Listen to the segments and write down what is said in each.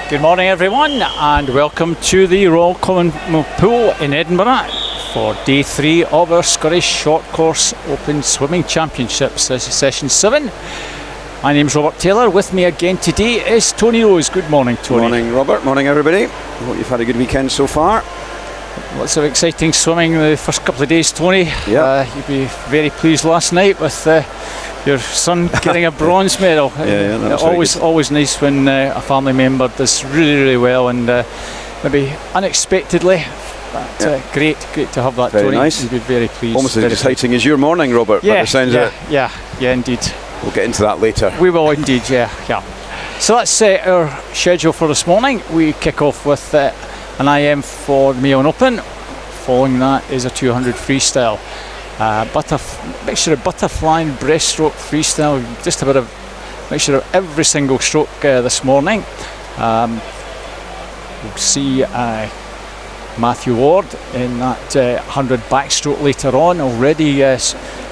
Good morning everyone and welcome to the Royal Commonwealth Pool in Edinburgh for day 3 of our Scottish Short Course Open Swimming Championships. This is session 7. My name's Robert Taylor. With me again today is Tony Rose. Good morning, Tony. Morning, Robert. Morning, everybody. Hope you've had a good weekend so far. Lots of exciting swimming the first couple of days, Tony. Yeah. You'd be very pleased last night with your son getting a bronze medal. That was always nice when a family member does really well and maybe unexpectedly. But great to have that, very Tony. Nice. You'd be very pleased. Almost as exciting as your morning, Robert. Yeah, by the sounds of it. Yeah, indeed. We'll get into that later. We will indeed, yeah. So that's our schedule for this morning. We kick off with an IM for the Mayo Open. Following that is a 200 freestyle. Mixture of butterfly and breaststroke freestyle. Just a bit of mixture of every single stroke this morning. We'll see Matthew Ward in that 100 backstroke later on. Already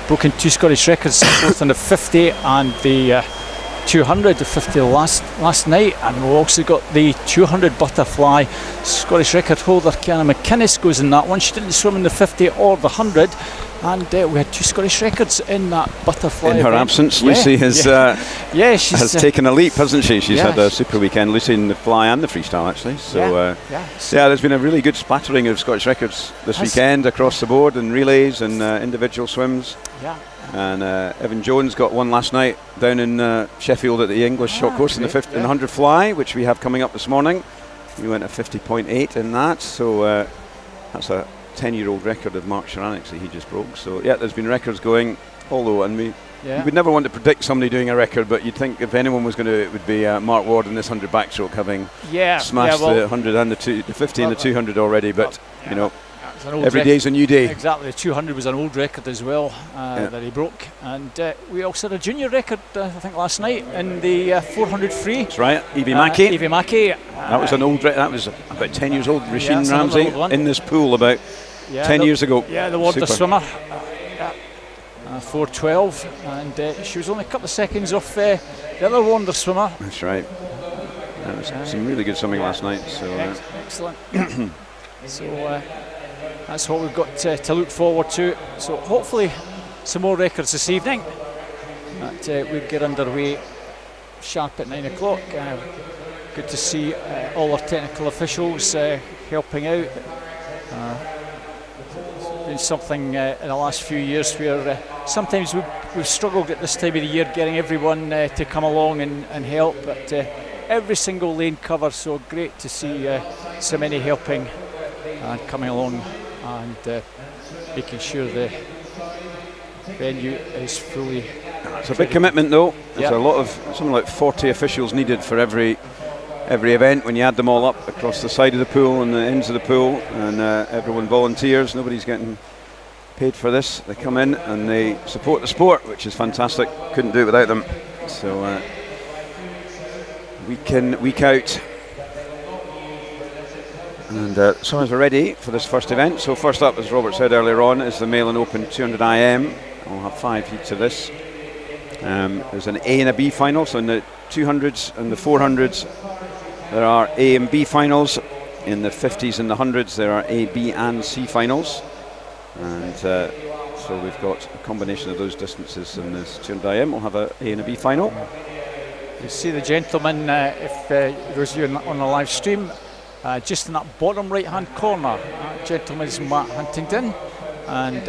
broken 2 Scottish records, both on the 50 and the 200, the 50 last night, and we've also got the 200 butterfly. Scottish record holder Kiana McInnes goes in that one. She didn't swim in the 50 or the 100, and we had 2 Scottish records in that butterfly in her event. absence. Lucy has she's taken a leap, hasn't she? She's had a super weekend, Lucy, in the fly and the freestyle actually. So there's been a really good splattering of Scottish records this weekend across the board, in relays and individual swims. And Evan Jones got one last night down in Sheffield at the English Short Course in the 50 and 100 fly, which we have coming up this morning. We went a 50.8 in that, so that's a 10-year-old record of Mark Sharanik's that he just broke. So there's been records going, although, and we would never want to predict somebody doing a record, but you'd think if anyone was going to, it would be Mark Ward in this 100 backstroke, having smashed the 100 and the 50 and the 200 already, but you know. Every day's a new day. Exactly, the 200 was an old record as well that he broke, and we also had a junior record I think last night in the 400 free. That's right, Evie Mackey. That was an old that was about 10 years old. Rasheen Ramsey in this pool about 10 years ago. Yeah, the Warder swimmer. 4:12, and she was only a couple of seconds off the other Warder swimmer. That's right. That was some really good swimming last night. So excellent. So. That's what we've got to look forward to. So hopefully some more records this evening. But we'll get underway sharp at 9 o'clock. Good to see all our technical officials helping out. It's been something in the last few years where sometimes we've struggled at this time of the year getting everyone to come along and help. But every single lane covered, so great to see so many helping and coming along and making sure the venue is fully. It's a big commitment though. There's a lot of, something like 40 officials needed for every event when you add them all up across the side of the pool and the ends of the pool, and everyone volunteers. Nobody's getting paid for this. They come in and they support the sport, which is fantastic. Couldn't do it without them. So week in, week out. And swimmers are ready for this first event. So first up, as Robert said earlier on, is the Mayo Open 200 IM. We'll have 5 heats of this. There's an A and a B final. So in the 200s and the 400s, there are A and B finals. In the 50s and the 100s, there are A, B and C finals. And so we've got a combination of those distances in this 200 IM. We'll have a A and a B final. You see the gentleman, if those of you on the live stream, just in that bottom right hand corner, that gentleman is Matt Huntington, and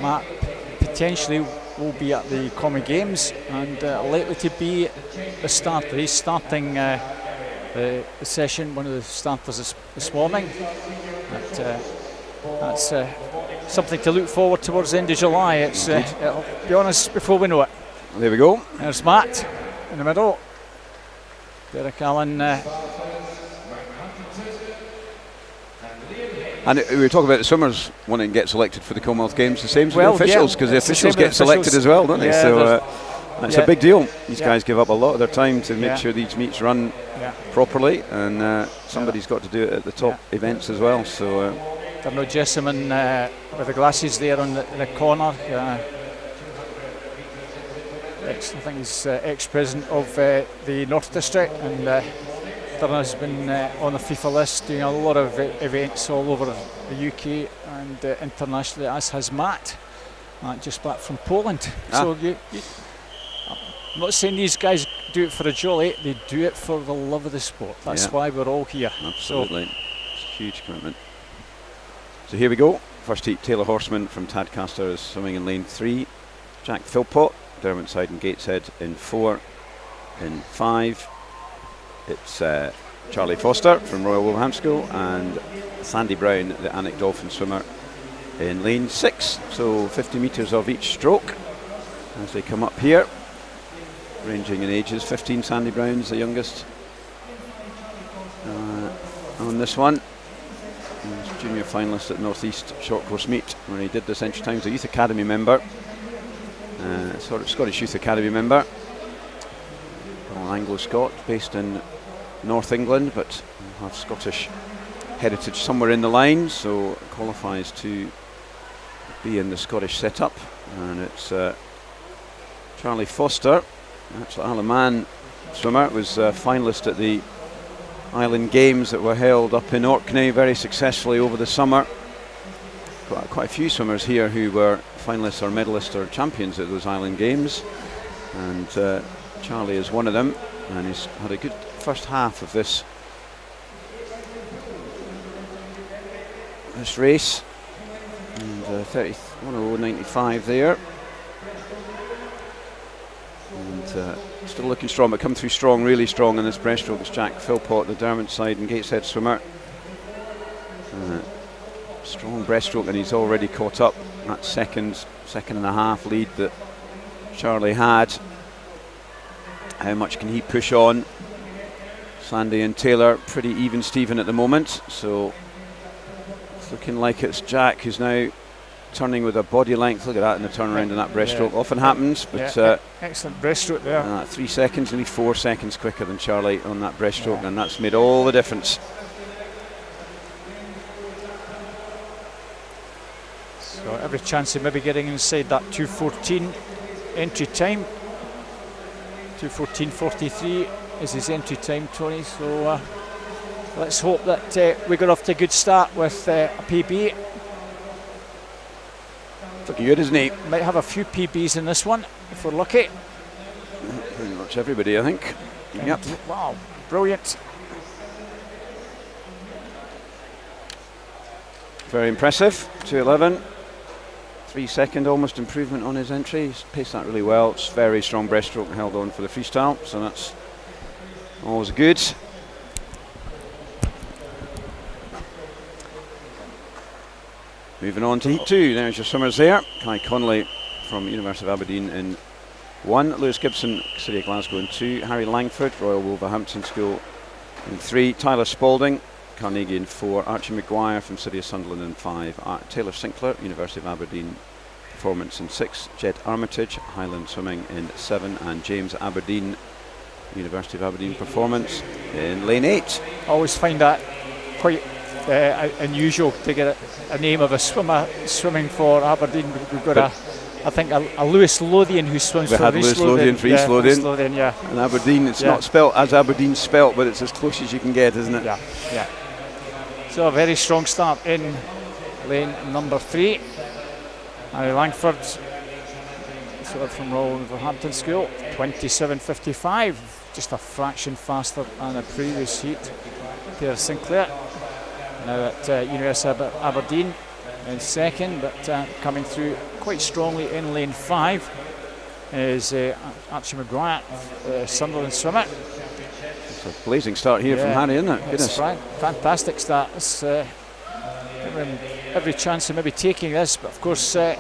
Matt potentially will be at the Common Games and likely to be the starter. He's starting the session, one of the starters this morning. That's something to look forward towards the end of July. It'll be on us before we know it. There we go. There's Matt in the middle. Derek Allen. And we were talking about the swimmers wanting to get selected for the Commonwealth Games, the same as the officials, because the officials get selected as well, don't they? So that's a big deal. These guys give up a lot of their time to make sure these meets run properly, and somebody's got to do it at the top events as well. So Dermot Jessamine with the glasses there in the corner. I think he's ex-president of the North District, and has been on the FIFA list, doing a lot of events all over the UK and internationally, as has Matt, just back from Poland. So I'm not saying these guys do it for a jolly, they do it for the love of the sport. That's why we're all here. Absolutely. It's a huge commitment. So here we go. First heat, Taylor Horseman from Tadcaster is swimming in lane 3. Jack Philpott, Derwentside and Gateshead in 4. In 5, it's Charlie Foster from Royal Wolverhampton School and Sandy Brown, the Anik Dolphin swimmer, in lane 6. So 50 metres of each stroke as they come up here. Ranging in ages, 15 Sandy Brown's the youngest on this one. He's junior finalist at North East Short Course Meet where he did this entry time. He's a Youth Academy member, sort of Scottish Youth Academy member. Anglo-Scot, based in North England, but have Scottish heritage somewhere in the line, so qualifies to be in the Scottish setup. And it's Charlie Foster, actually Isle of Man swimmer, was finalist at the Island Games that were held up in Orkney very successfully over the summer. Quite a few swimmers here who were finalists or medalists or champions at those Island Games, and Charlie is one of them, and he's had a good first half of this race. And 1:01.95 there, and still looking strong, but come through strong, really strong in this breaststroke. It's Jack Philpott, the Derwentside and Gateshead swimmer. Strong breaststroke, and he's already caught up that second and a half lead that Charlie had. How much can he push on? Sandy and Taylor pretty even Steven at the moment, so it's looking like it's Jack who's now turning with a body length. Look at that in the turnaround in that breaststroke. Often happens, but excellent breaststroke there. 3 seconds, nearly 4 seconds quicker than Charlie on that breaststroke, and that's made all the difference. So every chance of maybe getting inside that 2:14 entry time. 2:14.43 is his entry time, Tony. So let's hope that we got off to a good start with a PB. Looking good, isn't he? Might have a few PBs in this one if we're lucky. Pretty much everybody, I think. And yep. Wow, brilliant. Very impressive. 2:11. 3 second almost improvement on his entry. He's paced that really well. It's very strong breaststroke and held on for the freestyle, so that's always good. Moving on to heat 2. There's your swimmers there. Kai Connolly from University of Aberdeen in 1. Lewis Gibson, City of Glasgow in 2. Harry Langford, Royal Wolverhampton School in 3. Tyler Spalding, Carnegie in 4. Archie Maguire from City of Sunderland in 5. Taylor Sinclair, University of Aberdeen Performance in 6. Jed Armitage, Highland Swimming in 7. And James Aberdeen, University of Aberdeen Performance in lane 8. Always find that quite unusual to get a name of a swimmer swimming for Aberdeen. We've got I think a Lewis Lothian who swims for East Lothian. East Lothian. And Aberdeen, it's not spelt as Aberdeen spelt, but it's as close as you can get, isn't it? Yeah. So a very strong start in lane number 3. Harry Langford, sort of from Royal Wolverhampton School, 27.55, just a fraction faster than the previous heat. Taylor Sinclair, now at University of Aberdeen in second, but coming through quite strongly in lane 5 is Archie Maguire, Sunderland swimmer. It's a blazing start here from Harry, isn't it? Goodness. Fantastic start. It's every chance of maybe taking this, but of course the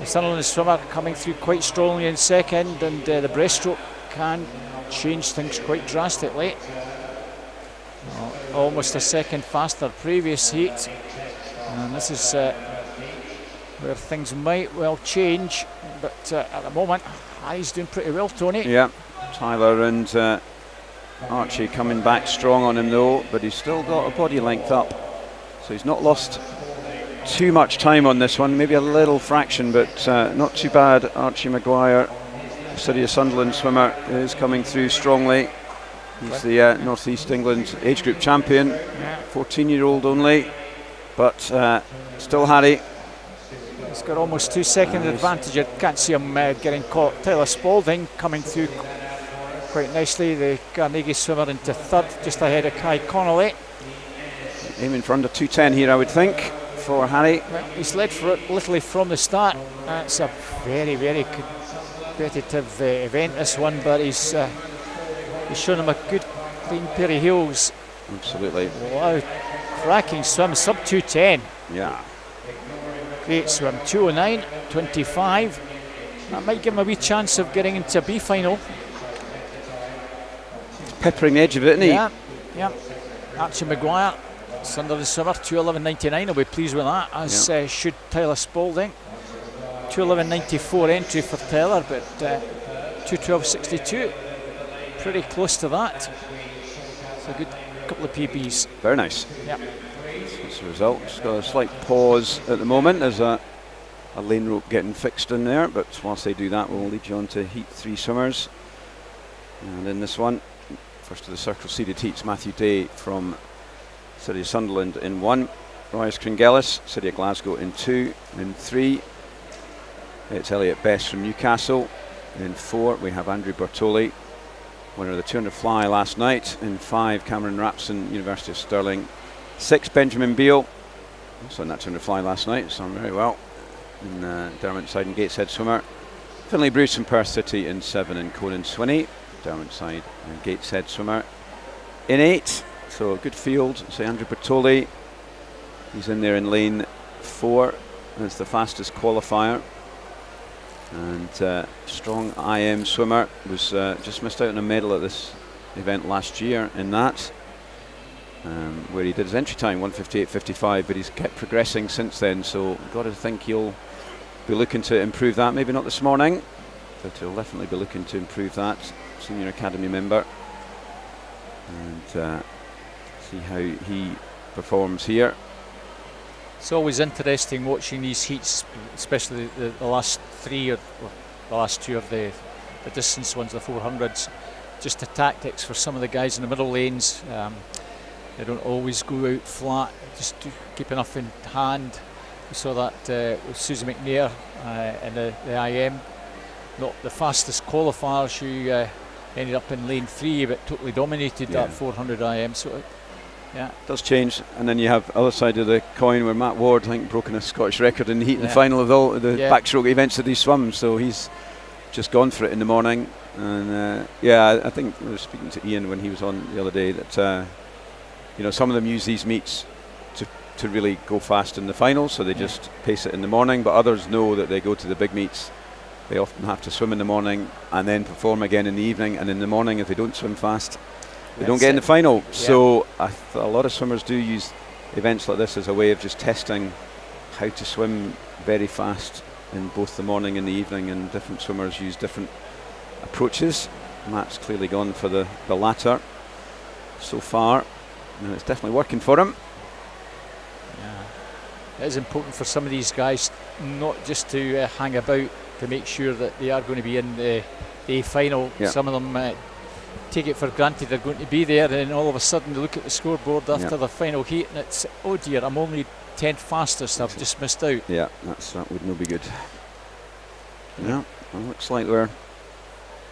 Sunderland swimmer coming through quite strongly in second, and the breaststroke can change things quite drastically. Almost a second faster previous heat, and this is where things might well change, but at the moment Harry's doing pretty well, Tony. Yeah, Tyler and Archie coming back strong on him though, but he's still got a body length up, so he's not lost too much time on this one, maybe a little fraction, but not too bad. Archie Maguire, City of Sunderland swimmer, is coming through strongly. He's the North East England age group champion, 14-year-old only, but still Harry. He's got almost 2 second advantage. You can't see him getting caught. Tyler Spalding coming through quite nicely. The Carnegie swimmer into third, just ahead of Kai Connolly. Aiming for under 2:10 here, I would think, for Harry. Well, he's led for it literally from the start. It's a very, very competitive event, this one, but he's shown him a good clean pair of heels. Absolutely. Wow, cracking swim, sub 2:10. Yeah. Great swim, 2:09.25. That might give him a wee chance of getting into a B final. Peppering the edge of it, isn't he? Yeah. Archie Maguire, Sunderland swimmer, 2:11.99. I'll be pleased with that, as should Tyler Spalding. 2:11.94 entry for Tyler, but 2:12.62. Pretty close to that. It's a good couple of PBs. Very nice. Yeah. That's the result. Just got a slight pause at the moment. There's a lane rope getting fixed in there, but whilst they do that, we'll lead you on to Heat 3 swimmers. And in this one, first of the circle seeded heats, Matthew Day from City of Sunderland in 1, Royce Cringellis, City of Glasgow in 2, in 3 it's Elliot Best from Newcastle, in 4 we have Andrew Bertoli, winner of the 200 fly last night, in 5 Cameron Rapson, University of Stirling, 6 Benjamin Beale, also in that 200 fly last night, it's done very well, in Dermot Side and Gateshead swimmer, Finlay Bruce from Perth City in 7, and Conan Swinney, Dermot Side and Gateshead swimmer, in 8. So a good field. So Andrew Bertoli, he's in there in lane 4 as the fastest qualifier, and strong IM swimmer, was just missed out on a medal at this event last year in that, where he did his entry time 1:58.55, but he's kept progressing since then, so got to think he'll be looking to improve that. Maybe not this morning, but he'll definitely be looking to improve that. Senior Academy member, and see how he performs here. It's always interesting watching these heats, especially the last 3 or the last 2 of the distance ones, the 400s. Just the tactics for some of the guys in the middle lanes. They don't always go out flat, just to keep enough in hand. We saw that with Susie McNair in the IM. Not the fastest qualifiers, who ended up in lane 3 but totally dominated that 400 IM. So yeah, it does change. And then you have other side of the coin where Matt Ward, I think, broken a Scottish record in the heat and final of all the backstroke events that he swum, so he's just gone for it in the morning. And I think we were speaking to Ian when he was on the other day that some of them use these meets to really go fast in the final, so they just pace it in the morning, but others know that they go to the big meets, they often have to swim in the morning and then perform again in the evening, and in the morning, if they don't swim fast, they don't get in the final. So a lot of swimmers do use events like this as a way of just testing how to swim very fast in both the morning and the evening, and different swimmers use different approaches. Matt's clearly gone for the latter so far, and it's definitely working for him. It is important for some of these guys not just to hang about, to make sure that they are going to be in the A final. Some of them take it for granted they're going to be there, and then all of a sudden they look at the scoreboard after the final heat and it's, oh dear, I'm only 10th fastest, I've just missed out. Yeah, that would not be good. Yeah, well, looks like we're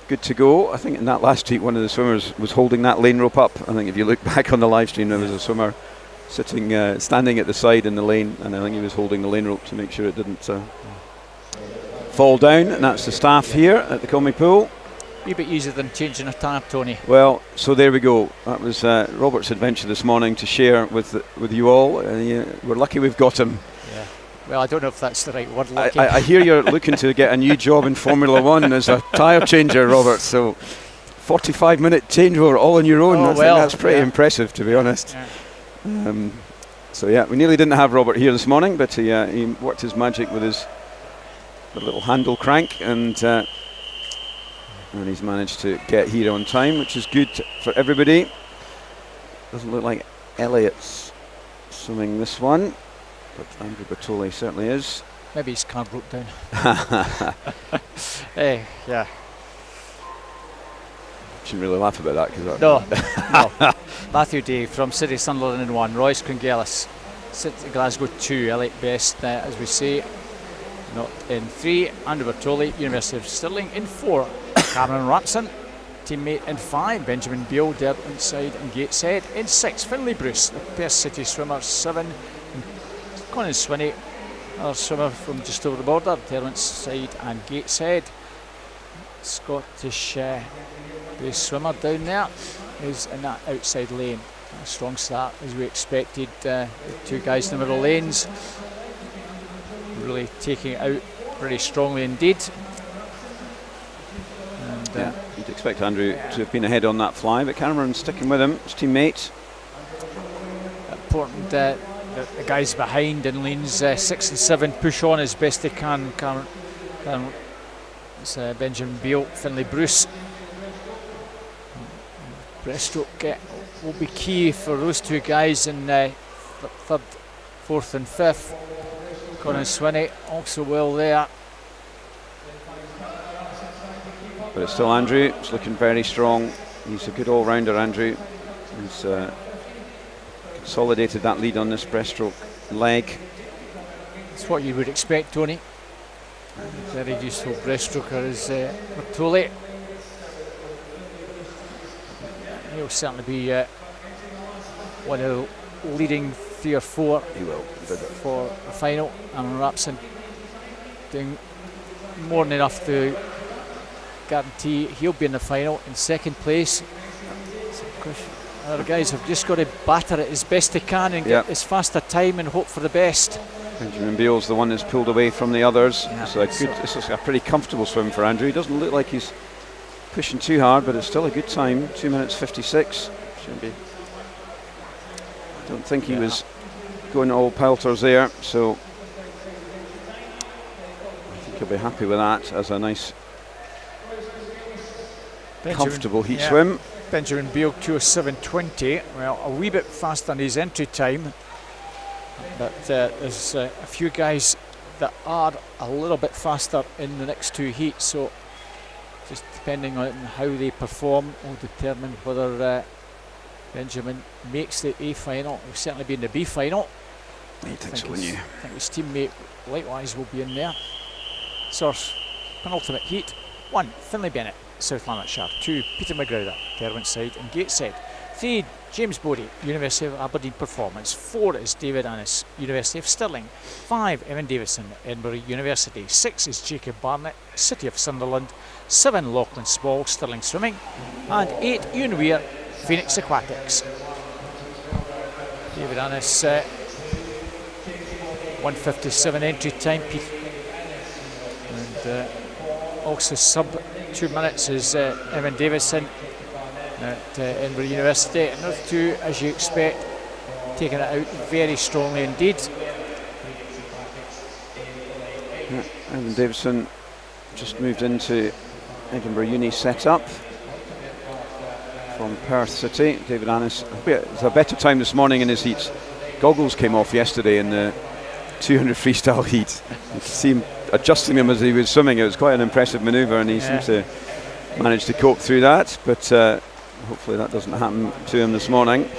good to go. I think in that last heat one of the swimmers was holding that lane rope up. I think if you look back on the live stream, there was a swimmer standing at the side in the lane, and I think he was holding the lane rope to make sure it didn't fall down. And that's the staff here at the Comey Pool. A bit easier than changing a tire, Tony. Well, so there we go. That was Robert's adventure this morning to share with you all. We're lucky we've got him. Yeah. Well, I don't know if that's the right word. Lucky. I hear you're looking to get a new job in Formula One as a tyre changer, Robert. So 45-minute changeover all on your own. I think that's pretty impressive, to be honest. Yeah. So we nearly didn't have Robert here this morning, but he worked his magic with his little handle crank, and he's managed to get here on time, which is good for everybody. Doesn't look like Elliot's swimming this one, but Andrew Bertoli certainly is. Maybe his car broke down. Shouldn't really laugh about that because no. Matthew Day from City Sunderland in 1, Royce Crongelis, Glasgow 2, Elliot Best, as we say, not in 3, Andrew Bertoli, University of Stirling in 4, Cameron Rapson, teammate in 5, Benjamin Beale, Derwent Side and Gateshead in 6, Finlay Bruce, the Perth City swimmer 7, Conan Swinney, our swimmer from just over the border, Derwent Side and Gateshead. Scottish the swimmer down there is in that outside lane. A strong start as we expected. The 2 guys in the middle lanes really taking it out very strongly indeed. And you'd expect Andrew to have been ahead on that fly, but Cameron sticking with him, his teammate. Important the guys behind in lanes 6 and 7 push on as best they can. It's Benjamin Beale, Finlay Bruce. Breaststroke will be key for those 2 guys in 3rd, 4th and 5th. Conan Swinney also well there. But it's still Andrew, it's looking very strong. He's a good all-rounder, Andrew. He's consolidated that lead on this breaststroke leg. It's what you would expect, Tony. Very useful breaststroker is Bertoli. He'll certainly be one of the leading 3 or 4 for the final. And Rapson doing more than enough to guarantee he'll be in the final in 2nd place. Other guys have just got to batter it as best they can and get as fast a time and hope for the best. Benjamin Beale's the one that's pulled away from the others. This is a pretty comfortable swim for Andrew. He doesn't look like he's pushing too hard, but it's still a good time. 2 minutes 56. Shouldn't be. I don't think he was going all pelters there, so I think he'll be happy with that as a nice comfortable heat swim. Benjamin Beale 2:07.20. Well, a wee bit faster than his entry time, but there's a few guys that are a little bit faster in the next 2 heats, so just depending on how they perform will determine whether Benjamin makes the A final. He'll certainly be in the B final. I think so, wouldn't you? I think his teammate likewise will be in there. Source penultimate heat: 1, Finlay Bennett, South Lanarkshire; 2, Peter McGrowther, Derwent Side and Gateshead; 3, James Bodie, University of Aberdeen Performance; 4 is David Annis, University of Stirling; 5, Evan Davison, Edinburgh University; 6 is Jacob Barnett, City of Sunderland; 7, Lachlan Small, Stirling Swimming; and 8, Ian Weir, Phoenix Aquatics. David Annis 1:57 entry time, and also sub 2 minutes is Evan Davison at Edinburgh University. And those 2, as you expect, taking it out very strongly indeed. Evan Davison just moved into Edinburgh Uni setup from Perth City. David Annis, it's a better time this morning in his heats. Goggles came off yesterday in the 200 freestyle heat. You could see him adjusting them as he was swimming. It was quite an impressive manoeuvre, and he seems to manage to cope through that, but hopefully that doesn't happen to him this morning.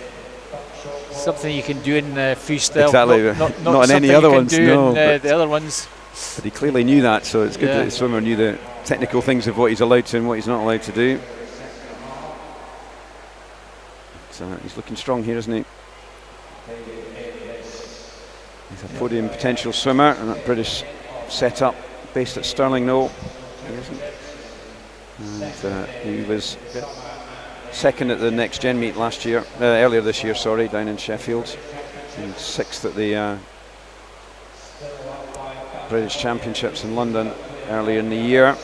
Something you can do in freestyle, exactly. Not in any other ones. No, the other ones. But he clearly knew that, so it's good that the swimmer knew the technical things of what he's allowed to and what he's not allowed to do. So he's looking strong here, isn't he? He's a podium potential swimmer, and that British setup based at Stirling, no, he isn't. And he was second at the Next Gen meet last year, earlier this year, sorry, down in Sheffield, and 6th at the British Championships in London earlier in the year.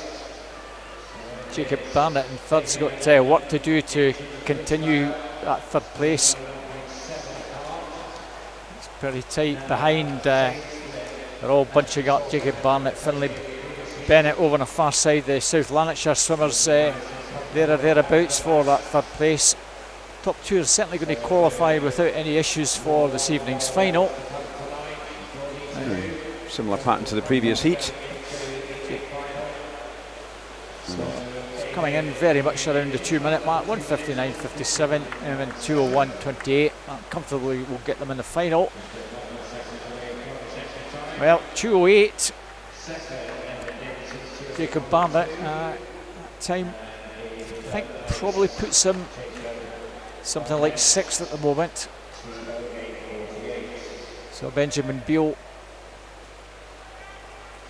Jacob Barnett in 3rd's got work to do to continue that 3rd place. It's pretty tight behind. They're all bunching up. Jacob Barnett, Finlay Bennett over on the far side. The South Lanarkshire swimmers there or thereabouts for that 3rd place. Top 2 are certainly going to qualify without any issues for this evening's final. Similar pattern to the previous heat. So coming in very much around the 2 minute mark, 1:59.57 and then 2:01.28. That comfortably will get them in the final. Well, 2:08. Jacob Barnett, that time I think probably puts him something like 6th at the moment. So Benjamin Beale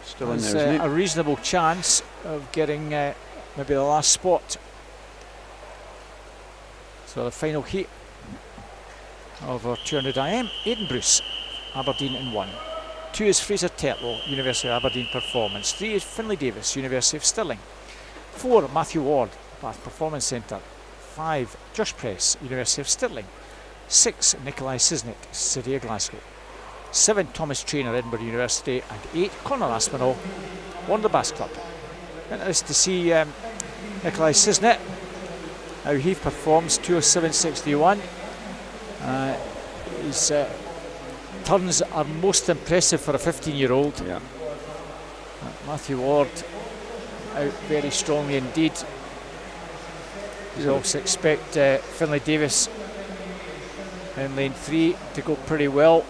still in has there, isn't he? a reasonable chance of getting maybe the last spot. So the final heat of our 200 IM, Aidan Bruce, Aberdeen in 1. 2 is Fraser Tetlow, University of Aberdeen Performance. 3 is Finlay Davis, University of Stirling. 4, Matthew Ward, Bath Performance Centre. 5, Josh Press, University of Stirling. 6, Nikolai Sisnet, City of Glasgow. 7, Thomas Traynor, Edinburgh University. And 8, Conor Aspinall, Warner Bass Club. Interesting to see Nikolai Sisnet, how he performs, 2:07.61. His turns are most impressive for a 15-year-old. Yeah. Matthew Ward out very strongly indeed. We also expect Finlay Davis in lane 3 to go pretty well.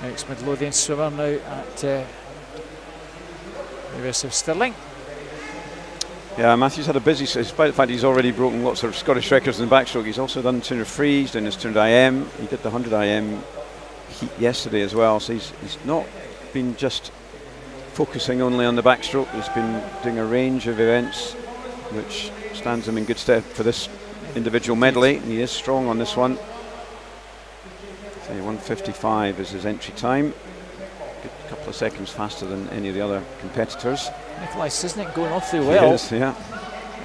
Ex-Midlothian swimmer now at University of Stirling. Yeah, Matthew's had a busy, despite the fact he's already broken lots of Scottish records in backstroke. He's also done 200 free, he's done his 200 IM, he did the 100 IM heat yesterday as well, so he's not been just focusing only on the backstroke. He's been doing a range of events which stands him in good stead for this individual medley. He is strong on this one. So 1:55 is his entry time. Good couple of seconds faster than any of the other competitors. Nikolai Sisnet going awfully well. He is, yeah.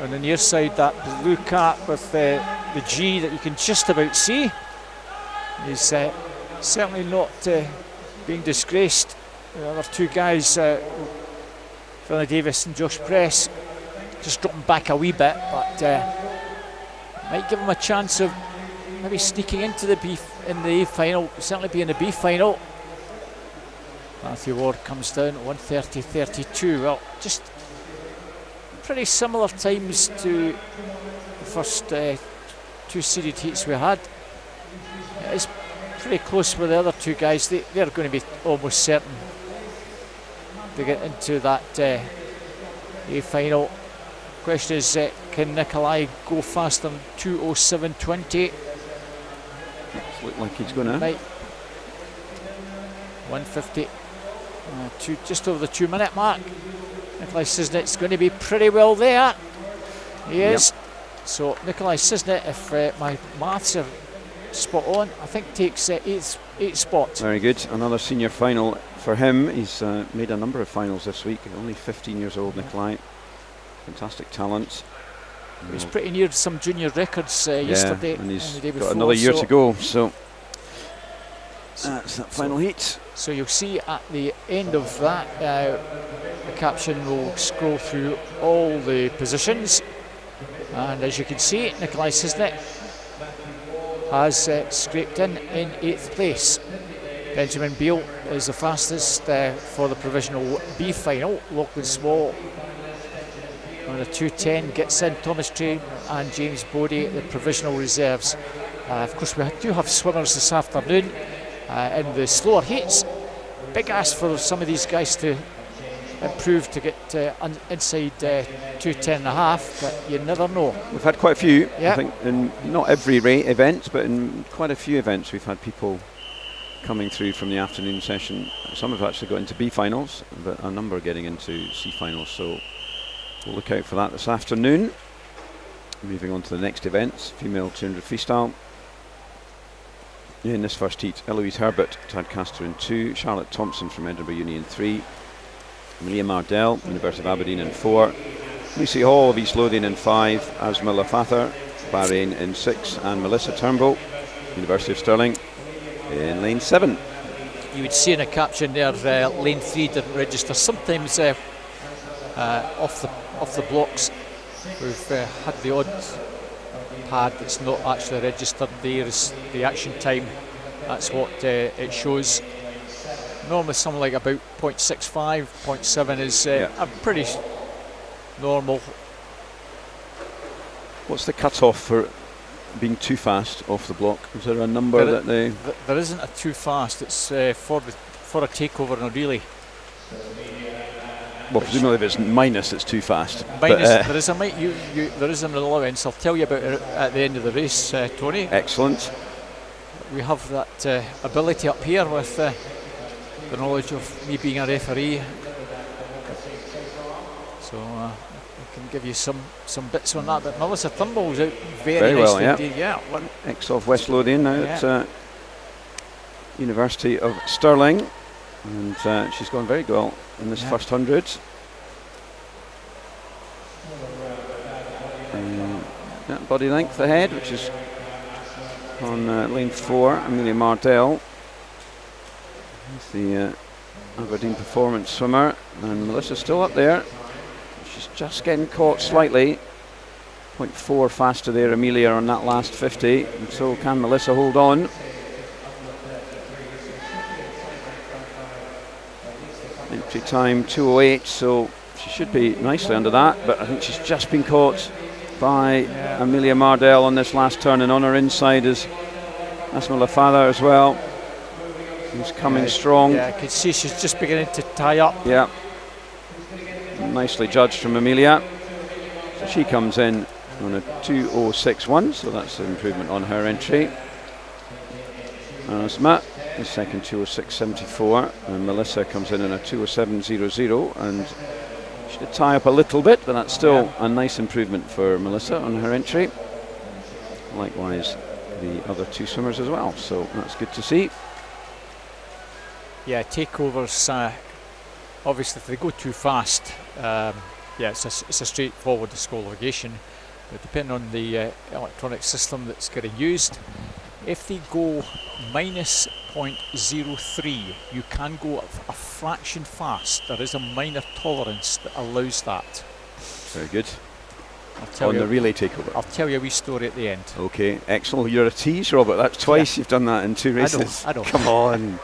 On the near side, that blue cap with the G that you can just about see. He's certainly not being disgraced. The other 2 guys, Finlay Davis and Josh Press, just dropping back a wee bit, but might give him a chance of maybe sneaking into the B in the A final, certainly be in the B final. Matthew Ward comes down at 1:30.32. Well, just pretty similar times to the first 2 seeded heats we had. It's pretty close with the other 2 guys. They're going to be almost certain to get into that A final. Question is, can Nikolai go faster than 2:07.20? Looks like he's going to. Right. 1:50. Just over the 2 minute mark. Nikolai Sisnet's going to be pretty well there. He is. Yep. So Nikolai Sisnet, if my maths are spot on, I think takes 8 spots. Very good. Another senior final for him. He's made a number of finals this week. Only 15 years old, Nikolai. Fantastic talent. He's pretty near some junior records yesterday. And he's the day got before, another year to go. So that's that final heat. So you'll see at the end of that, the caption will scroll through all the positions, and as you can see, Nikolai Sisnet has scraped in 8th place. Benjamin Beale is the fastest for the provisional B final. Lachlan Small on a 2:10 gets in. Thomas Traynor and James Bodie, the provisional reserves. Of course, we do have swimmers this afternoon in the slower heats. Big ask for some of these guys to improve to get inside 2:10.5, but you never know. We've had quite a few, yep. I think, in not every event, but in quite a few events we've had people coming through from the afternoon session. Some have actually got into B finals, but a number are getting into C finals, so we'll look out for that this afternoon. Moving on to the next event, female 200 freestyle. In this first heat, Eloise Herbert, Tadcaster in 2, Charlotte Thompson from Edinburgh Uni in 3, Amelia Mardell, University of Aberdeen in 4, Lucy Hall of East Lothian in 5, Asma Lafather, Bahrain in 6, and Melissa Turnbull, University of Stirling in lane 7. You would see in a caption there, lane 3 didn't register. Sometimes off the blocks we've had the odd pad that's not actually registered. There is the action time, that's what it shows. Normally something like about 0.65, 0.7 is a pretty normal What's the cut-off for being too fast off the block? Is there a number that they... There isn't a too fast. It's for a takeover and a relay. Well, presumably if it's minus, it's too fast. Minus, there is an allowance. I'll tell you about it at the end of the race, Tony. Excellent. We have that ability up here with the knowledge of me being a referee. So I can give you some bits on that. But Melissa Turnbull's out very well, nicely yeah. indeed. Ex of West Lothian now at University of Stirling. And she's gone very well in this first 100. Body length ahead, which is on lane 4, Amelia Mardell. The Aberdeen Performance swimmer, and Melissa's still up there. She's just getting caught slightly. 0.4 faster there, Amelia, on that last 50. And so can Melissa hold on? Entry time 2:08, so she should be nicely under that, but I think she's just been caught by Amelia Mardell on this last turn, and on her inside is Asma Lafada as well, who's coming strong. Yeah, I can see she's just beginning to tie up. Yeah, nicely judged from Amelia. So she comes in on a 2:06.1, so that's an improvement on her entry. Asma, the second 2:06.74, and Melissa comes in a 2:07.00, and she did tie up a little bit, but that's still a nice improvement for Melissa on her entry. Likewise, the other two swimmers as well, so that's good to see. Yeah, takeovers, obviously if they go too fast, it's a straightforward disqualification, but depending on the electronic system that's getting used, if they go minus 0.03, you can go a fraction fast. There is a minor tolerance that allows that. Very good. On the relay takeover. I'll tell you a wee story at the end. Okay, excellent. You're a tease, Robert. That's twice you've done that in 2 races. I know. Come on.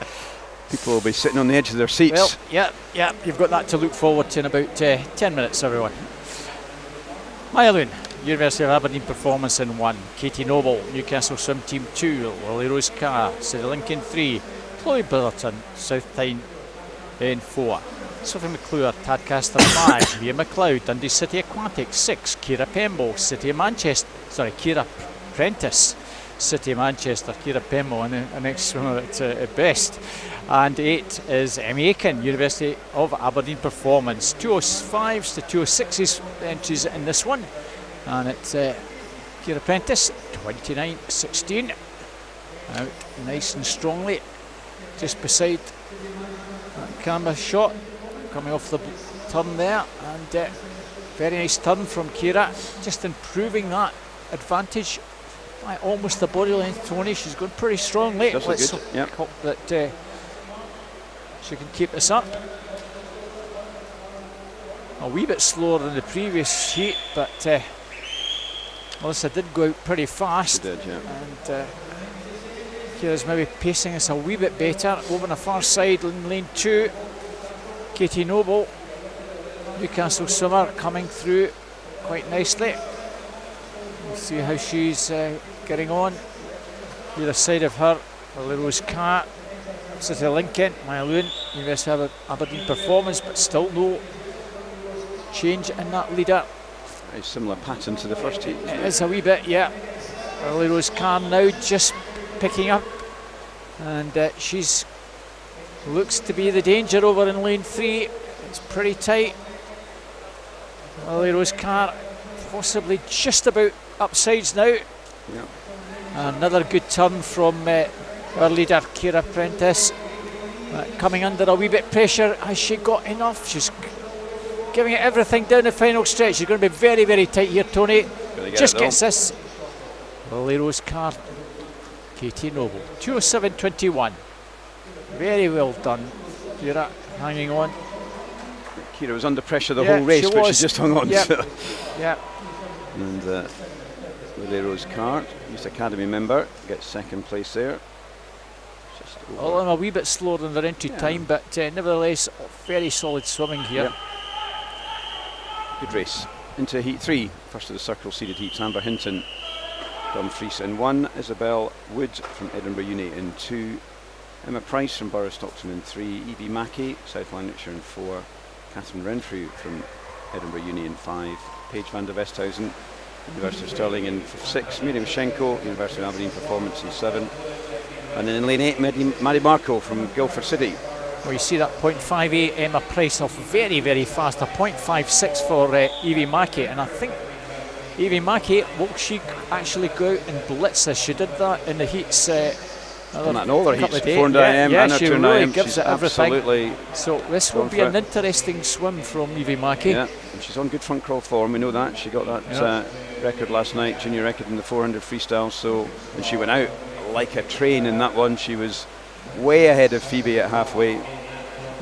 People will be sitting on the edge of their seats. Well, yeah, you've got that to look forward to in about 10 minutes, everyone. Maya Loon, University of Aberdeen Performance in 1, Katie Noble, Newcastle Swim Team 2, Lily Rose Carr, City Lincoln 3, Chloe Brotherton, South Tyne in 4, Sophie McClure, Tadcaster 5, Mia McLeod, Dundee City Aquatic 6, Kira Pembo, Kira Prentice, City of Manchester, Kira Pembo, and the next swimmer at best. And 8 is Emmy Aiken, University of Aberdeen Performance. 2:05s to 2:06s entries in this one. And it's Kira Prentice, 29.16. Out nice and strongly, just beside that camera shot, coming off the turn there. And very nice turn from Kira, just improving that advantage by almost the body length, Tony. She's going pretty strongly. Let's hope that she can keep this up. A wee bit slower than the previous heat, but Melissa did go out pretty fast. She did, yeah. And Kira's maybe pacing us a wee bit better. Over on the far side, in lane 2, Katie Noble, Newcastle swimmer, coming through quite nicely. We'll see how she's getting on. Either side of her, Lily Rose Carr, City Lincoln, Maya Loon, University of Aberdeen Performance, but still no change in that leader. A similar pattern to the first heat. It is a wee bit, yeah. Lily Rose Carr now just picking up, and she's looks to be the danger over in lane 3. It's pretty tight. Lily Rose Carr possibly just about upsides now. Yeah. Another good turn from our leader, Kira Prentice, coming under a wee bit pressure. Has she got enough? She's giving it everything down the final stretch. She's going to be very, very tight here, Tony. Just gets this. Lily Rose Carr, Katie Noble, 2:07.21. Very well done, Kira, hanging on. Kira was under pressure the whole race, but she just hung on. Yep. So. Yep. And Lily Rose Carr, Youth Academy member, gets second place there. Just all in a wee bit slower than their entry time, but nevertheless, very solid swimming here. Yep. Good race. into heat 3, first of the circle seeded heats. Amber Hinton, Dumfries in 1, Isabel Wood from Edinburgh Uni in 2, Emma Price from Borough Stockton in 3, Evie Mackey, South Lanarkshire in 4, Catherine Renfrew from Edinburgh Uni in 5, Paige van der Westhuizen, University of Stirling in 6, Miriam Schenko, University of Aberdeen Performance in 7, and then in lane 8, Mary Marco from Guildford City. Well, you see that 0.58 Emma Price off very, very fast, a 0.56 for Evie Mackey, and I think Evie Mackey, will she actually go out and blitz as she did that in the heats? On that older heats, 400 IM and her she 200 really IM, gives it everything. Absolutely. So this will be an interesting swim from Evie Mackey. Yeah, and she's on good front crawl form, we know that. She got that record last night, junior record in the 400 freestyle, so, and she went out like a train in that one. She was way ahead of Phoebe at halfway,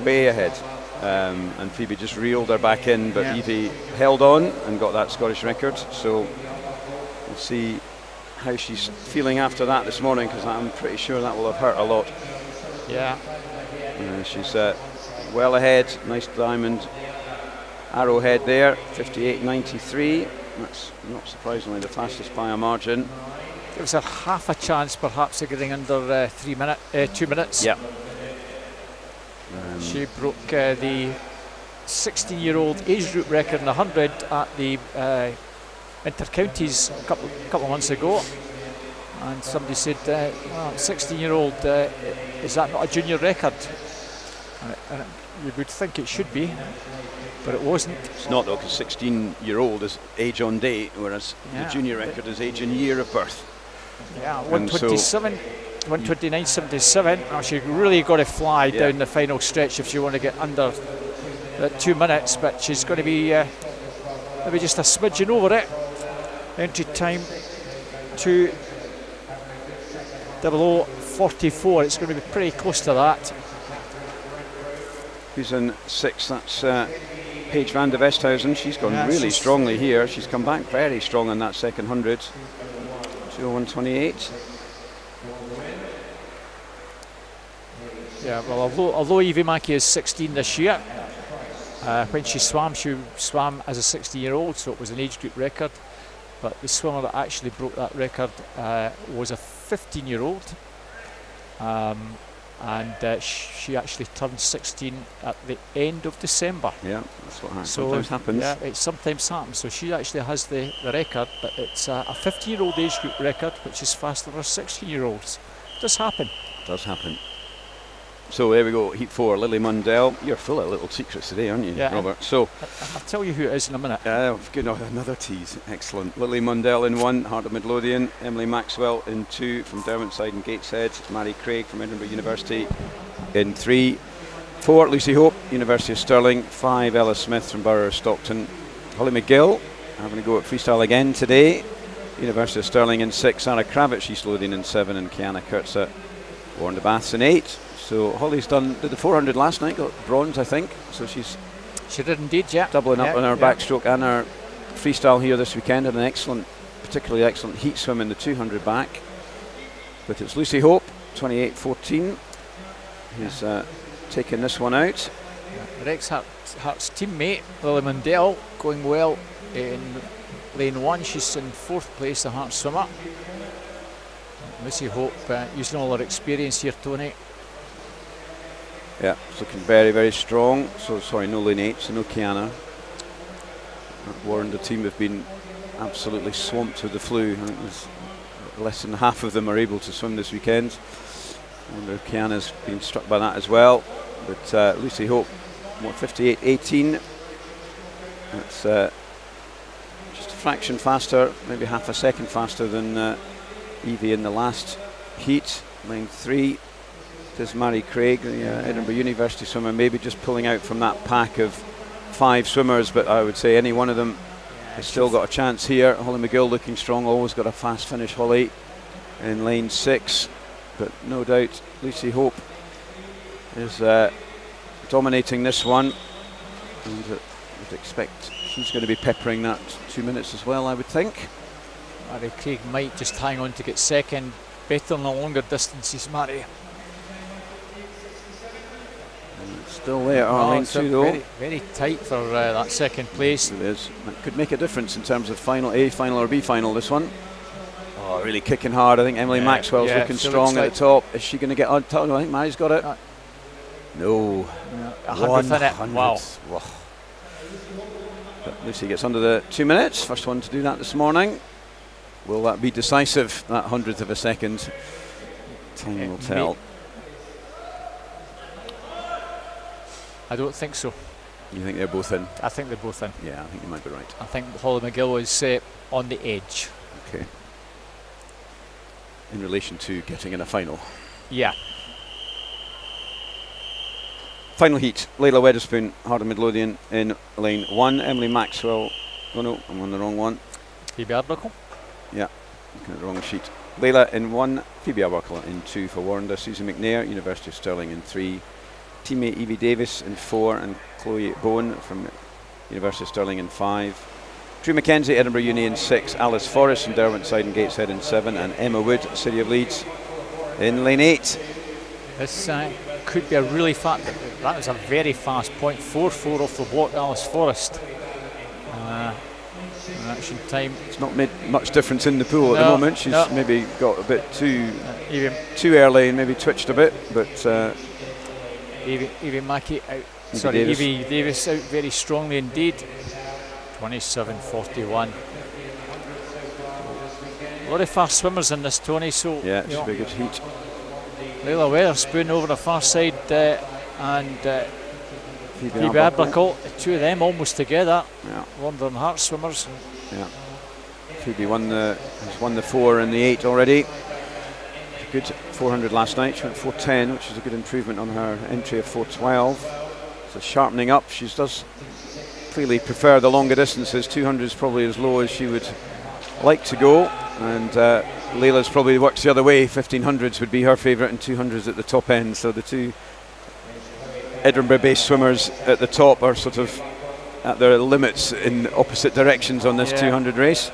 way ahead. And Phoebe just reeled her back in, but Evie held on and got that Scottish record. So we'll see how she's feeling after that this morning, because I'm pretty sure that will have hurt a lot. Yeah. She's well ahead, nice diamond arrowhead there, 58.93. That's not surprisingly the fastest by a margin. Gives her half a chance perhaps of getting under 2 minutes. Yeah. She broke the 16-year-old age group record in 100 at the Inter-Counties a couple of months ago, and somebody said, 16-year-old, is that not a junior record? And you would think it should be, but it wasn't. It's not though, because 16-year-old is age on date, whereas the junior record is age and year of birth. Yeah, 127. 129.77. Oh, she really got to fly down the final stretch if she want to get under 2 minutes, but she's going to be maybe just a smidgen over it. Entry time 2:00:44. It's going to be pretty close to that. Who's in 6? That's Paige van der Westhuizen. She's gone really strongly here. She's come back very strong on that second 100. 2:01:28. Yeah, well, although Evie Mackey is 16 this year, when she swam as a 16-year-old, so it was an age group record. But the swimmer that actually broke that record was a 15-year-old, and she actually turned 16 at the end of December. Yeah, that's what sometimes happens. Yeah, it sometimes happens. So she actually has the record, but it's a 15-year-old age group record, which is faster than 16-year-olds. Does happen. Does happen. So there we go, heat 4, Lily Mundell. You're full of little secrets today, aren't you, Robert? So I'll tell you who it is in a minute. Good, another tease. Excellent. Lily Mundell in 1, Heart of Midlothian. Emily Maxwell in 2 from Derwentside and Gateshead. Mary Craig from Edinburgh University in 3. 4, Lucy Hope, University of Stirling. 5, Ella Smith from Borough of Stockton. Holly McGill having a go at freestyle again today. University of Stirling in 6. Sarah Kravitz, East Lothian in 7. And Kiana Kurtza, Warren de Baths in 8. So Holly's did the 400 last night, got bronze, I think. So she did indeed, yeah. Doubling up on her backstroke and her freestyle here this weekend, and an particularly excellent heat swim in the 200 back. But it's Lucy Hope, 28.14, who's taken this one out. Rex Hart's teammate, Lily Mundell, going well in lane 1. She's in 4th place, the Hart swimmer. Lucy Hope using all her experience here, Tony. Yeah, it's looking very, very strong. So sorry, no lane 8, so no Kiana. Warren, the team have been absolutely swamped with the flu. I think there's less than half of them are able to swim this weekend. I wonder if Kiana's been struck by that as well. But Lucy Hope, 58.18. That's just a fraction faster, maybe half a second faster than Evie in the last heat. Lane 3. This is Mary Craig, the Edinburgh University swimmer, maybe just pulling out from that pack of 5 swimmers, but I would say any one of them has still got a chance here. Holly McGill looking strong, always got a fast finish, Holly, in lane 6. But no doubt Lucy Hope is dominating this one. And I would expect she's going to be peppering that 2 minutes as well, I would think. Mary Craig might just hang on to get second. Better on the longer distances, Mary. Still there, lane 2 though. Very, very tight for that second place. It is. That could make a difference in terms of final A final or B final, this one. Oh, really kicking hard. I think Emily Maxwell's looking strong at the top. Is she going to get on top? I think Mary's got it. No. 100th in it. Wow. But Lucy gets under the 2 minutes. First one to do that this morning. Will that be decisive? That 100th of a second. Time will tell. I don't think so. You think they're both in? I think they're both in. Yeah, I think you might be right. I think Holly McGill is on the edge. Okay. In relation to getting in a final? Yeah. Final heat. Layla Weatherspoon, Heart of Midlothian in lane 1. Emily Maxwell. Oh no, I'm on the wrong one. Phoebe Arbuckle. Yeah, looking at the wrong sheet. Layla in 1. Phoebe Arbuckle in 2 for Warrender. Susan McNair, University of Stirling in 3. Teammate Evie Davis in 4, and Chloe Bowen from University of Stirling in 5. Drew Mackenzie, Edinburgh Uni in 6. Alice Forrest from Derwentside and Gateshead in 7, and Emma Wood, City of Leeds, in lane 8. This could be a really fast. That was a very fast point. 4-4 off the block, Alice Forrest. Action time. It's not made much difference in the pool at the moment. She's maybe got a bit too early and maybe twitched a bit, but. Evie Mackey out. Evie Davis out very strongly indeed. 27.41. A lot of fast swimmers in this, Tony. So yeah, it should be a good heat. Layla Weatherspoon over the far side, and Phoebe Arbuckle. The two of them almost together. Yeah. London Heart swimmers. Yeah. Phoebe has won the 4 and the 8 already. Good 400 last night. She went 4:10, which is a good improvement on her entry of 4:12. So sharpening up. She does clearly prefer the longer distances. 200 is probably as low as she would like to go, and Layla's probably works the other way. 1500s would be her favourite, and 200s at the top end. So the two Edinburgh-based swimmers at the top are sort of at their limits in opposite directions on this 200 race.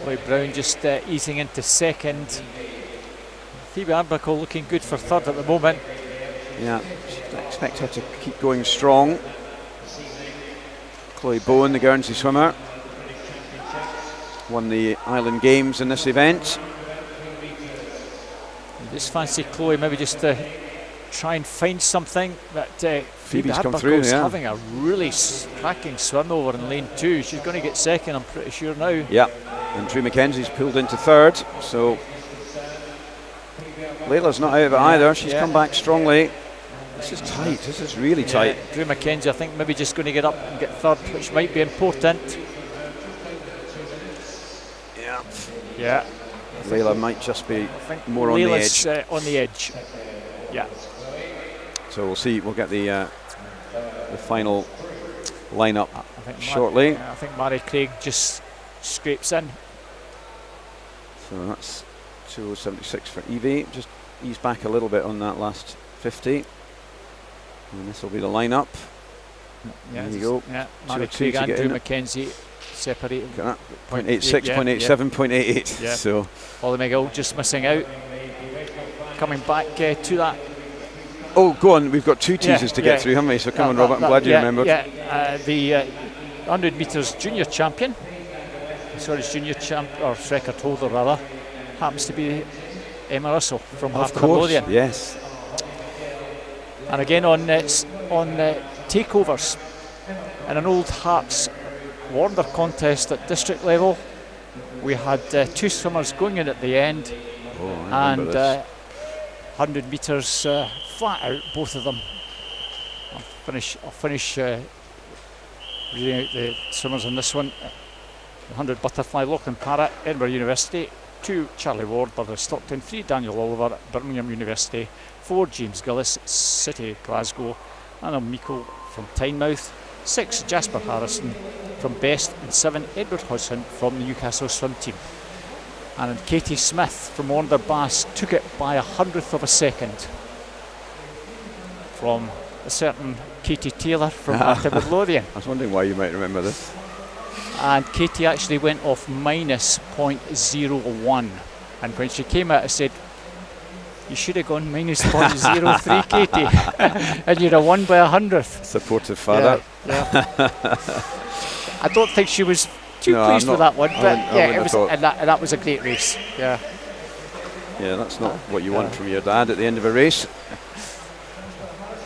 Lloyd Brown just easing into second. Phoebe Arbuckle looking good for third at the moment. Yeah, I expect her to keep going strong. Chloe Bowen, the Guernsey swimmer, won the Island Games in this event. I just fancy Chloe maybe just to try and find something. But Phoebe Arbuckle's having a really cracking swim over in lane 2. She's going to get second, I'm pretty sure now. Yeah, and Drew Mackenzie's pulled into third, so Layla's not out of it either. She's come back strongly. This is tight. This is really tight. Drew Mackenzie, I think, maybe just going to get up and get third, which might be important. Yeah. Layla might just be more on the edge. On the edge. Yeah. So we'll see. We'll get the final lineup shortly. I think Mary Craig just scrapes in. So that's 2:76 for Evie. Just ease back a little bit on that last 50. And this will be the lineup. Yeah, there you go. Yeah, Mary Craig and Drew Mackenzie separated. 0.86, 0.87, 0.88. Yeah. So Holly McGill just missing out. Coming back to that. Oh, go on. We've got two teasers to get through, haven't we? So come on, Robert. I'm glad you remembered. Yeah, the 100 metres junior champion. Junior champ, or record holder rather, happens to be Emma Russell from Heart of Midlothian. Yes. And again on takeovers in an old Hearts Warner contest at district level, we had two swimmers going in at the end, and 100 metres flat out, both of them. I'll finish reading out the swimmers in this one. 100 butterfly, Lachlan Parrott, Edinburgh University. 2 Charlie Ward, Brother Stockton. 3 Daniel Oliver, Birmingham University. 4 James Gillis, City Glasgow. Anna Meikle from Tynemouth. 6 Jasper Harrison from Best, and 7 Edward Hodgson from the Newcastle swim team. And Katie Smith from Warner Bass took it by 100th of a second from a certain Katie Taylor from Heart of Midlothian. I was wondering why you might remember this. And Katie actually went off minus 0.01, and when she came out I said, You should have gone minus 0.03, Katie, and you'd have won by 100th. Supportive father. Yeah. I don't think she was too pleased with that one, but yeah, it was, and that was a great race. Yeah. Yeah, that's not what you want from your dad at the end of a race.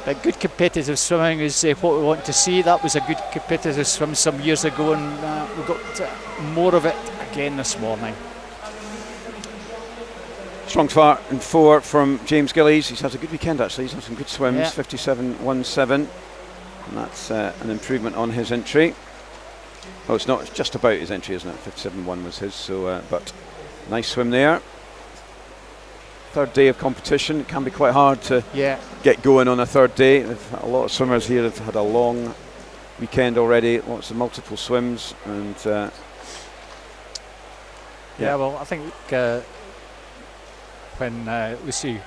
But good competitive swimming is what we want to see. That was a good competitive swim some years ago, and we got more of it again this morning. Strong start in 4 from James Gillies. He's had a good weekend actually. He's had some good swims. 57.17, and that's an improvement on his entry. Oh, it's not. It's just about his entry, isn't it? 57.1 was his. So, but nice swim there. Third day of competition. It can be quite hard to get going on a third day. A lot of swimmers here have had a long weekend already. Lots of multiple swims, and well, I think when Lucy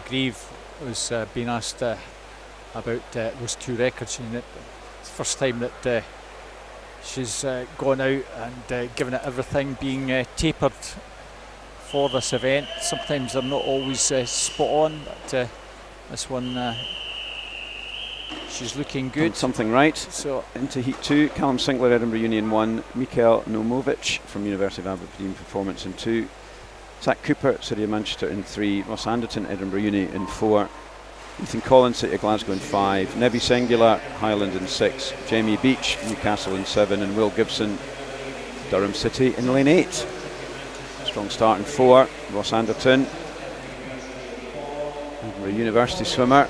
Grieve was being asked about those 2 records, and it's the first time that she's gone out and given it everything, being tapered for this event. Sometimes they're not always spot on, but this one she's looking good. Done something right. So into Heat 2, Callum Sinclair, Edinburgh Union 1, Mikael Nomovic from University of Aberdeen Performance in 2, Zach Cooper, City of Manchester in 3, Ross Anderton, Edinburgh Uni in 4, Ethan Collins, City of Glasgow in 5, Nevi Singular, Highland in 6, Jamie Beach, Newcastle in 7, and Will Gibson, Durham City in lane 8. Strong start in 4, Ross Anderton, Edinburgh University swimmer,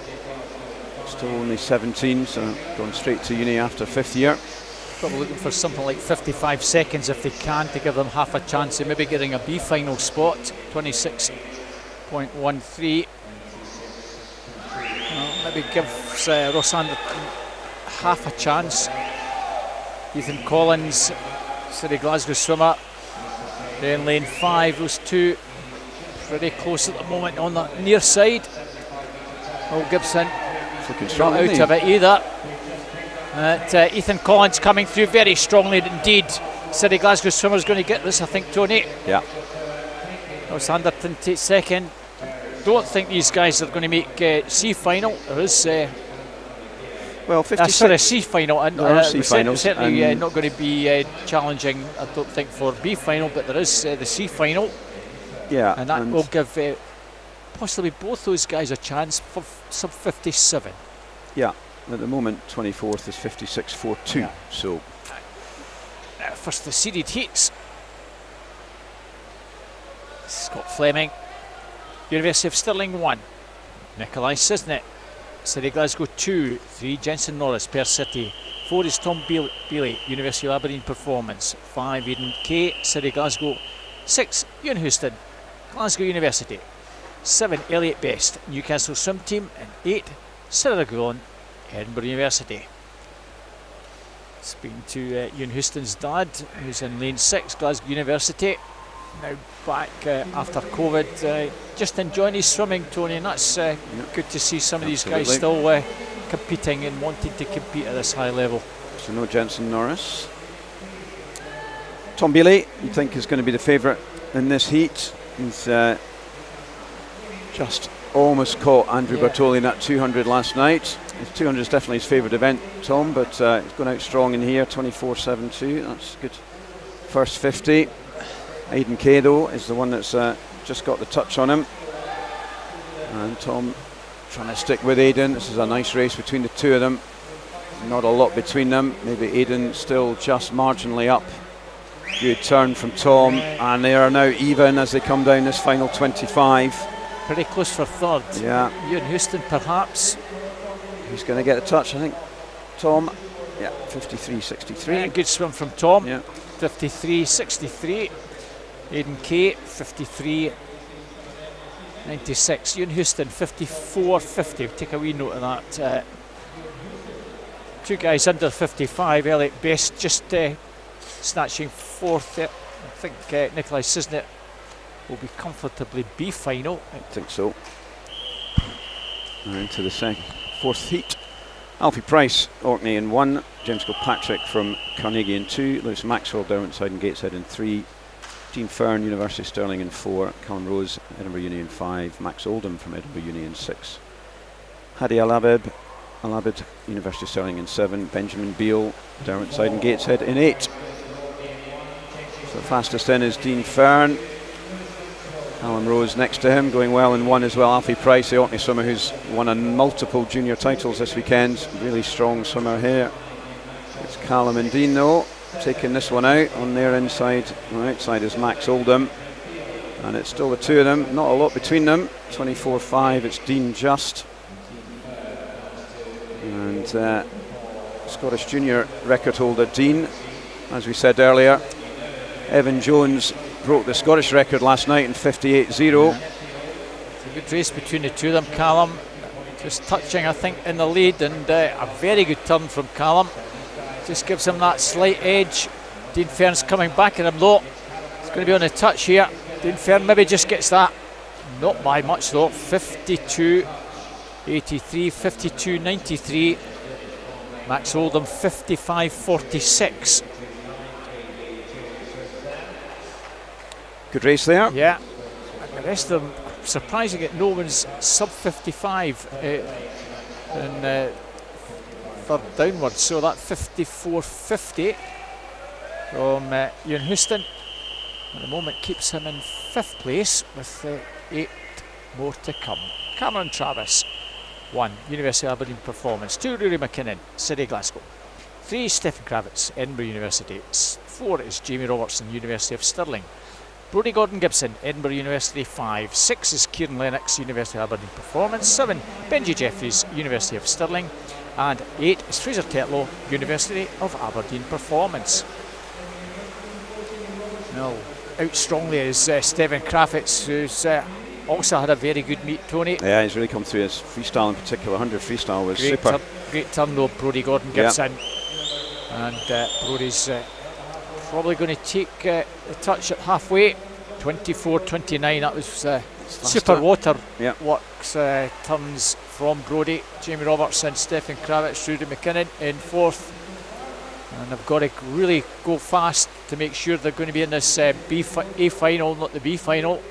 still only 17, so going straight to uni after 5th year. Probably looking for something like 55 seconds if they can, to give them half a chance of maybe getting a B final spot. 26.13. Maybe gives Ross Anderton half a chance. Ethan Collins, City Glasgow swimmer, in lane 5. Those two pretty close at the moment on the near side. Will Gibson not out of it either. Ethan Collins coming through very strongly indeed. City Glasgow swimmer's going to get this, I think, Tony. Yeah. Ross Anderton takes second. Don't think these guys are going to make C final. There is well, 56. C final, and C finals, certainly not going to be challenging, I don't think, for B final, but there is the C final. Yeah, and that will give possibly both those guys a chance for sub 57. Yeah. At the moment, 24th is 56.42. Yeah. So, first the seeded heats. Scott Fleming, University of Stirling 1, Nikolai Sisnet, City Glasgow 2, 3 Jensen Norris, Perth City, 4 is Tom Bailey, University of Aberdeen Performance, 5 Aidan Kay, City Glasgow, 6 Ewan Houston, Glasgow University, 7 Elliot Best, Newcastle Swim Team, and 8 Sarah Goulon, Edinburgh University. Speaking to Ewan Houston's dad, who's in lane 6, Glasgow University, now back after COVID, just enjoying his swimming, Tony, and that's good to see some of these guys still competing and wanting to compete at this high level. So no Jensen Norris. Tom Bailey, you think, is going to be the favourite in this heat. He's just almost caught Andrew Bartoli in that 200 last night. His 200 is definitely his favourite event, Tom, but he's going out strong in here, 24.72. That's good. First 50. Aidan Kay, though, is the one that's just got the touch on him. And Tom trying to stick with Aidan. This is a nice race between the two of them. Not a lot between them. Maybe Aidan still just marginally up. Good turn from Tom, and they are now even as they come down this final 25. Pretty close for third. Yeah. Ewan Houston, perhaps. Who's going to get a touch? I think Tom. Yeah, 53.63. Good swim from Tom. Yeah. 53.63. Aidan Kay, 53.96. Ewan Houston, 54.50. Take a wee note of that. Two guys under 55. Elliot Best just snatching fourth. I think Nikolai Sisnet will be comfortably B final. I think so. Now into the fourth heat. Alfie Price, Orkney in 1. James Kilpatrick from Carnegie in 2. Lewis Maxwell, Derwent's Side and Gateshead in 3. Dean Fern, University of Stirling in 4, Callum Rose, Edinburgh Uni in 5, Max Oldham from Edinburgh Uni in 6, Hadi Alabid, University of Stirling in 7, Benjamin Beale, Derwentside and Gateshead in 8. So the fastest in is Dean Fern. Callum Rose next to him, going well in 1 as well. Alfie Price, the Orkney swimmer who's won on multiple junior titles this weekend. Really strong swimmer here. It's Callum and Dean though, taking this one out. On their inside, on the outside is Max Oldham. And it's still the two of them, not a lot between them. 24.5, it's Dean just. And Scottish junior record holder Dean, as we said earlier. Evan Jones broke the Scottish record last night in 58.0. It's a good race between the two of them. Callum just touching, I think, in the lead, and a very good turn from Callum. Just gives him that slight edge. Dean Fern's coming back at him though. It's going to be on the touch here. Dean Fern maybe just gets that. Not by much though. 52.83, 52.93. Max Oldham 55.46. Good race there. Yeah. And the rest of them, surprising that no one's sub 55 in third downwards. So that 54.50 from Ian Houston at the moment keeps him in 5th place with 8 more to come. Cameron Travis, 1, University of Aberdeen Performance. 2, Rory McKinnon, City Glasgow. 3, Stephen Kravitz, Edinburgh University. 4 is Jamie Robertson, University of Stirling. Brodie Gordon-Gibson, Edinburgh University. 5, 6 is Kieran Lennox, University of Aberdeen Performance. 7, Benji Jeffries, University of Stirling. And 8 is Fraser Tetlow, University of Aberdeen Performance. No, out strongly is Stephen Kravitz, who's also had a very good meet, Tony. Yeah, he's really come through. His freestyle in particular, 100 freestyle was super. Great turn though, Brodie Gordon-Gibson. And Brodie's probably going to take the touch at halfway. 24.29, that was super water works turns from Brodie. Jamie Robertson, Stephen Kravitz, Rudy McKinnon in 4th. And they've got to really go fast to make sure they're going to be in this A final, not the B final.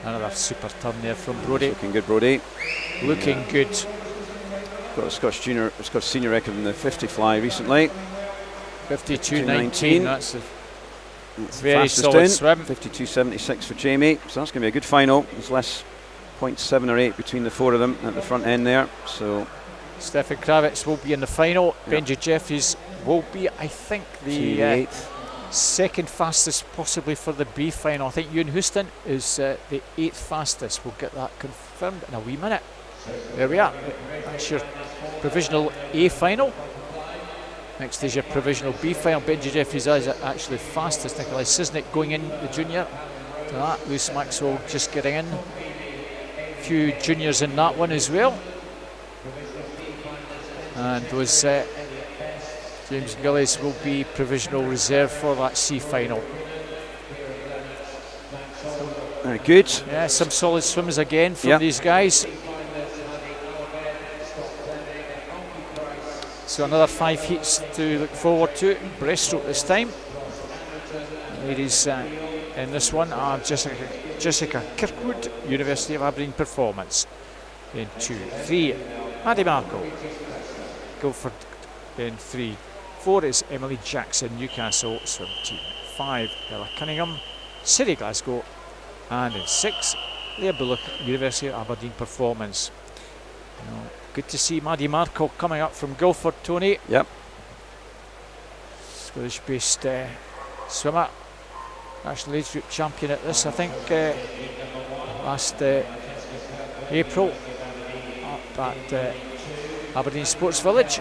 Another super turn there from Brodie. Looking good, Brodie. Looking good. Got a Scottish senior record in the 50 fly recently. 52.19. That's a very solid swim. 52.76 for Jamie. So that's going to be a good final. There's less 0.7 or 8 between the 4 of them at the front end there. So Stephen Kravitz will be in the final. Benji Jeffries will be, I think, the 2nd fastest possibly for the B final. I think Ewan Houston is the 8th fastest. We'll get that confirmed in a wee minute. There we are. That's your provisional A final. Next is your provisional B final. Benji Jeffries is actually fastest. Nikolai Sisnick going in the junior to that. Lewis Maxwell just getting in. A few juniors in that one as well. And those James Gillies will be provisional reserve for that C final. Very good. Yeah, some solid swims again from these guys. So another 5 heats to look forward to. Breaststroke this time. Ladies in this one are Jessica Kirkwood, University of Aberdeen Performance in 2. 3, Maddie Marco, Guildford in 3. 4 is Emily Jackson, Newcastle swim team. 5, Ella Cunningham, City Glasgow. And in 6, Leah Bullock, University of Aberdeen Performance. Good to see Maddie Marco coming up from Guildford, Tony. Yep. Scottish-based swimmer. National Age Group champion at this, I think, last April up at Aberdeen Sports Village.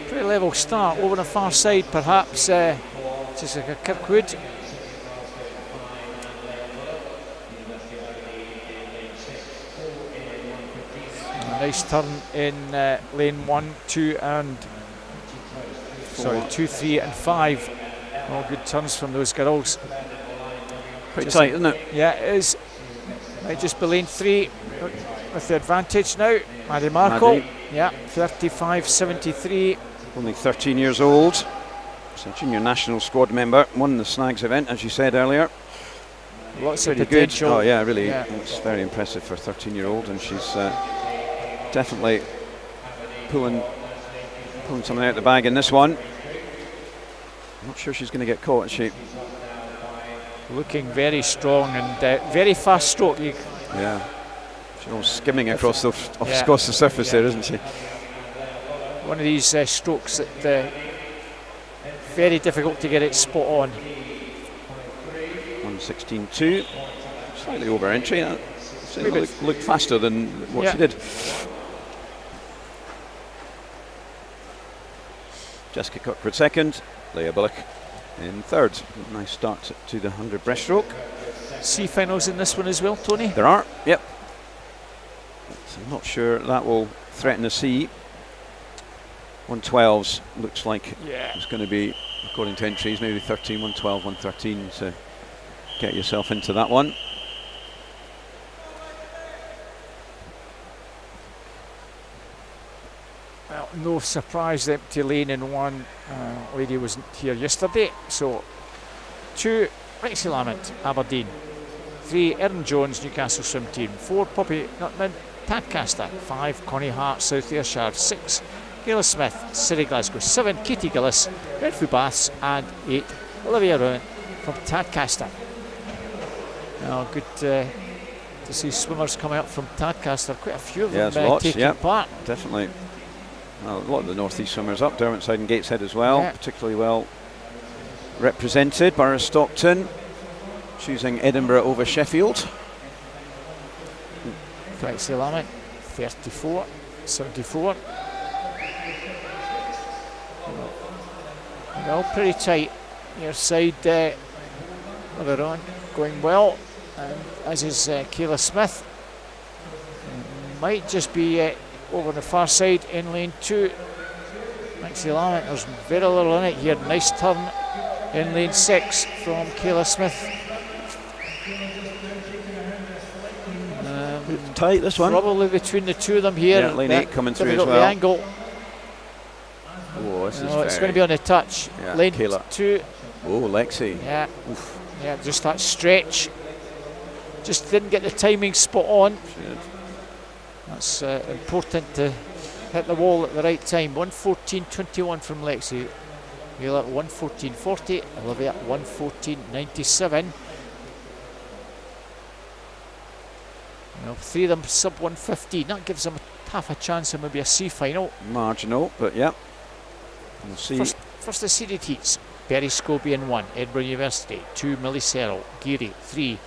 Pretty level start over the far side, perhaps. Jessica Kirkwood. Nice turn in lane 1, 2 and 2, 3 and 5. All good turns from those girls. Pretty tight, isn't it? Yeah, it is. Might just be lane 3 with the advantage now. Maddie Marco. Yeah, 35.73. Only 13 years old. So junior national squad member, won the Snags event, as you said earlier. Lots of Pretty potential. good. Oh yeah, really. Yeah. It's very impressive for a 13-year-old, and she's definitely pulling something out the bag in this one. I'm not sure she's going to get caught, is she? Looking very strong and very fast stroke. Yeah. She's almost skimming across the surface there, isn't she? One of these strokes that very difficult to get it spot on. 1:16.2, slightly over entry. Looked faster than what she did. Jessica Cockford second, Leah Bullock in third. Nice start to the 100 breaststroke. C finals in this one as well, Tony? There are, yep. So I'm not sure that will threaten the C. 112s looks like it's going to be, according to entries, maybe 13, 112, 113, so get yourself into that one. Well, no surprise, the empty lane in one. Lady wasn't here yesterday. So 2, Lexi Lamont, Aberdeen. 3, Erin Jones, Newcastle Swim Team. 4, Poppy Nutman, Tadcaster. 5, Connie Hart, South Ayrshire. 6, Gail Smith, City Glasgow. 7, Katie Gillis, Redfoo Baths. And 8, Olivia Rowan from Tadcaster. Now, good to see swimmers coming up from Tadcaster. Quite a few of them taking part. Definitely. Well, a lot of the North East swimmers up, Derwentside and Gateshead as well, particularly well represented. Borough Stockton choosing Edinburgh over Sheffield. Lexi Lamont, 34, 74. Well, pretty tight. Your side, they're on, going well, as is Kayla Smith. Might just be over on the far side in lane 2. Lexi Lamont, there's very little in it here. Nice turn in lane 6 from Kayla Smith. Tight, this one. Probably between the two of them here. Yeah, lane 8 coming through as well. The angle. Oh, this is it's going to be on the touch. Yeah, lane Kayla. 2. Oh, Lexi. Yeah. Oof. Yeah, just that stretch. Just didn't get the timing spot on. That's important to hit the wall at the right time. 1:14.21 from Lexi. Kayla at 1:14.40. Olivia at 1:14.97. Well, 3 of them sub 1:15. That gives them half a chance of maybe a C final. Marginal, but yeah. We'll see. First the seeded heats. Berry Scobie in 1. Edinburgh University. 2, Millie Serrell. Geary. 3,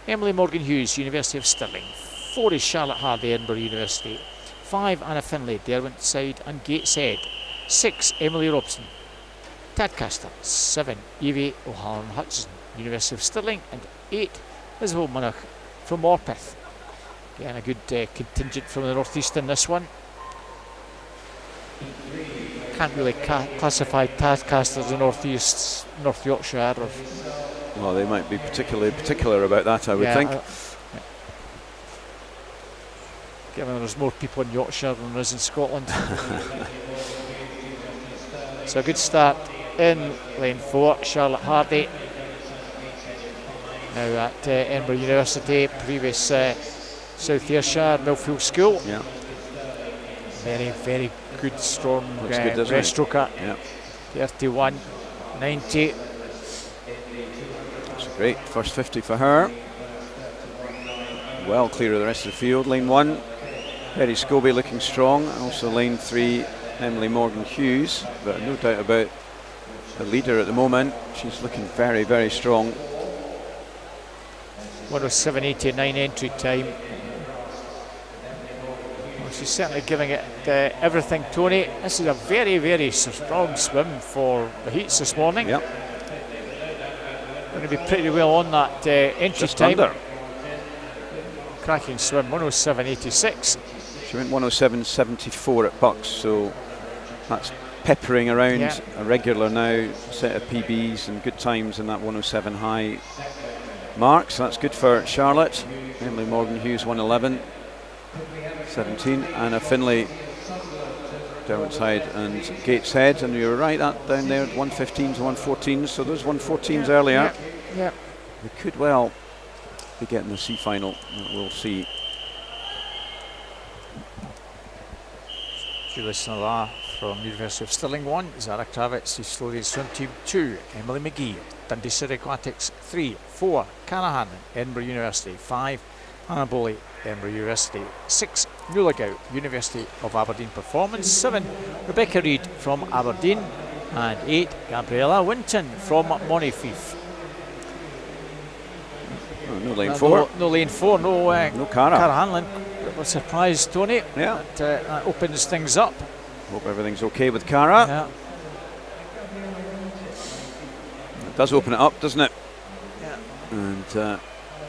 Emily Morgan Hughes, University of Stirling. 4 is Charlotte Hardy, Edinburgh University. 5, Anna Finlay, Derwentside and Gateshead. 6, Emily Robson, Tadcaster. 7, Evie O'Halloran Hutchison, University of Stirling. And 8, Isabel Munach from Morpeth. Again, a good contingent from the northeast in this one. Can't really classify Tadcaster as the northeast, North Yorkshire. Well, they might be particularly particular about that, I would think. Given there's more people in Yorkshire than there is in Scotland. So a good start in lane 4, Charlotte Hardy. Now at Edinburgh University, previous South Ayrshire Millfield School. Yeah. Very, very good, strong breaststroke at 31.90. That's a great first 50 for her. Well clear of the rest of the field. Lane 1, Berry Scobie looking strong. Also lane 3, Emily Morgan Hughes. But no doubt about the leader at the moment. She's looking very, very strong. 1:07.89 entry time. Well, she's certainly giving it everything, Tony. This is a very, very strong swim for the heats this morning. Yep. Going to be pretty well on that entry Just time. under. Cracking swim, 1:07.86. She went 1:07.74 at Bucks, so that's peppering around a regular now set of PBs and good times in that 1:07 high mark. So that's good for Charlotte. Emily Morgan Hughes 1:11.17. Anna Finlay Derwentside and Gateshead, and you were right, that down there, 115s and 114s, so those 114s earlier. Yeah. They could well be getting the C final, we'll see. Julie Snella from University of Stirling 1, Zara Kravitz, who slowly swim team 2, Emily McGee, Dundee City Aquatics 3, 4, Canahan, Edinburgh University 5, Hannah Boley, Edinburgh University 6, Nullagau, University of Aberdeen Performance 7, Rebecca Reid from Aberdeen, and 8, Gabriella Winton from Montefief. No lane 4. No lane 4, no Cara. Cara Hanlon. A surprise, Tony. Yeah. That opens things up. Hope everything's okay with Cara. Yeah. It does open it up, doesn't it? Yeah. And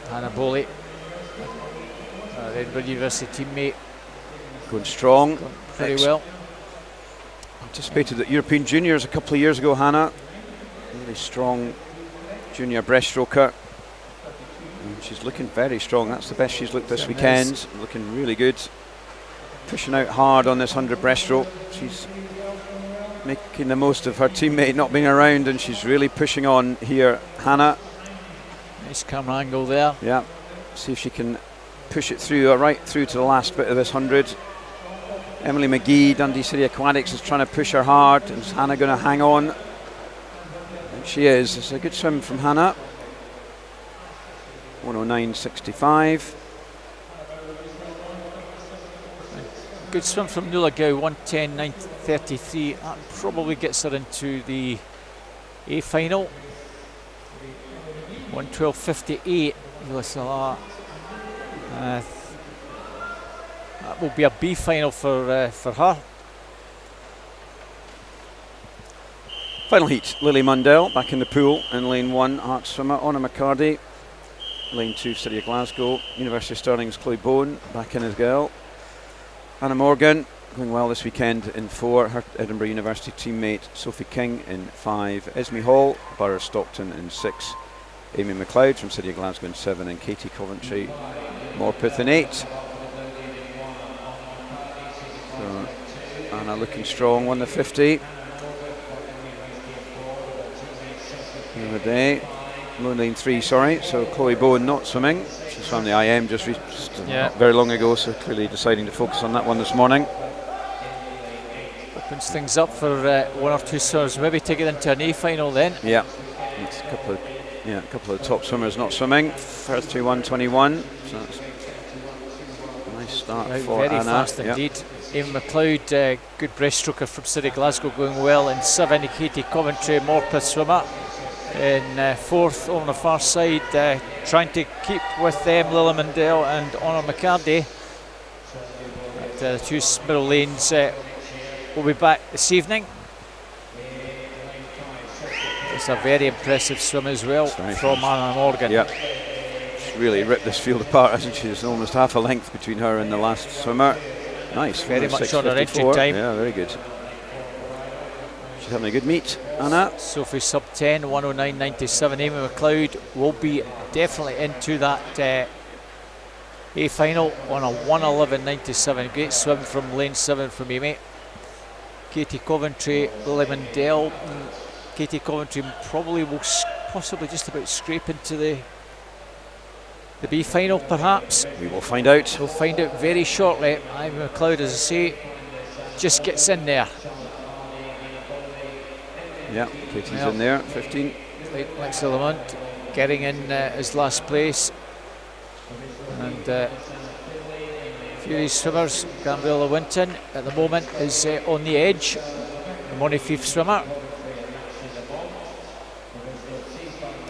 Hannah Boley, Edinburgh University teammate, going strong. going pretty well. Anticipated at European Juniors a couple of years ago, Hannah. Really strong junior breaststroker. And she's looking very strong. That's the best she's looked this weekend. Nice. Looking really good. Pushing out hard on this 100 breaststroke. She's making the most of her teammate not being around, and she's really pushing on here, Hannah. Nice camera angle there. Yeah. See if she can push it through, right through to the last bit of this 100. Emily McGee, Dundee City Aquatics, is trying to push her hard. Is Hannah going to hang on? I think she is. It's a good swim from Hannah. 109.65. Good swim from Nullagau, 110.33. That probably gets her into the A final. 112.58. That will be a B final for her. Final heat, Lily Mundell back in the pool in lane 1, arc swimmer, Anna McCarty. Lane 2, City of Glasgow. University of Stirling's Chloe Bowen back in as girl. Anna Morgan going well this weekend in 4. Her Edinburgh University teammate Sophie King in 5. Esme Hall, Borough Stockton in 6. Amy McLeod from City of Glasgow in 7. And Katie Coventry, Morpeth in 8. So Anna looking strong, won the 50. The other day. Lane 3, sorry. So Chloe Bowen not swimming. She swam the IM just not very long ago, so clearly deciding to focus on that one this morning. Opens things up for one or two swimmers, maybe take it into an A final then. Yeah, it's a couple of the top swimmers not swimming. 31.21. So that's a nice start for very Anna. fast indeed. Amy McLeod, good breaststroker from City Glasgow, going well in 7. Katie Coventry, Morpeth swimmer in 4th on the far side, trying to keep with them Lily Mundell and Honor McCarty. The two middle lanes will be back this evening. It's a very impressive swim as well from Anna Morgan. Yeah, she's really ripped this field apart, hasn't she? There's almost half a length between her and the last swimmer. Nice, very much on her entry time. Yeah, very good. She's having a good meet, Anna. Sophie sub 10, 109.97. Amy McLeod will be definitely into that A final on a 111.97. Great swim from lane 7 from Amy. Katie Coventry, Lily Mundell. Katie Coventry probably will possibly just about scrape into the B final, perhaps. We will find out. We'll find out very shortly. Amy McLeod, as I say, just gets in there. Yeah, Katie's in there, 15. Next to Lamont, getting in his last place. And a few of these swimmers, Gabriella Winton at the moment is on the edge, the Montefief swimmer.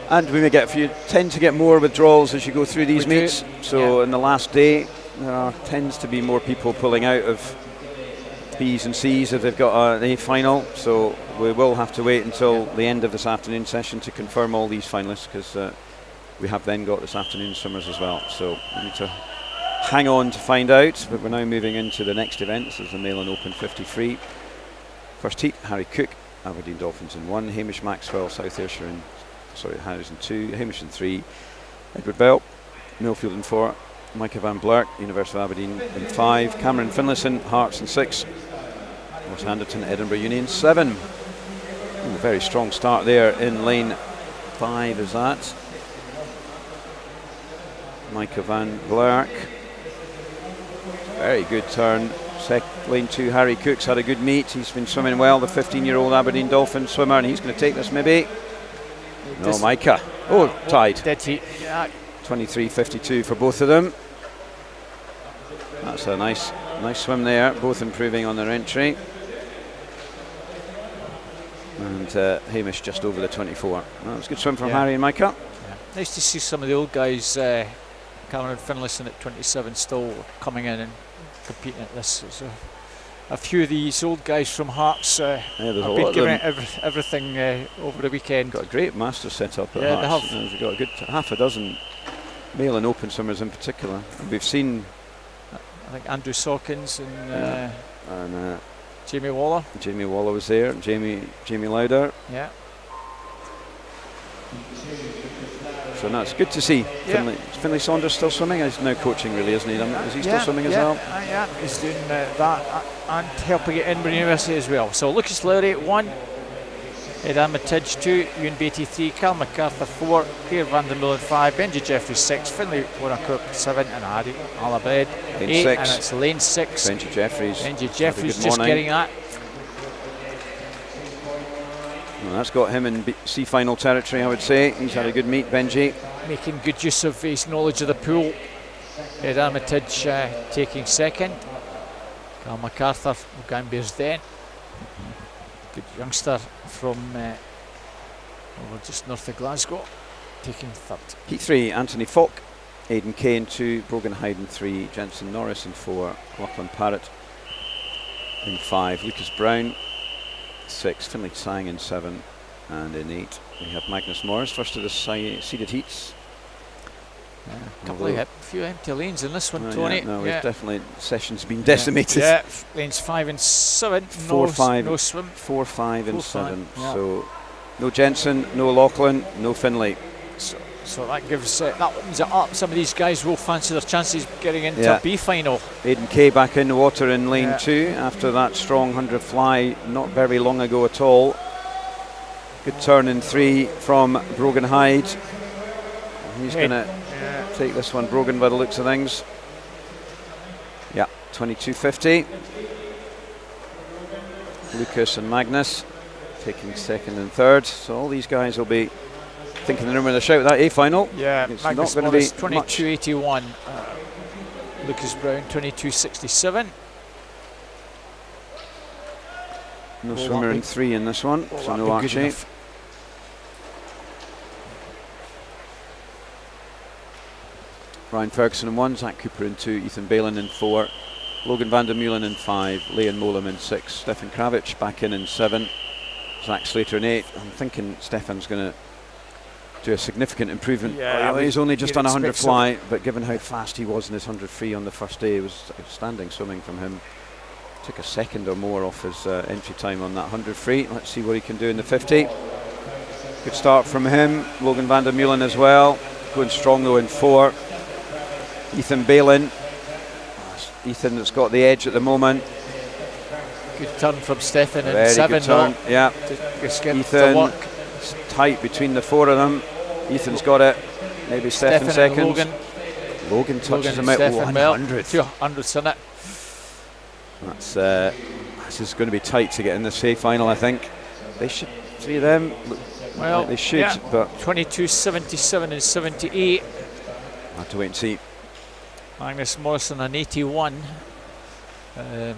And we may tend to get more withdrawals as you go through these meets. So in the last day, there tends to be more people pulling out of B's and C's if they've got an A final. So we will have to wait until the end of this afternoon session to confirm all these finalists, because we have then got this afternoon swimmers as well. So we need to hang on to find out. But we're now moving into the next event. This is the Male and Open 50 free. First heat, Harry Cook, Aberdeen Dolphins in 1, Hamish Maxwell, South Ayrshire in Harris in 2, Hamish in 3, Edward Bell, Millfield in 4, Micah Van Blerk, University of Aberdeen in 5, Cameron Finlayson, Hearts in 6, Northampton, Edinburgh Union 7. Ooh, very strong start there in lane 5 is that. Micah van Vlerk. Very good turn. Lane 2, Harry Cooks had a good meet. He's been swimming well, the 15-year-old Aberdeen Dolphin swimmer, and he's going to take this maybe. No, Micah. Oh, tied. Did he? Yeah. 23.52 for both of them. That's a nice swim there, both improving on their entry. And Hamish just over the 24. That was a good swim from Harry and Micah. Yeah. Nice to see some of the old guys, Cameron Finlayson at 27 still coming in and competing at this. So a few of these old guys from Hearts have been giving it everything over the weekend. Got a great master set up at Hearts. They've got a good half a dozen male and open swimmers in particular. And we've seen, I think, Andrew Sawkins and Jamie Waller. Jamie Waller was there. Jamie Lauder. Yeah. So no, it's good to see. Is Finlay Saunders still swimming? He's now coaching, really, isn't he? Is he still swimming as well? Yeah, he's doing that and helping at Edinburgh University as well. So Lucas Lowry 1, Ed Armitage 2, Ewan Beatty 3, Cal MacArthur 4, Claire van der Molen 5, Benji Jeffries 6, Finlay Warnock 7, and Harry Alabed 8, 6. and it's lane 6. Benji Jeffries Just getting that. Well, that's got him in C-final territory, I would say. He's had a good meet, Benji. Making good use of his knowledge of the pool. Ed Armitage taking second. Cal MacArthur, Gambiers Den. Good youngster from over just north of Glasgow, taking third. Heat 3, Anthony Falk, Aidan Kane 2, Brogan Hayden 3, Jensen Norris in 4, Lachlan Parrott in 5, Lucas Brown 6, Finlay Sang in 7, and in 8 we have Magnus Morris, first of the seeded heats. A few empty lanes in this one, Tony. We've definitely, session's been decimated. Lanes 5 and 7, 4, 5, no swim. 4, 5 and 7, so no Jensen, no Lachlan, no Finlay. So that gives that opens it up. Some of these guys will fancy their chances getting into a B final. Aidan Kay back in the water in lane 2 after that strong 100 fly not very long ago at all. Good turn in 3 from Brogan Hyde. He's going to take this one, Brogan, by the looks of things. 22.50. Lucas and Magnus taking second and third. So all these guys will be thinking the number of the shout that A final. It's Magnus not going to be 22.81. Lucas Brown 22.67. No swimmer in 3 in this one, so no Archie. Ryan Ferguson in 1, Zach Cooper in 2, Ethan Balin in 4, Logan van der Meulen in 5, Leon Molam in 6, Stefan Kravich back in 7, Zach Slater in 8. I'm thinking Stefan's going to do a significant improvement. He's only just done a 100 fly, but given how fast he was in his 100 free on the first day, it was outstanding swimming from him. Took a second or more off his entry time on that 100 free. Let's see what he can do in the 50. Good start from him. Logan van der Meulen as well, going strong though in 4. Ethan Balin. Ethan that's got the edge at the moment. Good turn from Stefan in 7. Ethan, it's tight between the 4 of them. Ethan's got it. Maybe Stefan second. Logan touches him at 100. 200's in it. This is going to be tight to get in the safe final, I think. They should, 3 of them, like they should, but 22.77 and 78. I'll have to wait and see. Magnus Morrison an 81. Let's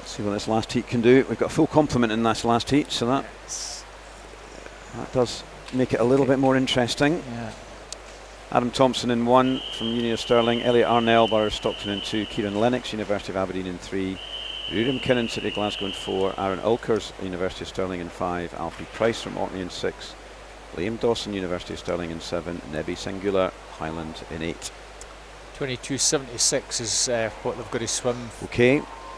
see what this last heat can do. We've got a full complement in this last heat, so that does make it a little bit more interesting. Adam Thompson in 1 from Uni of Stirling, Elliot Arnell, Borough Stockton in 2, Kieran Lennox, University of Aberdeen in 3, Ruben Kinnan, City of Glasgow in 4, Aaron Ulkers, University of Stirling in 5, Alfie Price from Orkney in 6, Liam Dawson, University of Stirling in 7, Nebby Singular, Highland in 8. 22.76 is what they've got to swim.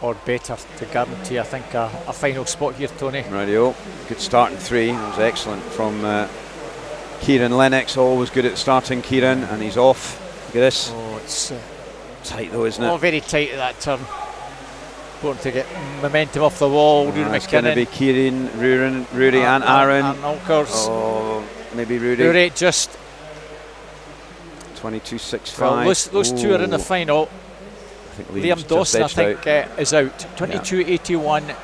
Or better to guarantee, I think, a final spot here, Tony. Radio. Good start in 3. That was excellent from Kieran Lennox. Always good at starting, Kieran, and he's off. Look at this. It's tight though, isn't it? Very tight at that turn. important to get momentum off the wall. It's going to be Kieran, Rory and Aaron. And Alkers. Oh, maybe Rory. Rory just 22.65. Well, those two are in the final. I think Liam Dawson, I think, is out. 22.81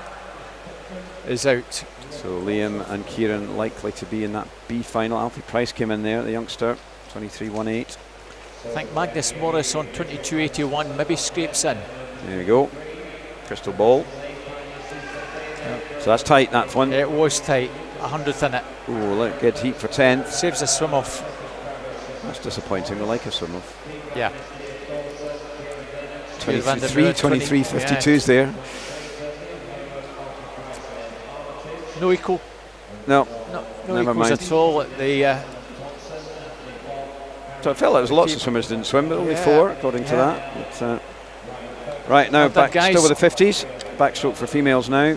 is out. So Liam and Kieran likely to be in that B final. Alfie Price came in there, the youngster, 23.18. I think Magnus Morris on 22.81 maybe scrapes in. There we go. Crystal ball. So that's tight, that one. It was tight. 100th in it. Oh, look, good heat for 10th. Saves a swim off. That's disappointing. We like a swim off. Yeah. 23.52's there. No equal. No never mind at all at the. So I felt like there was lots of swimmers didn't swim, but only 4 according to that. But, right now, back still with the 50s. Backstroke for females now.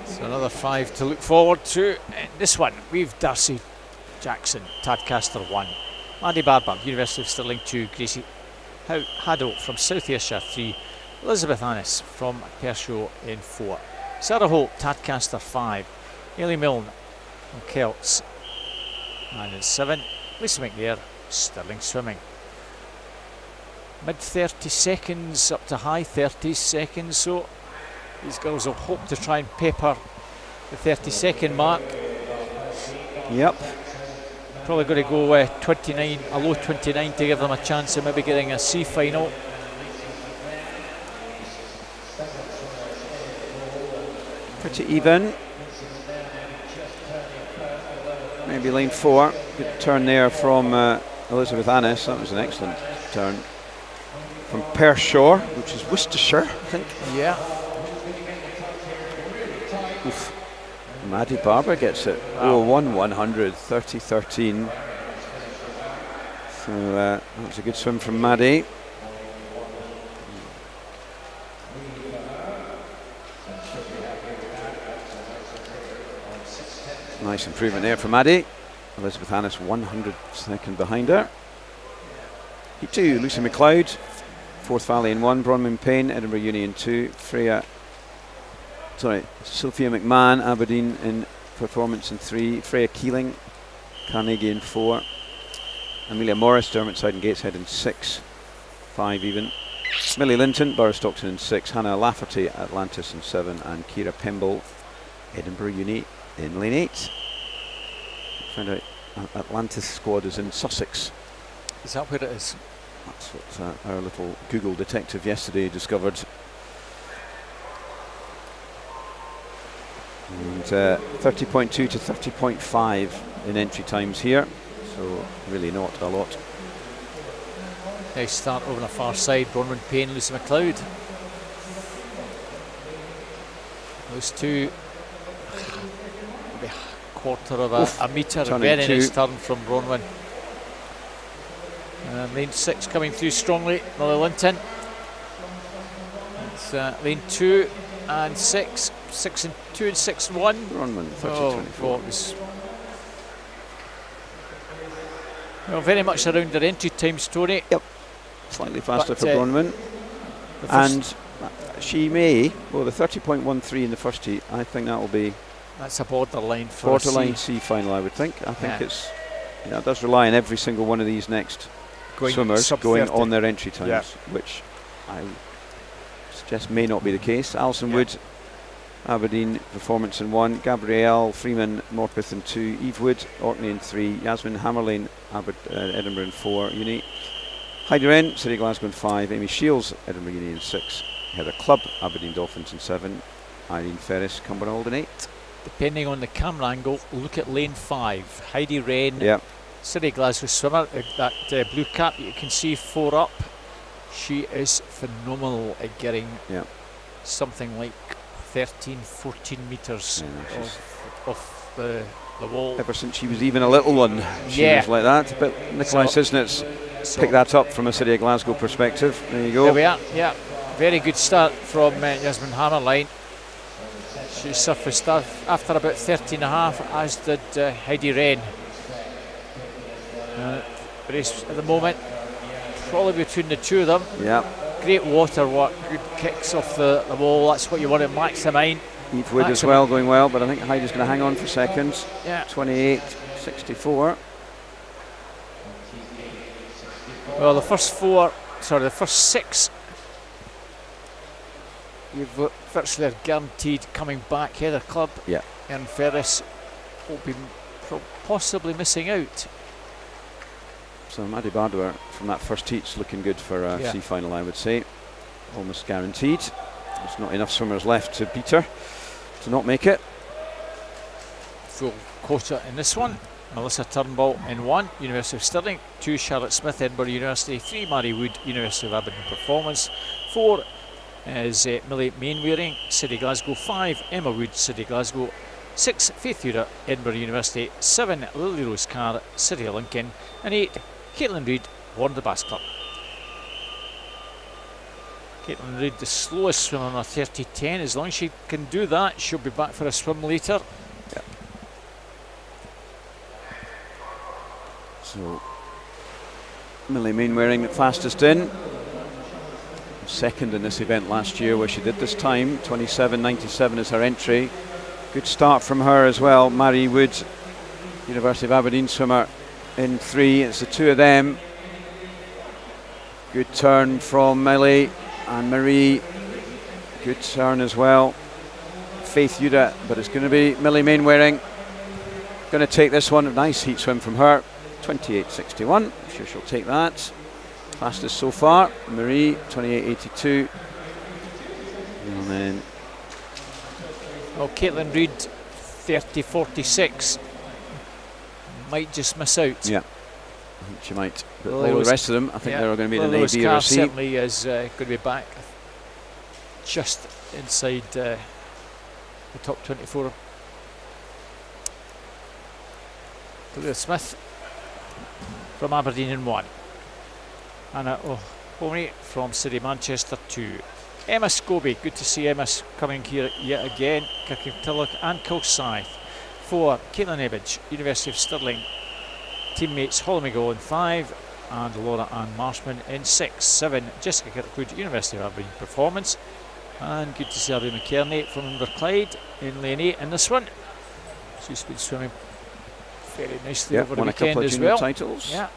So another 5 to look forward to. This one, we've Darcy Jackson, Tadcaster 1, Maddie Barber, University of Stirling 2, Gracie Haddo from South Ayrshire 3, Elizabeth Annis from Pershore in 4, Sarah Holt, Tadcaster 5, Ailey Milne from Kelts, and in 7, Lisa McNair, Stirling Swimming. Mid 30 seconds up to high 30 seconds, so these girls will hope to try and pepper the 30-second mark. Yep. Probably going to go 29, a low 29 to give them a chance of maybe getting a C final. Pretty even. Maybe lane 4. Good turn there from Elizabeth Annis. That was an excellent turn. From Pershore, which is Worcestershire, I think. Yeah. Oof. Maddie Barber gets it. Wow. 100, 30.13. So that was a good swim from Maddie. Nice improvement there for Maddie. Elizabeth Annis 100th behind her. Heat 2, Lucy McLeod, Forth Valley in 1, Bronwyn Payne, Edinburgh Uni in 2, Sophia McMahon, Aberdeen in performance in 3, Freya Keeling, Carnegie in 4, Amelia Morris, Dermottside and Gateshead in 6, 5 even, Millie Linton, Burrow-Stockton in 6, Hannah Lafferty, Atlantis in 7, and Kira Pemble, Edinburgh Uni in lane 8. Found out Atlantis squad is in Sussex. Is that where it is? That's what our little Google detective yesterday discovered. And 30.2 to 30.5 in entry times here, so really not a lot. Nice start over on the far side, Bronwyn Payne, Lucy McLeod. Those two, maybe a quarter of a metre, a very nice turn from Bronwyn. Lane 6 coming through strongly, Millie Linton. It's lane 2 and 6, 6 and 2 and 6 and 1. Bronwyn, 30.24. Well, very much around their entry times, Tony. Yep, slightly faster for Bronwyn. And she may, well, the 30.13 in the first heat, I think that will be... That's a borderline for borderline C final, I would think. I think it's, you know, it does rely on every single one of these next swimmers going on their entry times, which I suggest may not be the case. Alison Wood, Aberdeen performance in 1, Gabrielle Freeman, Morpeth in 2, Eve Wood, Orkney in 3, Yasmin Hammerlane, Edinburgh in 4, Uni, Heidi Wren, City Glasgow in 5, Amy Shields, Edinburgh Uni in 6, Heather Clubb, Aberdeen Dolphins in 7, Irene Ferris, Cumbernauld in 8. Depending on the camera angle, look at lane 5, Heidi Wren, City Glasgow swimmer, that blue cap you can see 4 up. She is phenomenal at getting something like 13, 14 metres off the wall. Ever since she was even a little one, she was like that. But Nikolai Sisnitz picked that up from a City of Glasgow perspective. There you go. There we are, very good start from Yasmin Hammerline. She surfaced after about 13.5, as did Heidi Wren. race at the moment. Probably between the two of them. Yeah. Great water work, good kicks off the wall. That's what you want to maximise. Eve Wood as well, going well, but I think Heidi's going to hang on for seconds. Yeah. 28.64. Well, the first 6, you've virtually guaranteed coming back. Heather Clubb, yeah, and Ferris will be possibly missing out. So Maddie Bardwer from that first heat's looking good for a C final, I would say. Almost guaranteed. There's not enough swimmers left to beat her to not make it. Full quota in this one. Melissa Turnbull in 1, University of Stirling. 2, Charlotte Smith, Edinburgh University. 3, Mary Wood, University of Aberdeen Performance. 4 is Millie Mainwaring, City Glasgow. 5, Emma Wood, City Glasgow. 6, Faith Ura, Edinburgh University. 7, Lily Rose Carr, City of Lincoln. And 8, Caitlin Reid, Warren the Bass Club. Caitlin Reid, the slowest swimmer on a 30.10. As long as she can do that, she'll be back for a swim later. Yep. So, Millie Mainwaring the fastest in. Second in this event last year where she did this time. 27.97 is her entry. Good start from her as well. Mary Wood, University of Aberdeen swimmer, in 3. It's the two of them. Good turn from Millie and Marie. Good turn as well. Faith Ura, but it's going to be Millie Mainwaring going to take this one. A nice heat swim from her. 28.61. I'm sure she'll take that. Fastest so far. Marie, 28.82. And then Caitlin Reid, 30.46. Might just miss out. Yeah, I think she might. But all the rest of them, I think they're going to be in an A, B, or a C. Certainly is going to be back just inside the top 24. Julia Smith from Aberdeen in 1. Anna O'Honey from City Manchester 2. Emma Scobie, good to see Emma coming here yet again. Kirktilloch and Kilsyth. 4, Caitlin Ebbage, University of Stirling. Teammates Holly McGaw in 5 and Laura Ann Marshman in 6. 7, Jessica Kirkwood, University of Aberdeen Performance. And good to see Abby McKerney from Inverclyde in lane 8 in this one. She's been swimming very nicely over the weekend as well. Titles. Yeah.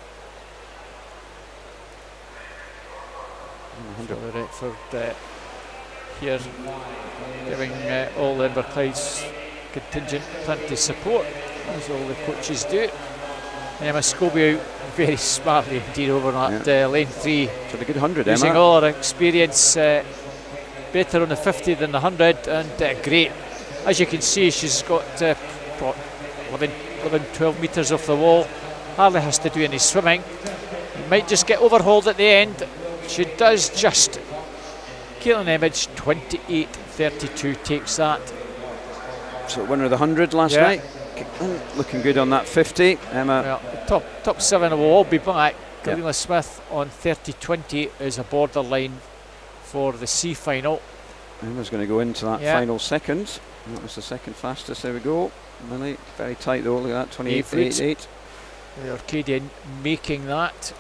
Redford here giving all the Inverclyde's contingent plenty of support, as all the coaches do. Emma Scobie out very smartly indeed over that lane 3. For a good 100, using Emma. all her experience, better on the 50 than the 100, and great. As you can see, she's got 11-12 metres off the wall. Hardly has to do any swimming. Might just get overhauled at the end. She does just. Caitlin Ebbage, 28.32 takes that. So winner of the 100 last night. Looking good on that 50. Emma. Well, top 7 will all be back. Galina Smith on 30.20 is a borderline for the C final. Emma's going to go into that final second. That was the second fastest. There we go. Millie, very tight though. Look at that, 28.88. The Arcadian making that.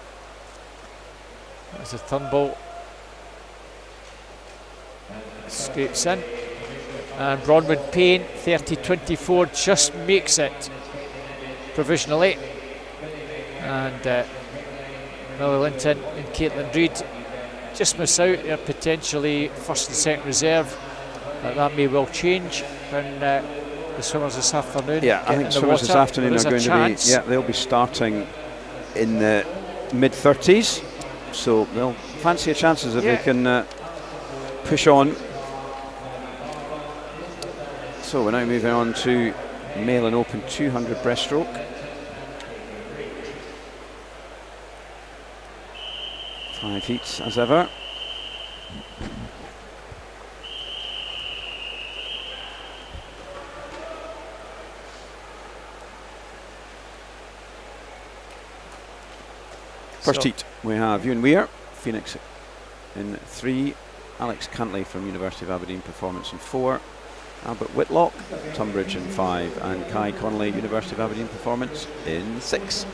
There's a Turnbull. Scrapes in. And Bronwyn Payne, 30.24, just makes it provisionally. And Millie Linton and Caitlin Reid just miss out. They're potentially first and second reserve. That may well change when the swimmers this afternoon. Yeah, I think swimmers this afternoon are going to be. Yeah, they'll be starting in the mid-30s. So they'll fancy a chances if they can push on. So we're now moving on to male and open 200 breaststroke. 5 heats as ever. First heat, we have Ewan Weir, Phoenix in 3, Alex Cantley from University of Aberdeen Performance in 4, Albert Whitlock, Tunbridge in 5, and Kai Connolly, University of Aberdeen Performance in 6.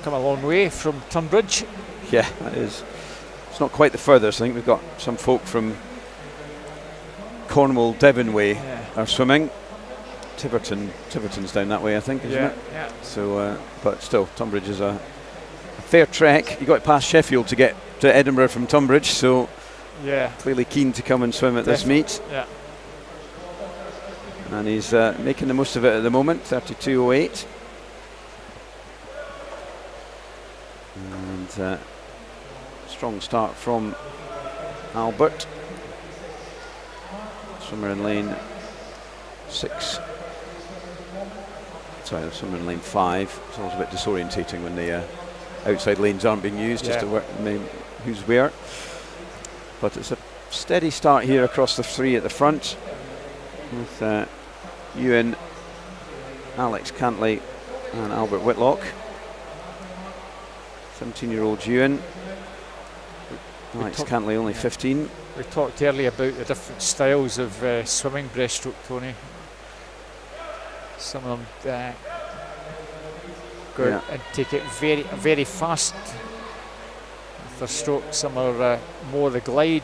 come a long way from Tunbridge. Yeah, that is. It's not quite the furthest. I think we've got some folk from Cornwall, Devon way are swimming. Tiverton's down that way, I think, isn't it? Yeah. So, but still, Tunbridge is a fair trek. You got past Sheffield to get to Edinburgh from Tunbridge, so clearly keen to come and swim at this meet. Yeah. And he's making the most of it at the moment. 32.08. And strong start from Albert. Swimmer in lane 6. Sorry, swimmer in lane 5. It's always a bit disorientating when the outside lanes aren't being used, just to work who's where. But it's a steady start here across the 3 at the front, with Ewan, Alex Cantley and Albert Whitlock. 17-year-old Ewan. Alex Cantley only 15. We talked earlier about the different styles of swimming breaststroke, Tony. Some of them go and take it very, very fast with their stroke. Some are more the glide.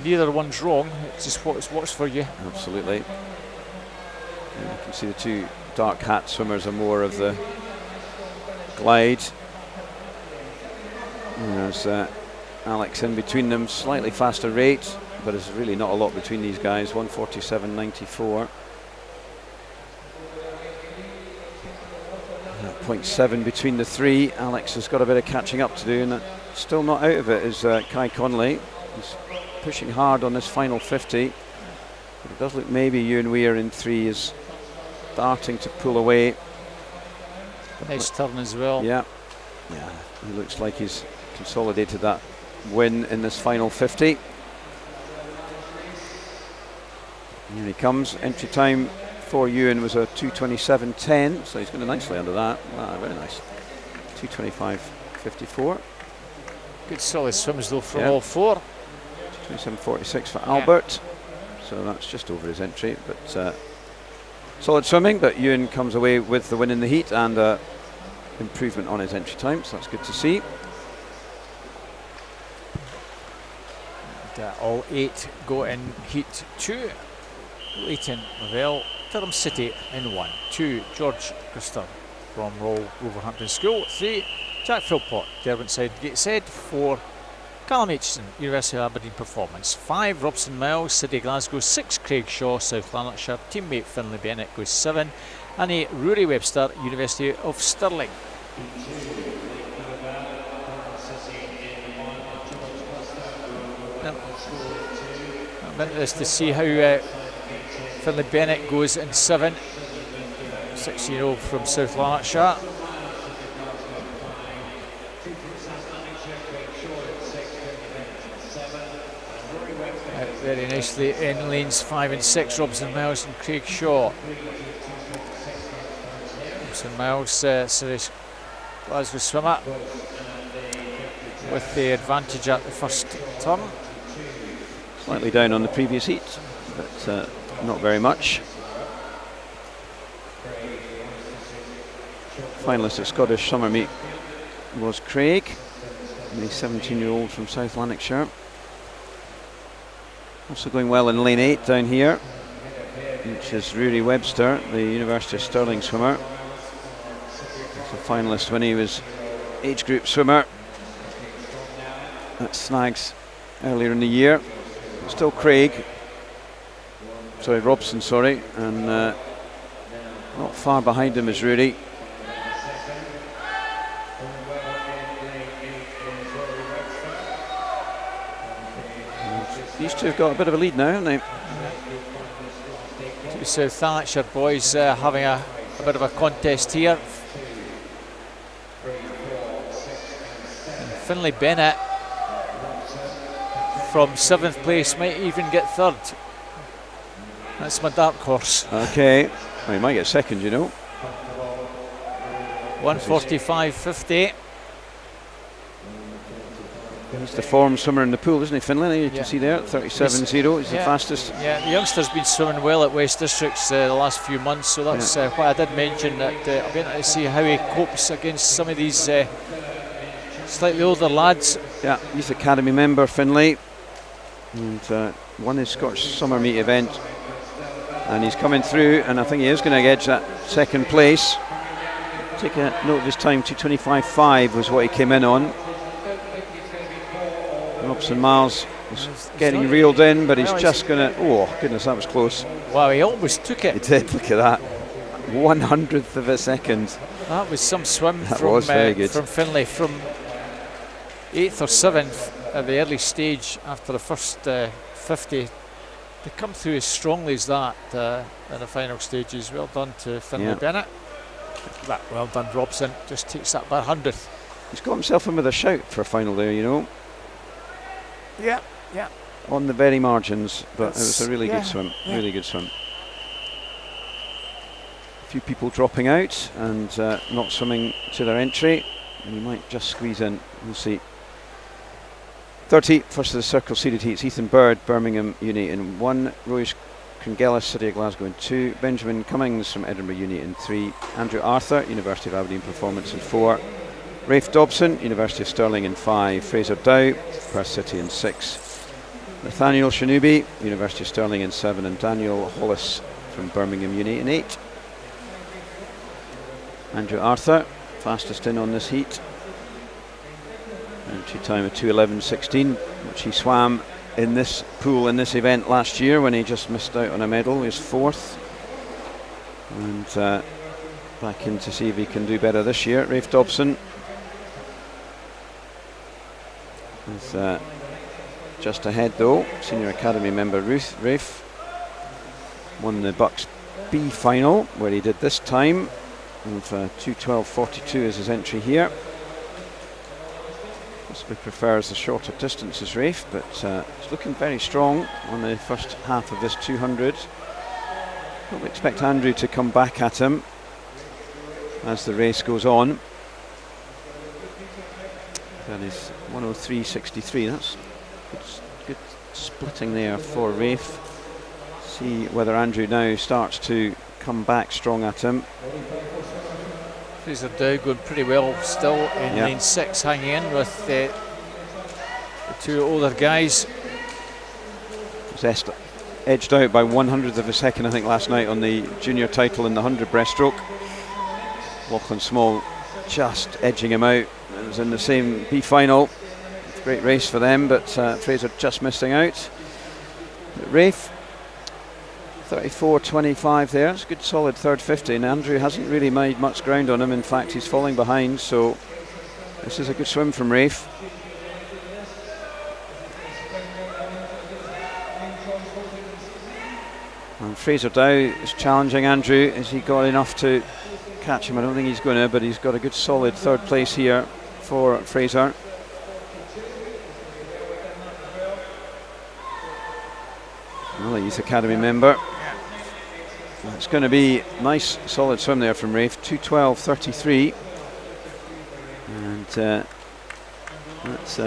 Neither one's wrong. It's just what's for you. Absolutely. And you can see the two dark hat swimmers are more of the glide. And there's Alex in between them, slightly faster rate, but there's really not a lot between these guys. 147.94. 0.7 between the 3. Alex has got a bit of catching up to do, and still not out of it is Kai Connolly. He's pushing hard on this final 50. But it does look maybe Ewan Weir in 3 is starting to pull away. Nice turn as well. Yeah, he looks like he's consolidated that win in this final 50. Here he comes. Entry time for Ewan was a 2:27.10, so he's going to nicely under that. Wow, very nice. 2:25.54. Good solid swims though from all 4. 2:27.46 for Albert. So that's just over his entry, but solid swimming. But Ewan comes away with the win in the heat and improvement on his entry time, so that's good to see. And, all 8 go in heat 2. Leighton, Lavelle, Durham City in 1. 2, George Christer from Royal Wolverhampton School. 3, Jack Philpott, Derwentsside Gateshead. 4, Callum Aitchison, University of Aberdeen Performance. 5, Robson Miles, City Glasgow. 6, Craig Shaw, South Lanarkshire. Teammate Finlay Bennett goes 7. And 8, Rory Webster, University of Stirling. I'm interested to see how Finlay Bennett goes in 7. 16-year-old from South Lanarkshire. Very nicely in lanes 5 and 6, Robson Miles and Craig Shaw. Robson Miles, Sirius Glasgow swimmer, with the advantage at the first turn. Slightly down on the previous heat, but not very much. Finalist at Scottish Summer Meet was Craig, the 17-year-old from South Lanarkshire. Also going well in lane 8 down here, which is Rory Webster, the University of Stirling swimmer. He's a finalist when he was age group swimmer at Snags earlier in the year. Still Robson, and not far behind him is Rory. These two have got a bit of a lead now, haven't they? Two South Lanarkshire boys having a bit of a contest here. And Finlay Bennett from 7th place might even get 3rd. That's my dark horse. Okay, well, he might get 2nd, you know. 1:45.50. He's the form swimmer in the pool, isn't he, Finlay? You can see there, 37.0. He's the fastest. Yeah, the youngster's been swimming well at West Districts the last few months, so that's why I did mention that I'm going to see how he copes against some of these slightly older lads. Yeah, Youth Academy member, Finlay, and won his Scottish Summer Meet event. And he's coming through, and I think he is going to edge that second place. Take a note of his time, 2:25.5 was what he came in on. Robson Miles was getting reeled in, but he's just going to... Oh, goodness, that was close. Wow, he almost took it. He did, look at that. 100th of a second. That was some swim from Finlay, from 8th or 7th at the early stage after the first 50. To come through as strongly as that in the final stages. Well done to Finlay Bennett. Well done, Robson. Just takes that by 100th. He's got himself in with a shout for a final there, you know. Yeah. On the very margins, but it was a really good swim. Really good swim. A few people dropping out and not swimming to their entry, and he might just squeeze in. We'll see. 30, first of the circle seeded heats. Ethan Bird, Birmingham Uni in 1. Roish Crongellis, City of Glasgow in 2. Benjamin Cummings from Edinburgh Uni in 3. Andrew Arthur, University of Aberdeen Performance in 4. Rafe Dobson, University of Stirling in 5. Fraser Dow, Perth City in 6. Nathaniel Shanubi, University of Stirling in 7. And Daniel Hollis from Birmingham Uni in 8. Andrew Arthur, fastest in on this heat. Entry time of 2:11.16, which he swam in this pool in this event last year when he just missed out on a medal. He was 4th. And back in to see if he can do better this year. Rafe Dobson is just ahead though. Senior Academy member Rafe won the Bucks B final where he did this time. And 2:12.42 is his entry here. Possibly prefers the shorter distances, Rafe, but he's looking very strong on the first half of this 200. Don't expect Andrew to come back at him as the race goes on. That is 1:03.63. That's good splitting there for Rafe. See whether Andrew now starts to come back strong at him. Fraser Dow going pretty well still in lane 6, hanging in with the two older guys. Was edged out by 100th of a second, I think, last night on the junior title in the 100 breaststroke. Lachlan Small just edging him out. It was in the same B final. Great race for them, but Fraser just missing out. Rafe, 34.25 there. It's a good solid third 50, and Andrew hasn't really made much ground on him. In fact, he's falling behind, so this is a good swim from Rafe. And Fraser Dow is challenging Andrew. Has he got enough to catch him? I don't think he's going to, but he's got a good solid third place here for Fraser. Another Youth Academy member. It's going to be a nice solid swim there from Rafe, 2:12.33, and that's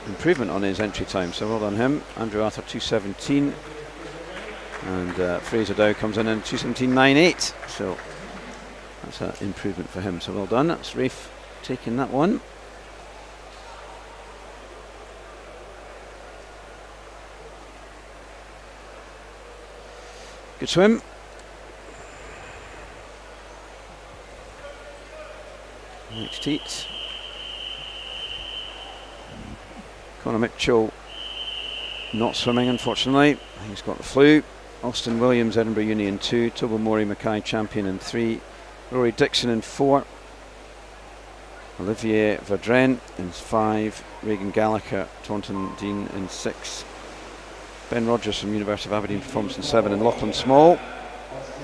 improvement on his entry time, so well done him. Andrew Arthur 2:17, and Fraser Dow comes in 2:17.98, so that's an improvement for him, so well done. That's Rafe taking that one. Good swim. Next heat. Conor Mitchell not swimming, unfortunately. He's got the flu. Austin Williams, Edinburgh Uni in 2. Tobermory Mackay champion in 3. Rory Dixon in 4. Olivier Verdren in 5. Regan Gallagher, Taunton Dean in 6. Ben Rogers from University of Aberdeen Performance in 7. And Lachlan Small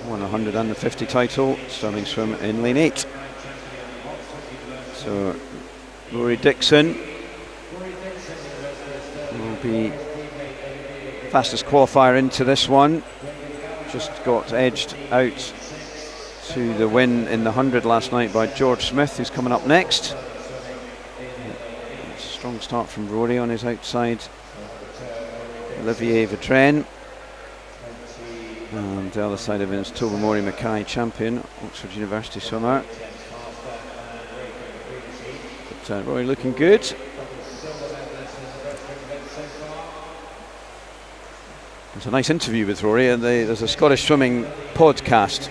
won 100 and the 50 title, starting swim in lane 8. So Rory Dixon will be fastest qualifier into this one. Just got edged out to the win in the 100 last night by George Smith, who's coming up next. Strong start from Rory on his outside. Olivier Vedrenne. And the other side of him is Tobermory Mackay, champion, Oxford University swimmer. But Rory looking good. There's a nice interview with Rory, and there's a Scottish swimming podcast,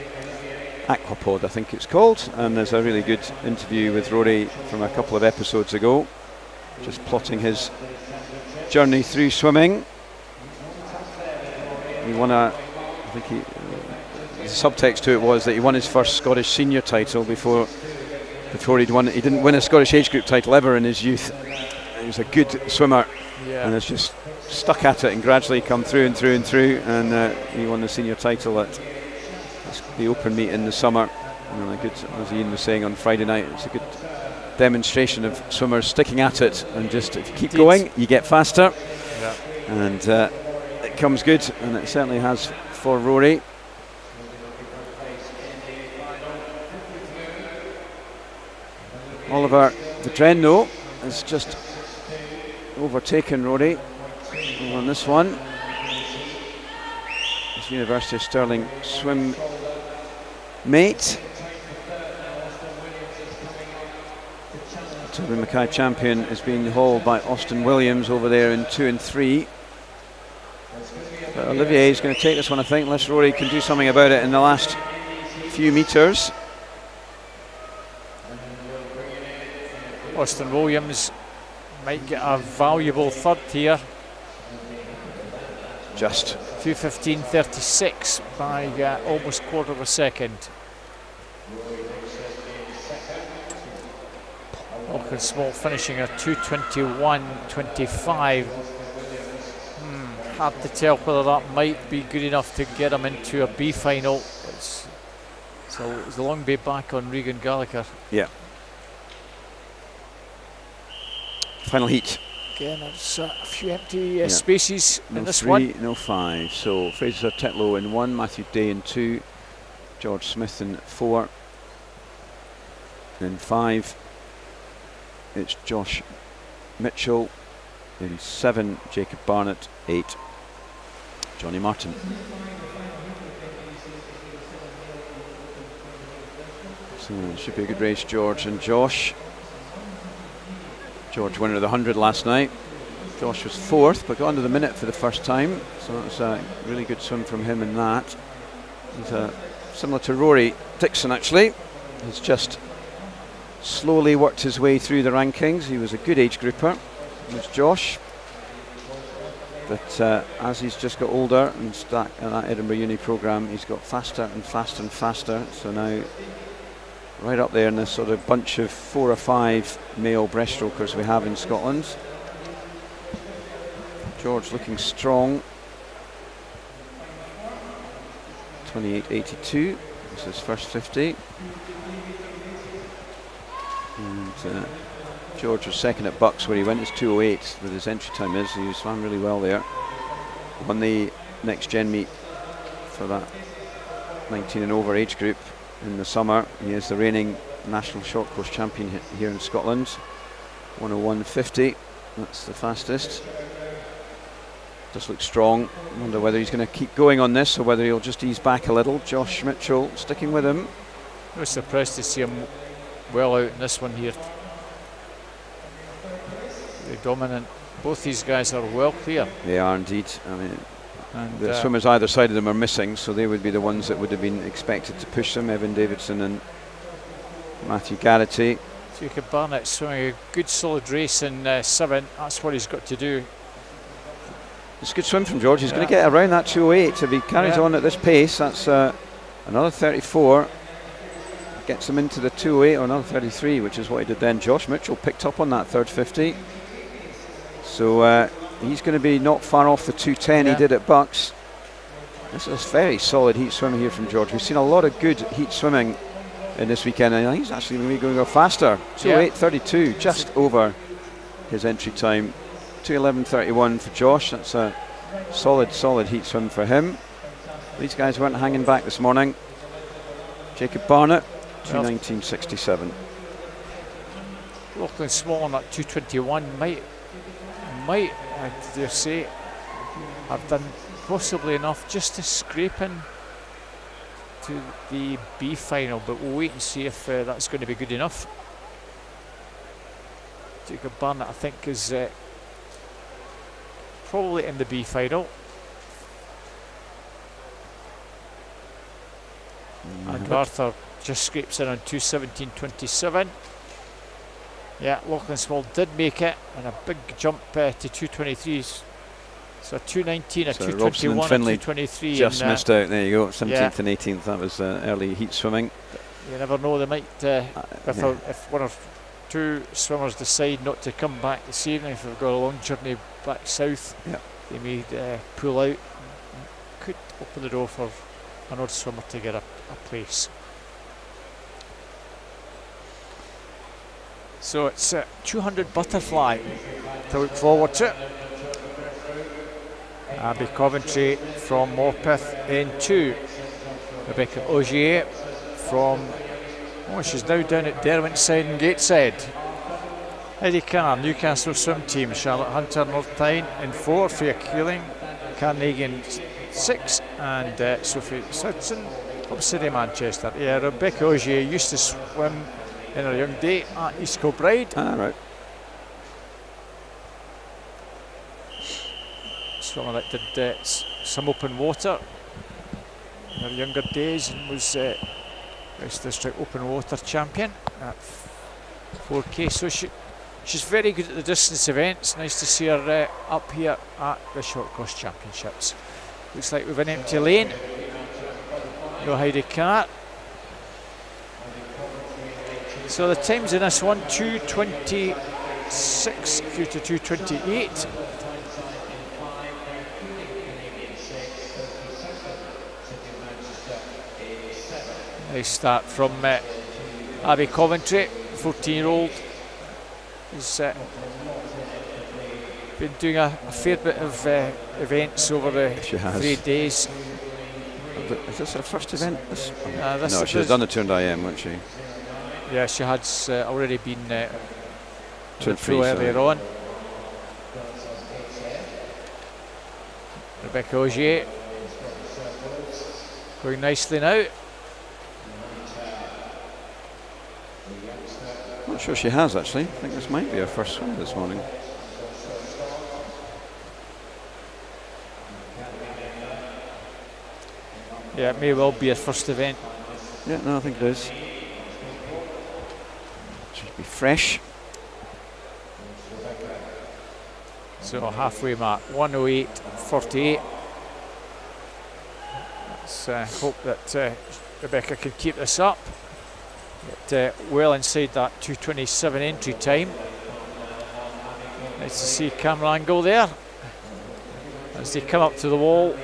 Aquapod I think it's called, and there's a really good interview with Rory from a couple of episodes ago, just plotting his journey through swimming. He won the subtext to it was that he won his first Scottish senior title before he didn't win a Scottish age group title ever in his youth. He was a good swimmer, and has just stuck at it and gradually come through and through and through, and he won the senior title at the Open meet in the summer. And as Ian was saying on Friday night, it's a good demonstration of swimmers sticking at it, and just if you keep going, you get faster. And it comes good, and it certainly has for Rory. Oliver Vedrenne, though, has just overtaken Rory on this one. His University of Stirling swim mate. Toby Mackay champion is being hauled by Austin Williams over there in 2 and 3. But Olivier is going to take this one, I think, unless Rory can do something about it in the last few metres. Austin Williams might get a valuable third here. Just 2:15.36 by almost quarter of a second. Malcolm Small finishing a 2:21.25. Hard to tell whether that might be good enough to get him into a B final. So it's a long way back on Regan Gallagher. Yeah. Final heat. Again, there's a few empty spaces in this 3, one. No 5. So Fraser Tetlow in 1, Matthew Day in 2, George Smith in 4. In 5, it's Josh Mitchell. In 7, Jacob Barnett. 8, Johnny Martin. So it should be a good race, George and Josh. George winner of the 100 last night. Josh was 4th, but got under the minute for the first time. So that was a really good swim from him in that. He's similar to Rory Dixon, actually. He's just slowly worked his way through the rankings. He was a good age grouper, was Josh. But as he's just got older and stuck in that Edinburgh Uni programme, he's got faster and faster and faster. So now right up there in this sort of bunch of 4 or 5 male breaststrokers we have in Scotland. George looking strong. 28.82. This is his first 50. And George was second at Bucks, where he went as 2:08 with his entry time is. He swam really well there. Won the next gen meet for that 19 and over age group in the summer. He is the reigning national short course champion here in Scotland. 101.50, that's the fastest. Just looks strong. Wonder whether he's going to keep going on this or whether he'll just ease back a little. Josh Mitchell sticking with him. I was surprised to see him well out in this one here. Very dominant. Both these guys are well clear. They are indeed. I mean, the swimmers either side of them are missing, so they would be the ones that would have been expected to push them. Evan Davidson and Matthew Garrity. Jacob Barnett swimming a good solid race in 7. That's what he's got to do. It's a good swim from George. He's going to get around that 2:08 if he carries on at this pace. That's another 34. Gets him into the 2:08 or another 33, which is what he did then. Josh Mitchell picked up on that third 50. So he's going to be not far off the 2:10 he did at Bucks. This is very solid heat swimming here from George. We've seen a lot of good heat swimming in this weekend, and he's actually going to be going a faster. 2:08.32, just over his entry time. 2:11.31 for Josh. That's a solid heat swim for him. These guys weren't hanging back this morning. Jacob Barnett, 2:19.67. Lachlan Small on that 221 might, I dare say, have done possibly enough just to scrape in to the B final, but we'll wait and see if that's going to be good enough. Jacob Barnett, I think, is probably in the B final. And Arthur just scrapes in on 2:17.27. Yeah, Lachlan Small did make it, and a big jump to 2:23. So 2:19, a 2:21, a 2:23. Just missed out. There you go, 17th and 18th. That was early heat swimming. You never know, they might, if one or two swimmers decide not to come back this evening, if they've got a long journey back south, they may pull out. Could open the door for another swimmer to get a place. So it's 200 butterfly to look forward to. Abby Coventry from Morpeth in 2. Rebecca Ogier from, she's now down at Derwentside and Gateshead. Heidi Carr, Newcastle swim team. Charlotte Hunter, North Tyne in 4. Freya Keeling, Carnegie 6, and Sophie Sutton from City Manchester. Yeah, Rebecca Ogier used to swim in her young day at East Kilbride. Right. Swimmer that did some open water in her younger days and was West District Open Water champion at 4K. So she's very good at the distance events. Nice to see her up here at the Short Course Championships. Looks like we've an empty lane. No Heidi Carr. So the times in this one, 2:26 through to 2:28. Nice start from Abby Coventry, 14-year-old. He's been doing a fair bit of events over the 3 days. Is this her first event? No, she's done the Turned IM, wasn't she? Yeah, she had already been through earlier on. Rebecca Ogier going nicely now. Not sure she has actually. I think this might be her first swim this morning. Yeah, it may well be her first event. Yeah, no, I think it is. Should be fresh. So halfway mark, 1:08.48. Let's hope that Rebecca can keep this up. Get well inside that 2:27 entry time. Nice to see camera angle there. As they come up to the wall,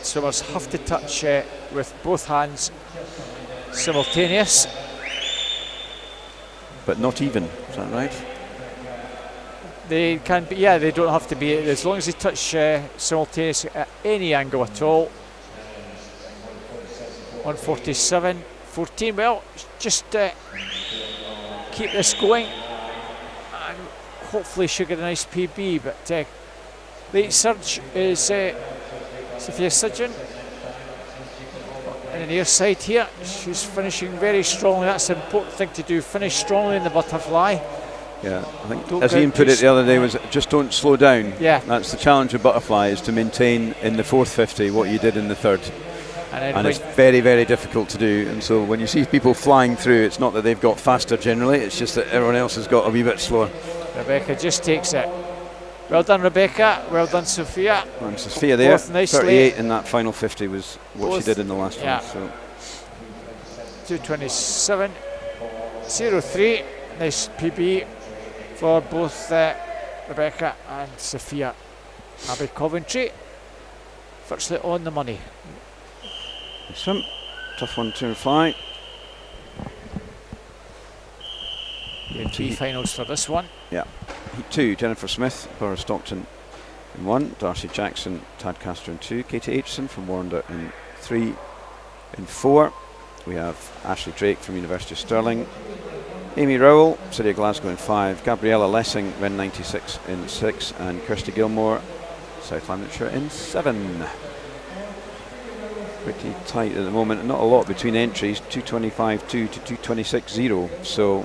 swimmers have to touch with both hands simultaneous. But not even, is that right? They can be, yeah, they don't have to be, as long as they touch simultaneously at any angle at all. 1:47.14. Well, just keep this going and hopefully she'll get a nice PB. But late surge is Sophia Sudgeon. And the near side here, she's finishing very strongly. That's an important thing to do, finish strongly in the butterfly. Yeah, I think as Ian put it the other day, was just don't slow down. Yeah. That's the challenge with butterfly, is to maintain in the fourth 50 what you did in the third. And it's very, very difficult to do. And so when you see people flying through, it's not that they've got faster generally, it's just that everyone else has got a wee bit slower. Rebecca just takes it. Well done, Rebecca. Well done, Sophia. And Sophia there, 38 in that final 50 was what she did in the last one. So 2:27.03. Nice PB for both Rebecca and Sophia. Abby Coventry, virtually on the money. Swim, tough one to fly. Three finals for this one. Yeah. Heat 2, Jennifer Smith, Laura Stockton in 1, Darcy Jackson, Tad Castor in 2, Katie Aitchison from Warrender in 3. In 4, we have Ashley Drake from University of Stirling, Amy Rowell, City of Glasgow in 5. Gabriella Lessing, Ren 96 in 6. And Kirsty Gilmore, South Lanarkshire in 7. Pretty tight at the moment. Not a lot between entries. 225.2 to 226.0. So, or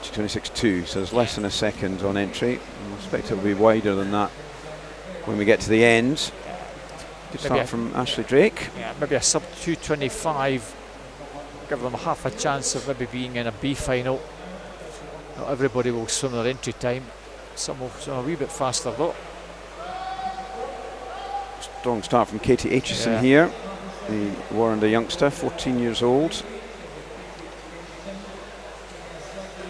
226.2. So there's less than a second on entry. I expect it'll be wider than that when we get to the end. Good start from Ashley Drake. Yeah, maybe a sub 225. Give them half a chance of maybe being in a B final. Not everybody will swim their entry time. Some will swim a wee bit faster though. Strong start from Katie Aitchison here, the Warrender youngster, 14 years old.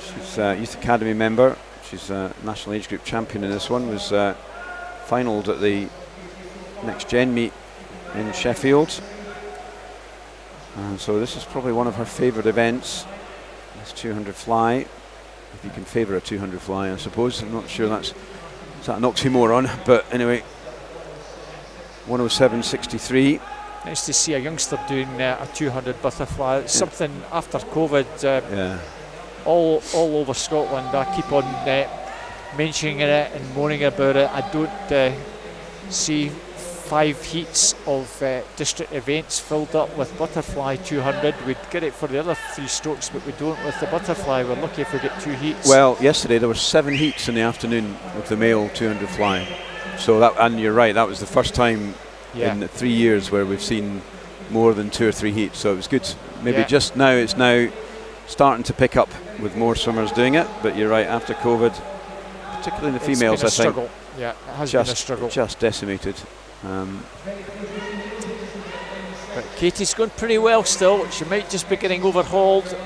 She's a Youth Academy member. She's a national age group champion in this one. Was finalled at the Next Gen meet in Sheffield. And so this is probably one of her favourite events, this 200 fly. If you can favour a 200 fly, I suppose. I'm not sure that's an oxymoron, but anyway, 107.63. Nice to see a youngster doing a 200 butterfly. It's something after COVID, all over Scotland. I keep on mentioning it and moaning about it. I don't see 5 heats of district events filled up with butterfly 200. We'd get it for the other 3 strokes, but we don't with the butterfly. We're lucky if we get 2 heats. Well, yesterday there were 7 heats in the afternoon of the male 200 fly. So that, and you're right, that was the first time in 3 years where we've seen more than 2 or 3 heats. So it was good. Maybe just now it's now starting to pick up with more swimmers doing it. But you're right, after COVID, particularly the females, I think. Struggle. Yeah, it has been a struggle. Just decimated. But Katie's going pretty well still. She might just be getting overhauled.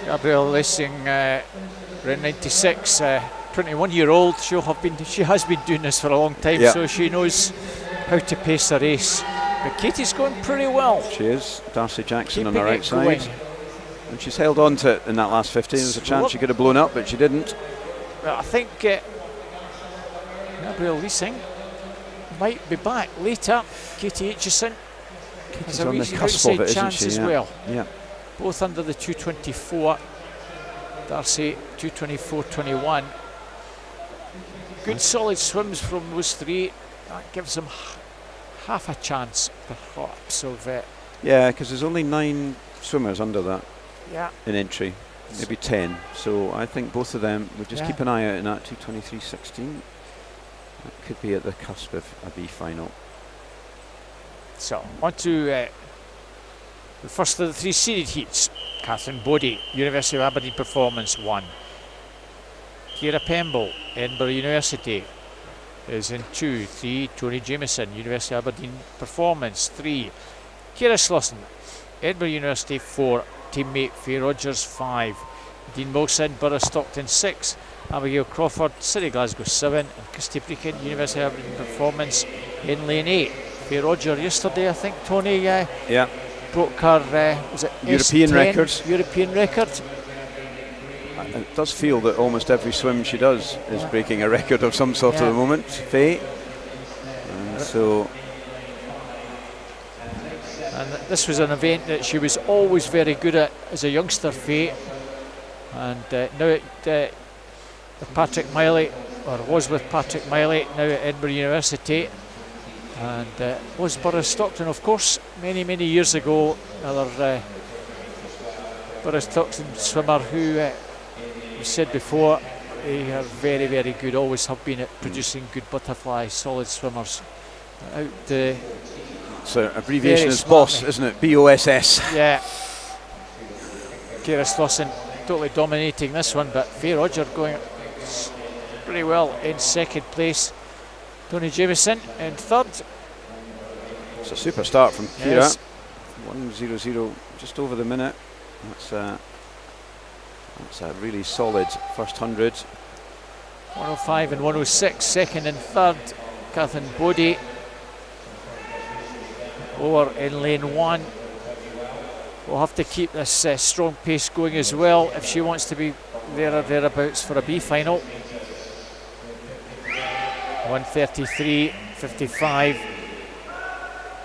Gabrielle Lessing, Ren 96, 21-year-old. She has been doing this for a long time, so she knows how to pace the race. But Katie's going pretty well. She is. Darcy Jackson on her outside. And she's held on to it in that last 50. There was a chance she could have blown up, but she didn't. Well, I think Gabrielle Lessing might be back later. Katie Aitchison has a on the cusp of it, chance isn't she? as well. Yeah. Both under the 224. Darcy 224.21. Good solid swims from those 3. That gives them half a chance, perhaps, of yeah, because there's only 9 swimmers under that in entry, maybe 10. So I think both of them would just keep an eye out in that 223.16. That could be at the cusp of a B final. So on to the first of the 3 seeded heats. Catherine Bodie, University of Aberdeen Performance 1. Ciara Pemble, Edinburgh University, is in 2. 3, Tony Jameson, University of Aberdeen Performance 3. Ciara Slosson, Edinburgh University 4. Teammate Faye Rogers 5. Dean Wilson, Borough Stockton 6. Abigail Crawford, City Glasgow 7. And Christy Breakin, University of Aberdeen Performance in lane 8. Faye Roger yesterday, I think, Tony broke her was it European records. European record. It does feel that almost every swim she does is breaking a record of some sort at the moment, Faye. And this was an event that she was always very good at as a youngster, Faye. And now with Patrick Miley, or was with Patrick Miley, now at Edinburgh University. And was Borough Stockton, of course, many years ago. Another Borough Stockton swimmer who we said before, they are very good, always have been at producing good butterfly, solid swimmers. So abbreviation is BOSS, isn't it? BOSS. Yeah. Ciara Slosson totally dominating this one, but Faye Roger going pretty well in 2nd place. Tony Jameson in 3rd. It's a super start from Ciara. 1:00, just over the minute. That's a really solid first 100. 105 and 106, 2nd and 3rd. Catherine Bodie over in lane 1. We'll have to keep this strong pace going as well if she wants to be there or thereabouts for a B final. 1:33.55.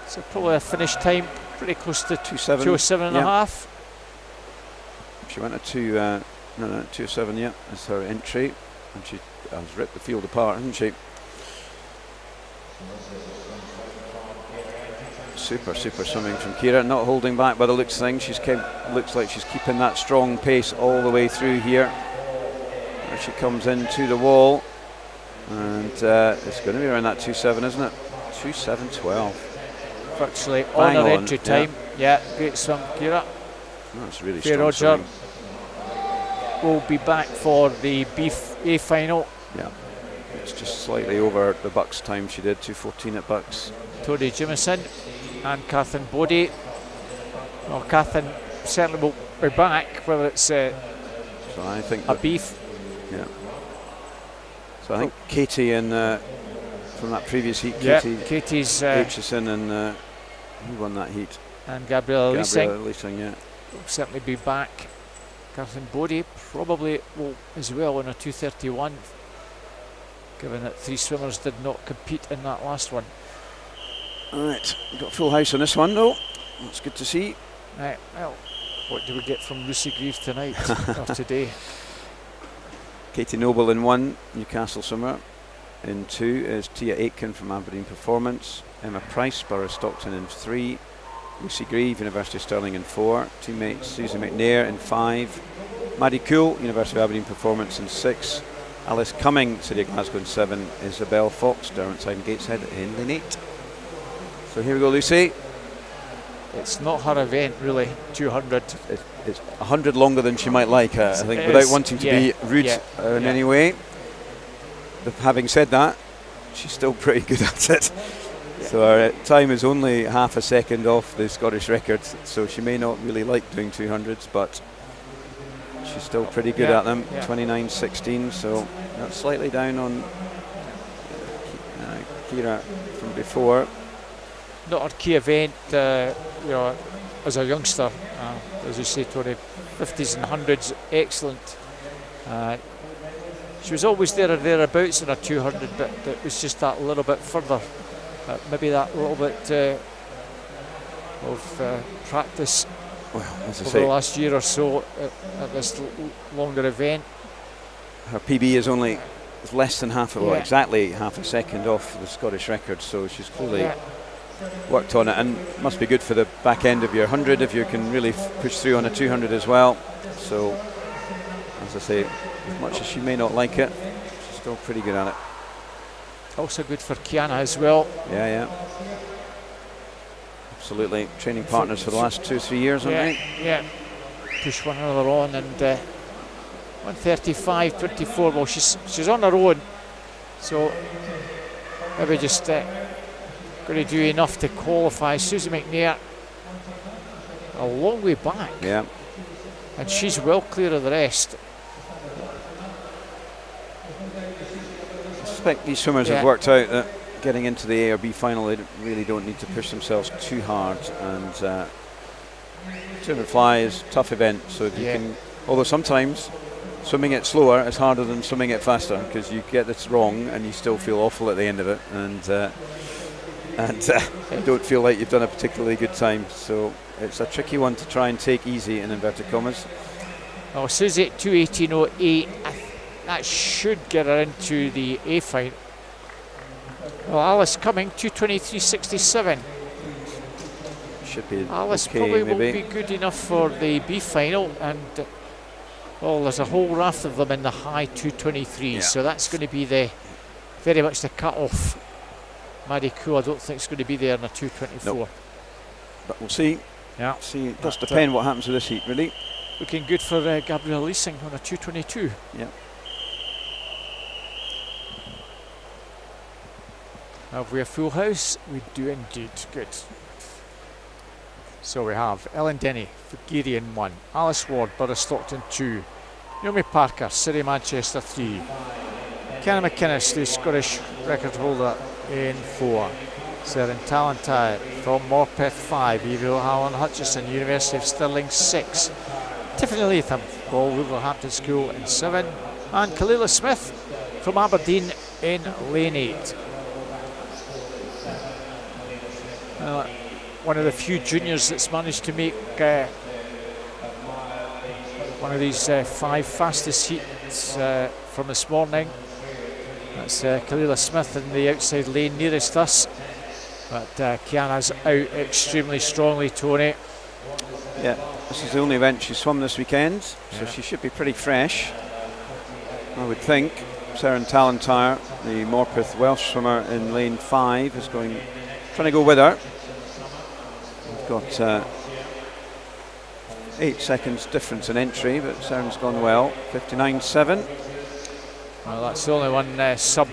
So probably a finish time pretty close to 2:07 and a half. She went to 2.07, yeah, that's her entry, and she has ripped the field apart, hasn't she? Super swimming from Kira, not holding back by the looks of things. Looks like she's keeping that strong pace all the way through here. There she comes into the wall, and it's going to be around that 2.7, isn't it? 2.7.12. Virtually on her entry time. Yeah, great swim, Kira. That's really Fair strong Roger swimming. will be back for the A final. Yeah, it's just slightly over the Bucks time she did, 2.14 at Bucks. Tori Jimison and Catherine Bodie. Well, Catherine certainly will be back, whether it's so I think a beef. Yeah. So I think Katie and from that previous heat, Katie's Aitchison and who won that heat? And Gabriella Leasing, yeah. Will certainly be back. Catherine Bodie probably will as well in a 2.31, given that 3 swimmers did not compete in that last one. Alright, we've got a full house on this one though. That's good to see. Right, well, what do we get from Lucy Grieve tonight or today? Katie Noble in 1, Newcastle swimmer. In 2 is Tia Aitken from Aberdeen Performance. Emma Price, Borough Stockton in 3. Lucy Grieve, University of Stirling in 4. Teammate Susan McNair in 5. Maddie Cool, University of Aberdeen Performance in 6. Alice Cumming, City of Glasgow in 7. Isabel Fox, Derwentside and Gateshead in 8. So here we go, Lucy. It's not her event, really. 200. It's 100 longer than she might like, I think, without wanting to be rude in any way. But having said that, she's still pretty good at it. Yeah. So her time is only half a second off the Scottish record, so she may not really like doing 200s, but she's still pretty good at them. 29.16, so that's slightly down on Kira from before. Not her key event, as a youngster, as you say, Tony, 50s and 100s, excellent. She was always there or thereabouts in her 200, but it was just that little bit further. Maybe that little bit of practice over the last year or so at this longer event. Her PB is only less than exactly half a second off the Scottish record, so she's clearly worked on it, and must be good for the back end of your 100 if you can really push through on a 200 as well. So, as I say, as much as she may not like it, she's still pretty good at it. Also good for Kiana as well. Yeah. Absolutely. Training partners for the last 2-3 years, aren't they? Yeah. Push one another on, and 1:35.24. Well, she's on her own, so maybe just going to do enough to qualify. Susie McNair a long way back. Yeah. And she's well clear of the rest. I suspect these swimmers have worked out that getting into the A or B final, they really don't need to push themselves too hard. And 200 fly is a tough event, so if you can, although sometimes swimming it slower is harder than swimming it faster, because you get this wrong and you still feel awful at the end of it, and you don't feel like you've done a particularly good time. So it's a tricky one to try and take easy, in inverted commas. Oh, Susie at 2:18.08. That should get her into the A final. Well, Alice Cumming 2:23.67. Should be Alice okay, probably maybe won't be good enough for the B final, and there's a whole raft of them in the high 2:23, so that's going to be very much the cut off. Maddie Koo, I don't think it's going to be there in a 2:24. Nope. But we'll see. Yeah. See, it does depend what happens to this heat, really. Looking good for Gabrielle Leasing on a 2:22. Yeah. Have we a full house? We do indeed. Good. So we have Ellen Denny, Fugerian 1, Alice Ward, Borough Stockton 2, Naomi Parker, City Manchester 3, Kenna McInnes, the Scottish record holder, in 4, Seren Talantai from Morpeth 5, Evie O'Halloran Hutchison, University of Stirling 6, Tiffany Latham, Paul Wolverhampton School in 7, and Kalila Smith from Aberdeen in lane 8. One of the few juniors that's managed to make one of these 5 fastest heats from this morning. That's Kalila Smith in the outside lane nearest us. But Kiana's out extremely strongly, Tony. Yeah, this is the only event she's swum this weekend, so she should be pretty fresh, I would think. Seren Talentire, the Morpeth Welsh swimmer in lane 5, is trying to go with her. We've got 8 seconds difference in entry, but Seren's gone well. 59.7. Well, that's the only one sub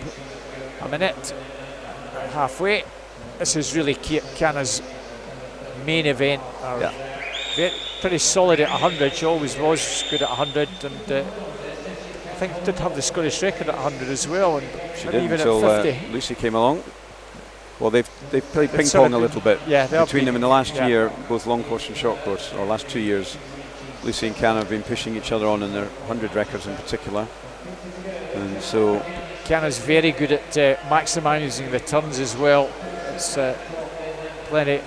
a minute halfway. This is really Kiana's main event. Pretty solid at 100. She always was good at 100, and I think did have the Scottish record at 100 as well. And she did even until at 50. Lucy came along. Well, they've played ping pong a little bit between them in the last year, both long course and short course, or last 2 years. Lucy and Kiana have been pushing each other on in their 100 records in particular, and so Kiana's very good at maximising the turns as well. It's plenty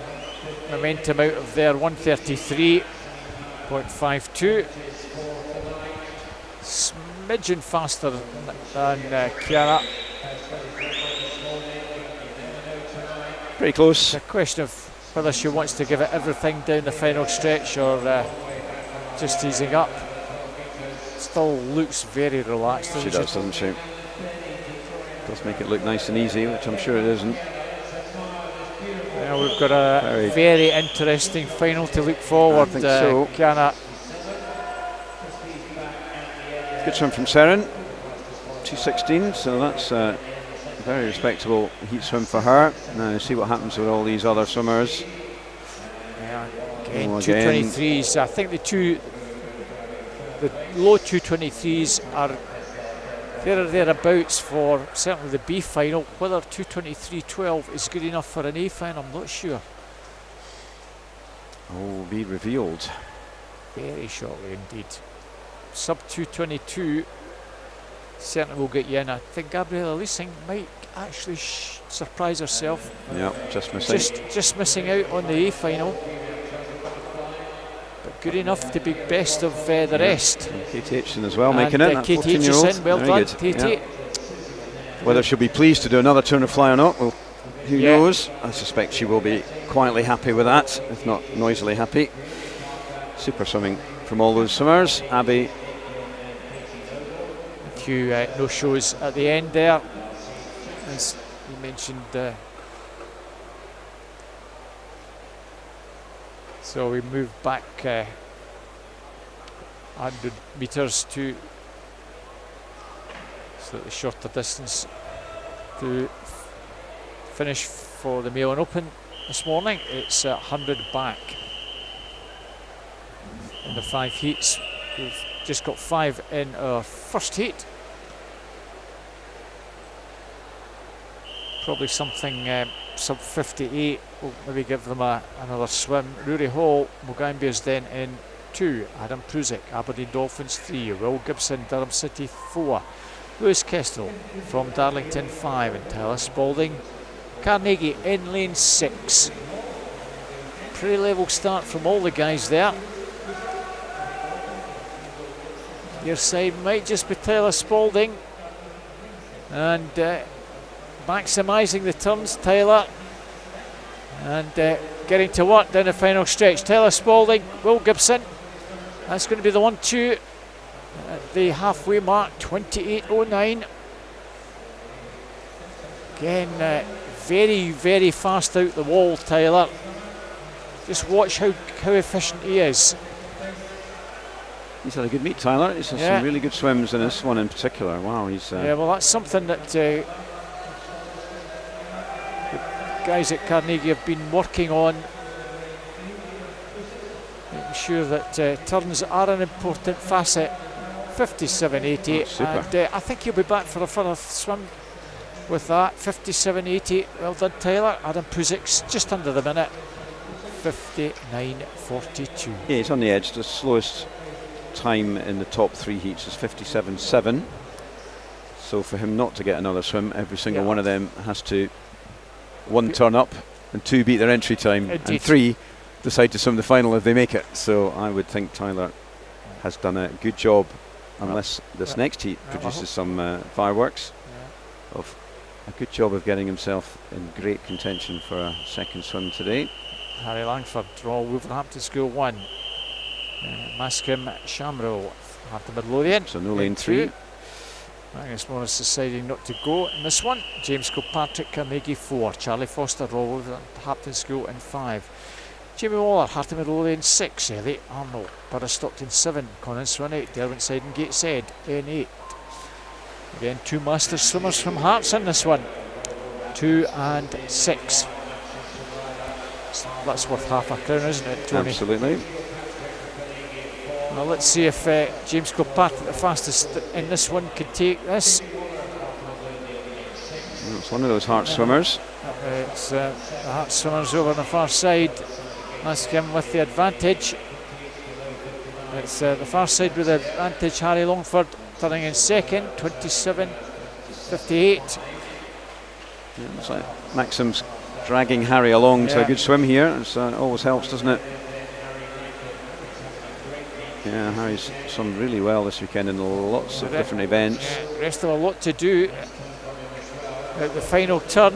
momentum out of there. 133.52, smidgen faster than Kiana. Pretty close. It's a question of whether she wants to give it everything down the final stretch or just easing up. Still looks very relaxed. She does, doesn't she? Does make it look nice and easy, which I'm sure it isn't. Yeah, we've got a very interesting final to look forward. I think so. Kiana. Good swim from Seren. 2:16, so that's a very respectable heat swim for her. Now see what happens with all these other swimmers. Yeah, again, 2:23s. I think the low 2:23s are thereabouts for certainly the B final. Whether 2:23.12 is good enough for an A final, I'm not sure. Will be revealed very shortly indeed. Sub 2:22 certainly will get you in. I think Gabriella Leasing might actually surprise herself. Yeah, just missing. Just missing out on the A final. But good enough to be best of the rest. And Katie Aitchison as well, making it. Katie Aitchison, well done, Katie. Yeah. Whether she'll be pleased to do another turn of fly or not, well, who knows? I suspect she will be quietly happy with that, if not noisily happy. Super swimming from all those swimmers. Abby. A few no-shows at the end there, as you mentioned. So we move back 100 metres to slightly shorter distance to finish for the Mail and Open this morning. It's 100 back in the 5 heats. We've just got 5 in our first heat. Probably something sub 58 will maybe give them another swim. Rory Hall, Mogambia's then in 2. Adam Prusick, Aberdeen Dolphins 3. Will Gibson, Durham City 4. Lewis Kestel from Darlington 5. And Tyler Spalding, Carnegie in lane 6. Pretty level start from all the guys there. Your side might just be Tyler Spalding. And maximising the turns, Tyler, and getting to work down the final stretch. Tyler Spalding, Will Gibson, that's going to be the 1-2 at the halfway mark, 28.09. Again, very, very fast out the wall, Tyler. Just watch how efficient he is. He's had a good meet, Tyler. He's had some really good swims in this one in particular. Wow, he's... yeah, well, that's something that the guys at Carnegie have been working on, making sure that turns are an important facet. 57.80, and I think he'll be back for a further swim with that. 57.80, well done, Tyler. Adam Prusick's just under the minute. 59.42. Yeah, he's on the edge. The slowest time in the top 3 heats is 57.7. So for him not to get another swim, every single one of them has to 1 turn up, and 2 beat their entry time, and 3 decide to swim the final if they make it. So I would think Tyler has done a good job, unless this next heat produces some fireworks, of a good job of getting himself in great contention for a second swim today. Harry Langford, Royal Wolverhampton School 1. Mascom Shamrow, Hampton Midlothian. So no lane 3. Magnus Morris deciding not to go in this one. James Kilpatrick, Carnegie 4. Charlie Foster, Royal Wolverhampton School in 5. Jamie Waller, Hampton Midlothian 6. Elliot Arnold, Borough Stockton 7. Conan Swan 8. Derwent and Gateshead in 8. Again, 2 Masters swimmers from Hearts in this one. 2 and 6. That's worth half a crown, isn't it, Tony? Absolutely. Well, let's see if James Kilpatrick, the fastest in this one, could take this. It's one of those Hearts swimmers. It's the Hearts swimmers over on the far side. Mascom with the advantage. It's the far side with the advantage. Harry Longford turning in second, 27.58. Yeah, looks like Maxim's dragging Harry along to a good swim here. It always helps, doesn't it? Yeah, Harry's swum really well this weekend in lots of different events. The rest of a lot to do at the final turn.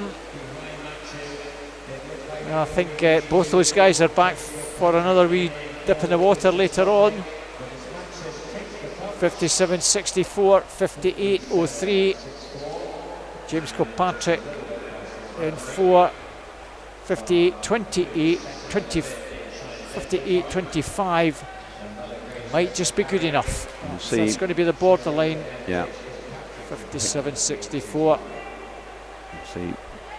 I think both those guys are back for another wee dip in the water later on. 57.64, 58.03. James Kilpatrick in 4. 58.28, 58.25 might just be good enough. We'll so it's going to be the borderline. Yeah. 57.64. See,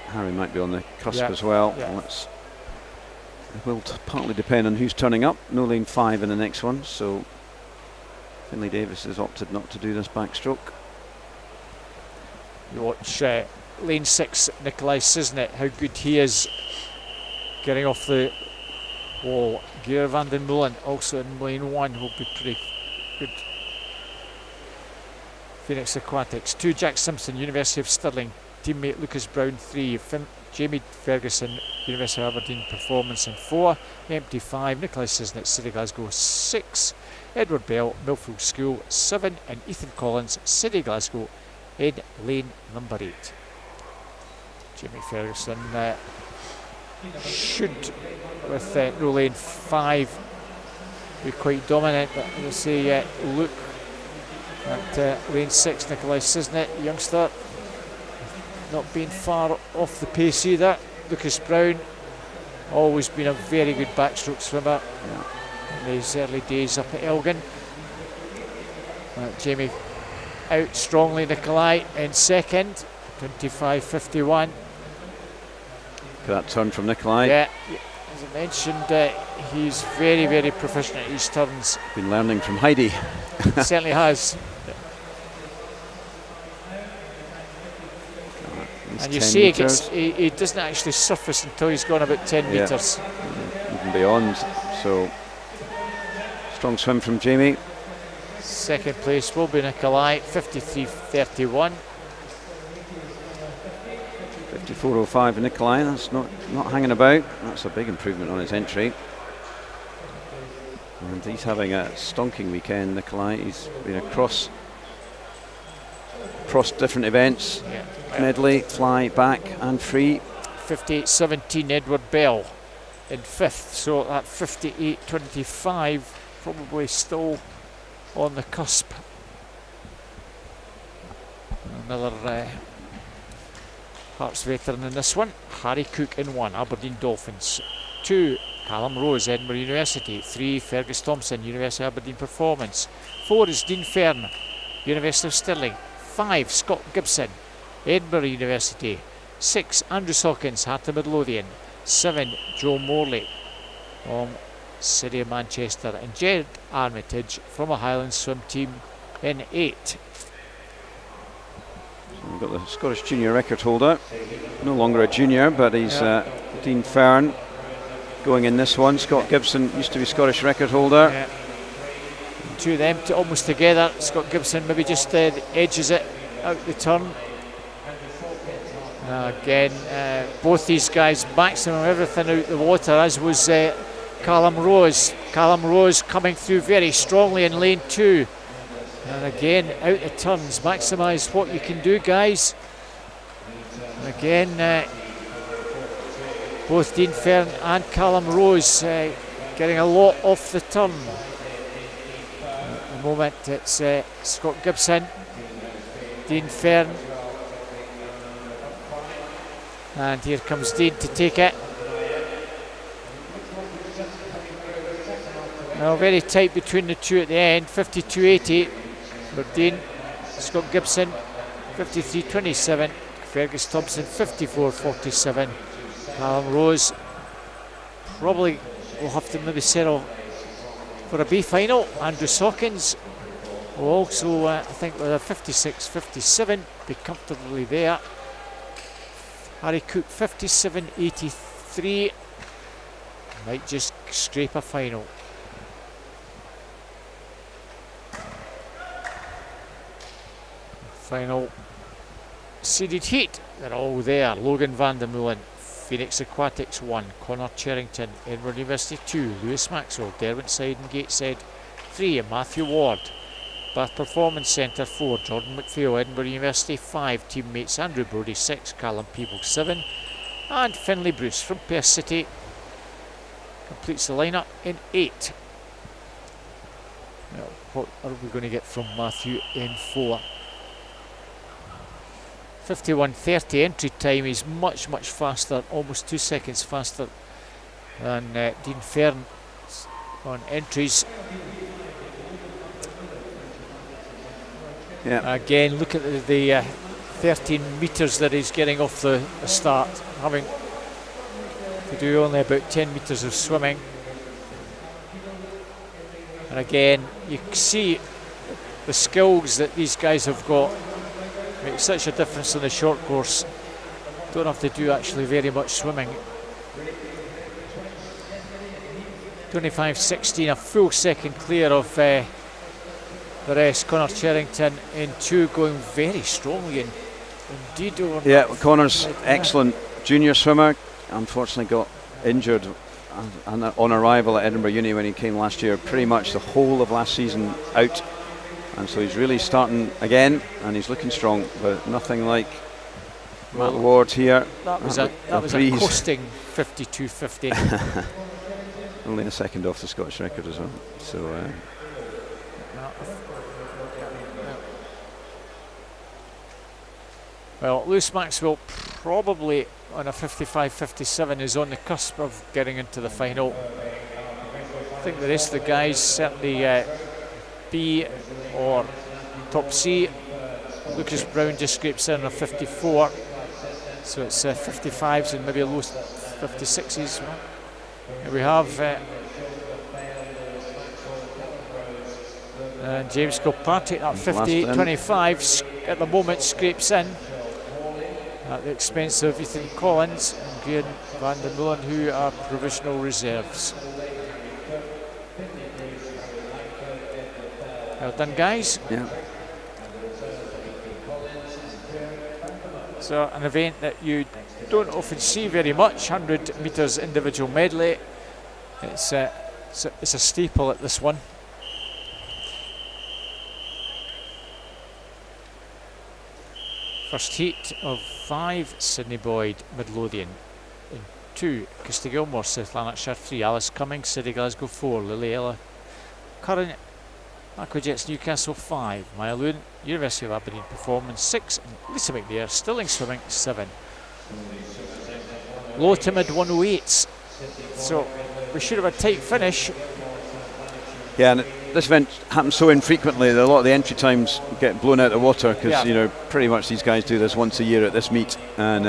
Harry might be on the cusp as well. Yeah. It will partly depend on who's turning up. No lane 5 in the next one, so Finlay Davis has opted not to do this backstroke. You watch lane 6, Nikolai Sisnet, how good he is getting off the wall. Geir van den Molen also in lane 1 will be pretty good. Phoenix Aquatics 2, Jack Simpson, University of Stirling. Teammate Lucas Brown 3, Jamie Ferguson, University of Aberdeen Performance in 4. Empty 5, Nikolai Sisnet, City Glasgow 6. Edward Bell, Millfield School 7. And Ethan Collins, City Glasgow in lane number 8. Jamie Ferguson should, with no lane 5, be quite dominant, but we'll see look at lane 6, Nikolai Sisnet, youngster, not being far off the pace either. Lucas Brown, always been a very good backstroke swimmer in his early days up at Elgin. Jamie out strongly, Nikolai in second, 25.51. That turn from Nikolai. Yeah, as I mentioned, he's very, very proficient at his turns. Been learning from Heidi. Certainly has. And you see he doesn't actually surface until he's gone about 10 metres. Even beyond. So, strong swim from Jamie. Second place will be Nikolai, 53.31. 54.05 Nikolai, that's not hanging about. That's a big improvement on his entry. And he's having a stonking weekend, Nikolai. He's been across different events, medley, fly, back and free. 58.17 Edward Bell in 5th, so that 58.25 probably still on the cusp. Another Hearts veteran in this one. Harry Cook in 1, Aberdeen Dolphins. 2, Callum Rose, Edinburgh University. 3, Fergus Thompson, University of Aberdeen Performance. 4 is Dean Fern, University of Stirling. 5, Scott Gibson, Edinburgh University. 6, Andrew Hawkins, Heart of Midlothian. 7, Joe Morley from City of Manchester. And Jed Armitage from a Highland swim team in 8. We've got the Scottish junior record holder, no longer a junior, but he's Dean Fern going in this one. Scott Gibson used to be Scottish record holder. Yeah. Two of them almost together. Scott Gibson maybe just edges it out the turn. Again, both these guys maximum everything out the water, as was Callum Rose. Callum Rose coming through very strongly in lane 2. And again, out the turns, maximise what you can do, guys. And again, both Dean Fern and Callum Rose getting a lot off the turn. At the moment it's Scott Gibson, Dean Fern, and here comes Dean to take it. Now very tight between the two at the end, 52.80 for Dean. Scott Gibson 53.27, Fergus Thompson 54.47. Callum Rose probably will have to maybe settle for a B final. Andrew Hawkins will also, I think, with a 56.57 be comfortably there. Harry Cook 57.83 might just scrape a final. Final seeded heat, they're all there. Logan van der Meulen, Phoenix Aquatics 1, Connor Cherrington, Edinburgh University 2, Lewis Maxwell, Derwent and Gateshead 3, and Matthew Ward. Bath Performance Centre 4, Jordan McPhail, Edinburgh University 5, teammates Andrew Brody 6, Callum Peebles 7, and Finlay Bruce from Perth City completes the lineup in 8. Now, what are we going to get from Matthew in 4? 51.30 entry time is much faster, almost 2 seconds faster than Dean Fern on entries. Yeah. Again, look at the 13 metres that he's getting off the start, having to do only about 10 metres of swimming. And again, you see the skills that these guys have got. Makes such a difference in the short course. Don't have to do actually very much swimming. 25.16, a full second clear of the rest. Connor Cherrington in 2, going very strongly indeed. Yeah, Connor's excellent junior swimmer. Unfortunately got injured on arrival at Edinburgh Uni when he came last year. Pretty much the whole of last season out. And so he's really starting again, and he's looking strong, but nothing like Matt Ward here. That was a coasting 52.50. Only a second off the Scottish record as well. So. Well, Lewis Maxwell probably on a 55.57 is on the cusp of getting into the final. I think the rest of the guys certainly B or top C. Lucas Brown just scrapes in on a 54, so it's 55s and maybe a low 56s. Here we have James Kilpatrick at 58.25 at the moment, scrapes in at the expense of Ethan Collins and Graham van der Meulen, who are provisional reserves. Well done, guys. Yeah. So an event that you don't often see very much, 100 metres individual medley. It's a staple at this one. First heat of 5, Sydney Boyd, Midlothian. In 2, Kirsty Gilmore, South Lanarkshire 3, Alice Cummings, City Glasgow 4, Lily Ella Curran, Aquajets Newcastle 5, Maya Lewin, University of Aberdeen Performance 6, and Lisa McNair, Stirling Swimming 7. Low to mid 108s, so we should have a tight finish. Yeah, and this event happens so infrequently that a lot of the entry times get blown out of the water because you know, pretty much these guys do this once a year at this meet, and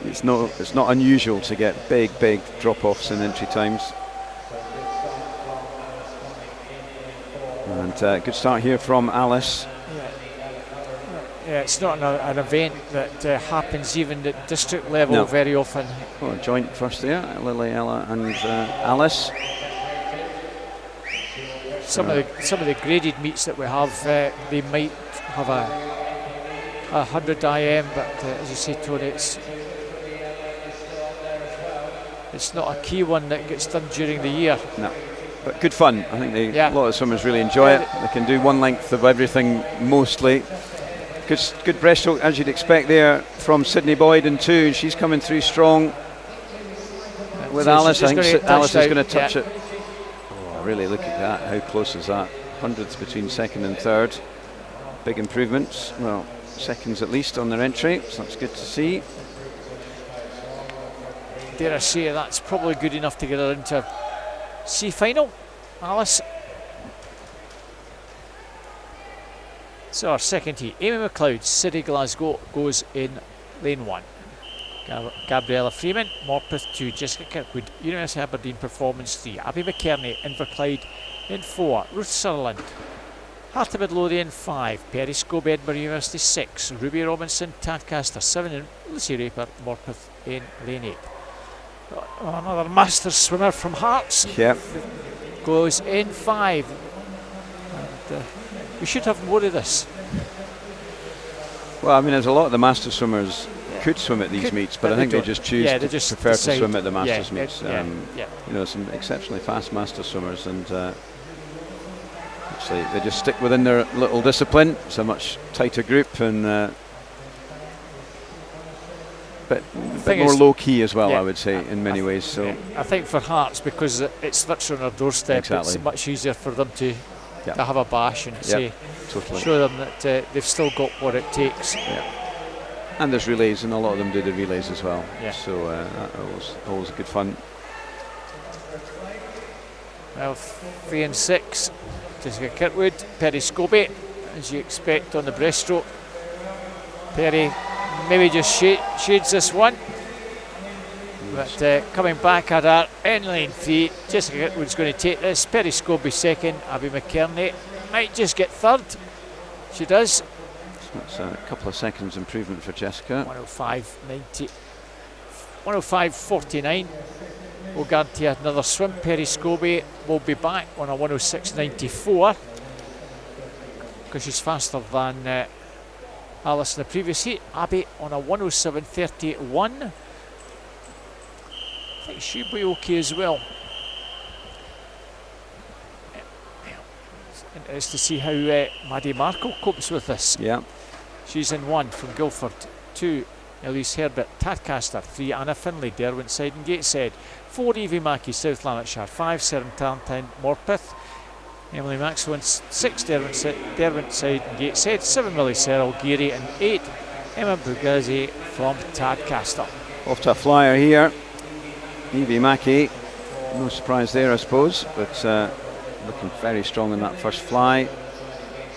it's not unusual to get big drop-offs in entry times. And good start here from Alice. Yeah, it's not an event that happens even at district level very often. Oh, joint first there, Lily, Ella and Alice. Some of the graded meets that we have, they might have a 100 IM, but as you say, Tony, it's not a key one that gets done during the year. No. But good fun. I think a lot of swimmers really enjoy it. They can do one length of everything mostly. Good breaststroke, as you'd expect there from Sydney Boyd in 2, and she's coming through strong with Alice. I think Alice is going to touch it. Oh, really look at that. How close is that? Hundredths between second and third. Big improvements. Well, seconds at least on their entry, so that's good to see. Dare I say that's probably good enough to get her into C final, Alice. So our second heat, Amy McLeod, City Glasgow, goes in lane 1. Gabriella Freeman, Morpeth 2, Jessica Kirkwood, University of Aberdeen Performance 3, Abby McKerney, Inverclyde in 4, Ruth Sutherland, Heart of Midlothian 5, Perry Scobie, Edinburgh University 6, Ruby Robinson, Tadcaster 7, and Lucy Raper, Morpeth in lane 8. Another master swimmer from Hearts goes in 5. And, we should have more of this. Well, I mean, there's a lot of the master swimmers could swim at these meets, but I think they just choose to prefer to swim at the masters meets. You know, some exceptionally fast master swimmers, and actually they just stick within their little discipline. It's a much tighter group, and but more low key as well, I would say, in many ways. So I think for Hearts, because it's literally on their doorstep, it's much easier for them to have a bash and show them that they've still got what it takes. And there's relays, and a lot of them do the relays as well. So always good fun. Well, 3 and 6, Jessica Kirkwood, Perry Scobie, as you expect on the breaststroke. Perry maybe just shades this one, but coming back at her in lane 3, Jessica Kirkwood's going to take this. Perry Scobie second, Abby McKerney might just get third. She does. So that's a couple of seconds improvement for Jessica. 105.90, 105.49 will guarantee another swim. Perry Scobie will be back on a 106.94 because she's faster than Alice in the previous heat. Abby on a 107.31. I think she'll be okay as well. It's interesting to see how Maddie Markle copes with this. She's in 1 from Guildford, 2 Elise Herbert, Tadcaster, 3 Anna Finlay, Derwentsside and Gateshead, 4 Evie Mackey, South Lanarkshire, 5 Sarah Tarrantine, Morpeth, Emily Maxwell, 6 Derwentsside and Gateshead, 7 Millie Serrell, Geary and 8 Emma Bugazzi from Tadcaster. Off to a flyer here, Evie Mackey, no surprise there I suppose, but looking very strong in that first fly.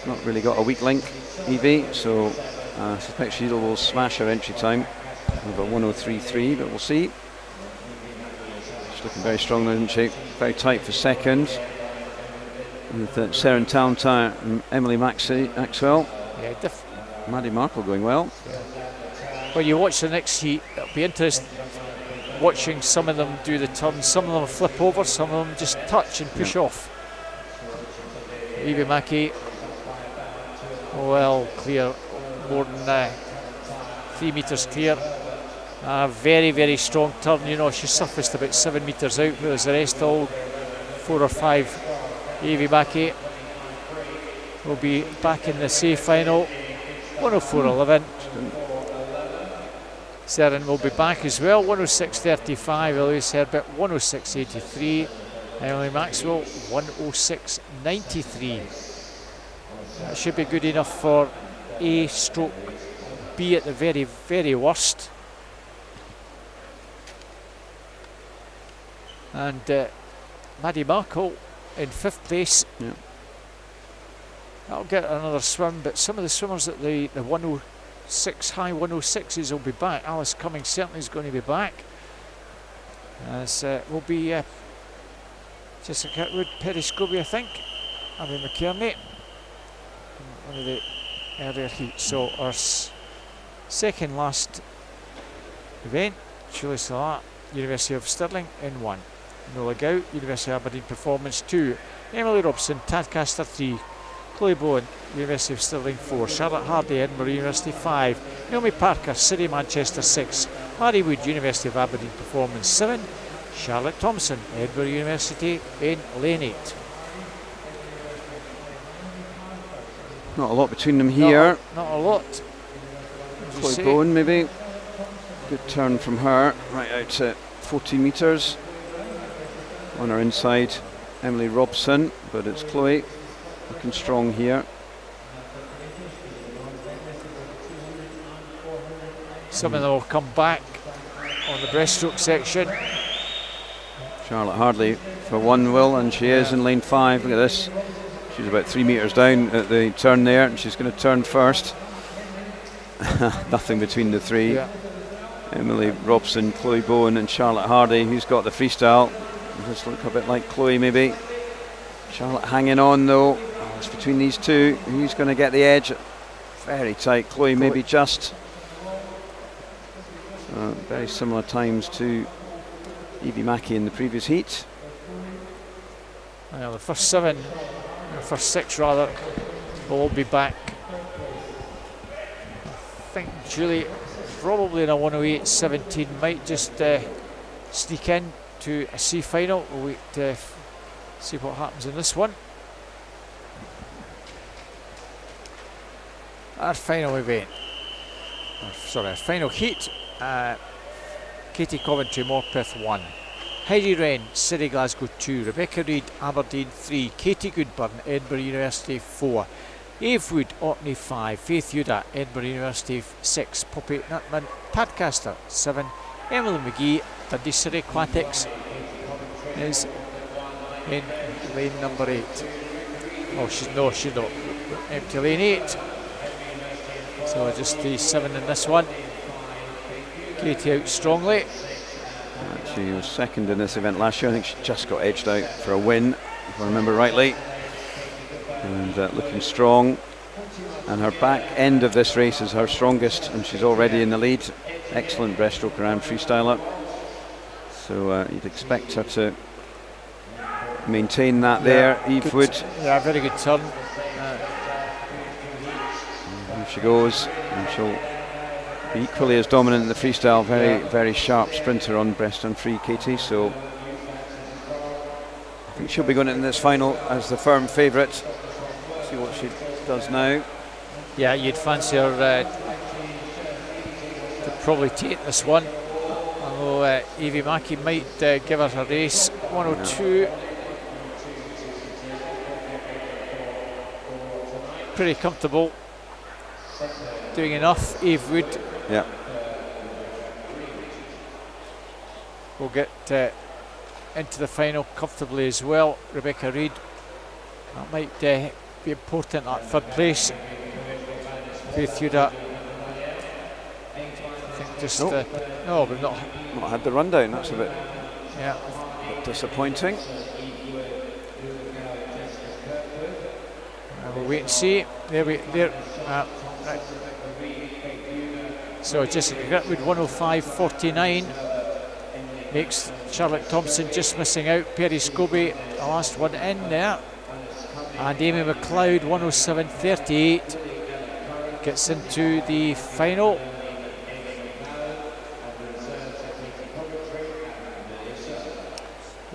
Not really got a weak link, Evie, so I suspect she will smash her entry time of a 103.3, but we'll see. She's looking very strong, isn't she? Very tight for second. With Sarah Tarrantine and Emily Maxwell. Maddie Markle going well. When you watch the next heat, it'll be interesting watching some of them do the turns. Some of them flip over, some of them just touch and push off. Evie Mackey, well clear, more than 3 metres clear. A very, very strong turn. You know, she surfaced about 7 metres out, whereas the rest all 4 or 5. Evie Mackey will be back in the safe final, 104.11. Seren will be back as well, 106.35. Elise Herbert, 106.83. Emily Maxwell, 106.93. That should be good enough for A stroke B at the very, very worst. And Maddie Markle in 5th place. That'll get another swim, but some of the swimmers at the 106, high 106s will be back. Alice Cummings certainly is going to be back. As will be Jessica Kirkwood, Perry Scobie, I think, Abby McKerney, one of the earlier heats. So our second last event, Julie Salat, University of Stirling in 1. Nola Gout, University of Aberdeen Performance 2. Emily Robson, Tadcaster 3. Chloe Bowen, University of Stirling 4. Charlotte Hardy, Edinburgh University 5. Naomi Parker, City Manchester 6. Mary Wood, University of Aberdeen Performance 7. Charlotte Thompson, Edinburgh University, in lane 8. Not a lot between them here. Not a lot. Chloe Bowen maybe. Good turn from her, right out to 14 metres. On her inside, Emily Robson, but it's Chloe looking strong here. Some of them will come back on the breaststroke section. Charlotte Hardley for one will, and she is in lane 5. Look at this. She's about 3 metres down at the turn there, and she's going to turn first. Nothing between the three. Yeah. Emily Robson, Chloe Bowen and Charlotte Hardy. Who's got the freestyle? Just look a bit like Chloe maybe. Charlotte hanging on though. Oh, it's between these two. Who's going to get the edge? Very tight. Chloe maybe just. Very similar times to Evie Mackey in the previous heat. Well, the first 7, or first 6 rather, will all be back. I think Julie, probably in a 108.17, might just sneak in to a C final. We'll wait to see what happens in this one. Our final event, our final heat. Katie Coventry, Morpeth 1, Heidi Wren, City Glasgow 2, Rebecca Reid, Aberdeen 3, Katie Goodburn, Edinburgh University 4, Eve Wood, Orkney 5, Faith Yuda, Edinburgh University 6, Poppy Nutman, Tadcaster 7, Emily McGee, Dundee City Aquatics is in lane number 8. Oh, she's not. Empty lane 8. So just the 7 in this one. Katie out strongly. She was second in this event last year. I think she just got edged out for a win, if I remember rightly. And looking strong. And her back end of this race is her strongest, and she's already in the lead. Excellent breaststroke around freestyler. So you'd expect her to maintain that there. Eve Wood. Yeah, very good turn. Here she goes, and she'll be equally as dominant in the freestyle. Very sharp sprinter on breast and free, Katie. So I think she'll be going in this final as the firm favourite. See what she does now. Yeah, you'd fancy her to probably take this one. Although Evie Mackey might give her a race. 102. Yeah. Pretty comfortable. Doing enough. Eve Wood. Yeah. We'll get into the final comfortably as well. Rebecca Reid. That might be important at third place. Faith Yuda. I think just no, we've not had the rundown. That's a bit disappointing. We'll wait and see. There. Right. So Jessica Gritwood 105.49 makes Charlotte Thompson just missing out. Perry Scobie, the last one in there, and Amy McLeod 107.38 gets into the final.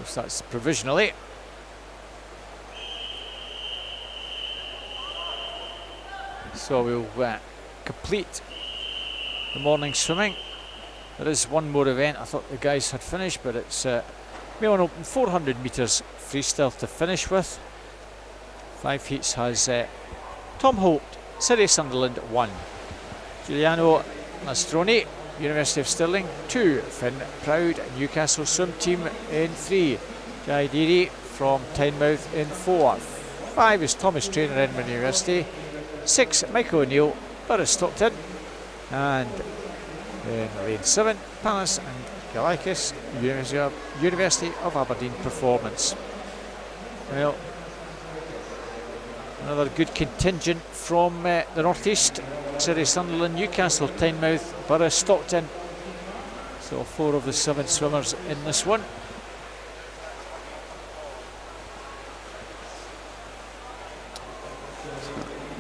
So that's provisionally. So we'll complete the morning swimming. There is one more event. I thought the guys had finished, but it's Melbourne Open 400 metres freestyle to finish with. 5 heats has Tom Holt, City Sunderland 1, Giuliano Lastroni, University of Stirling 2, Finn Proud, Newcastle Swim Team in 3, Jai Deary from Tynemouth in 4. 5 is Thomas Trainer, Edinburgh University. 6, Michael O'Neill, Burris Stockton, and then lane 7, Palace and Galakis, University of Aberdeen Performance. Well, another good contingent from the northeast. City Sunderland, Newcastle, Tynemouth, Burris, Stockton. So 4 of the 7 swimmers in this one.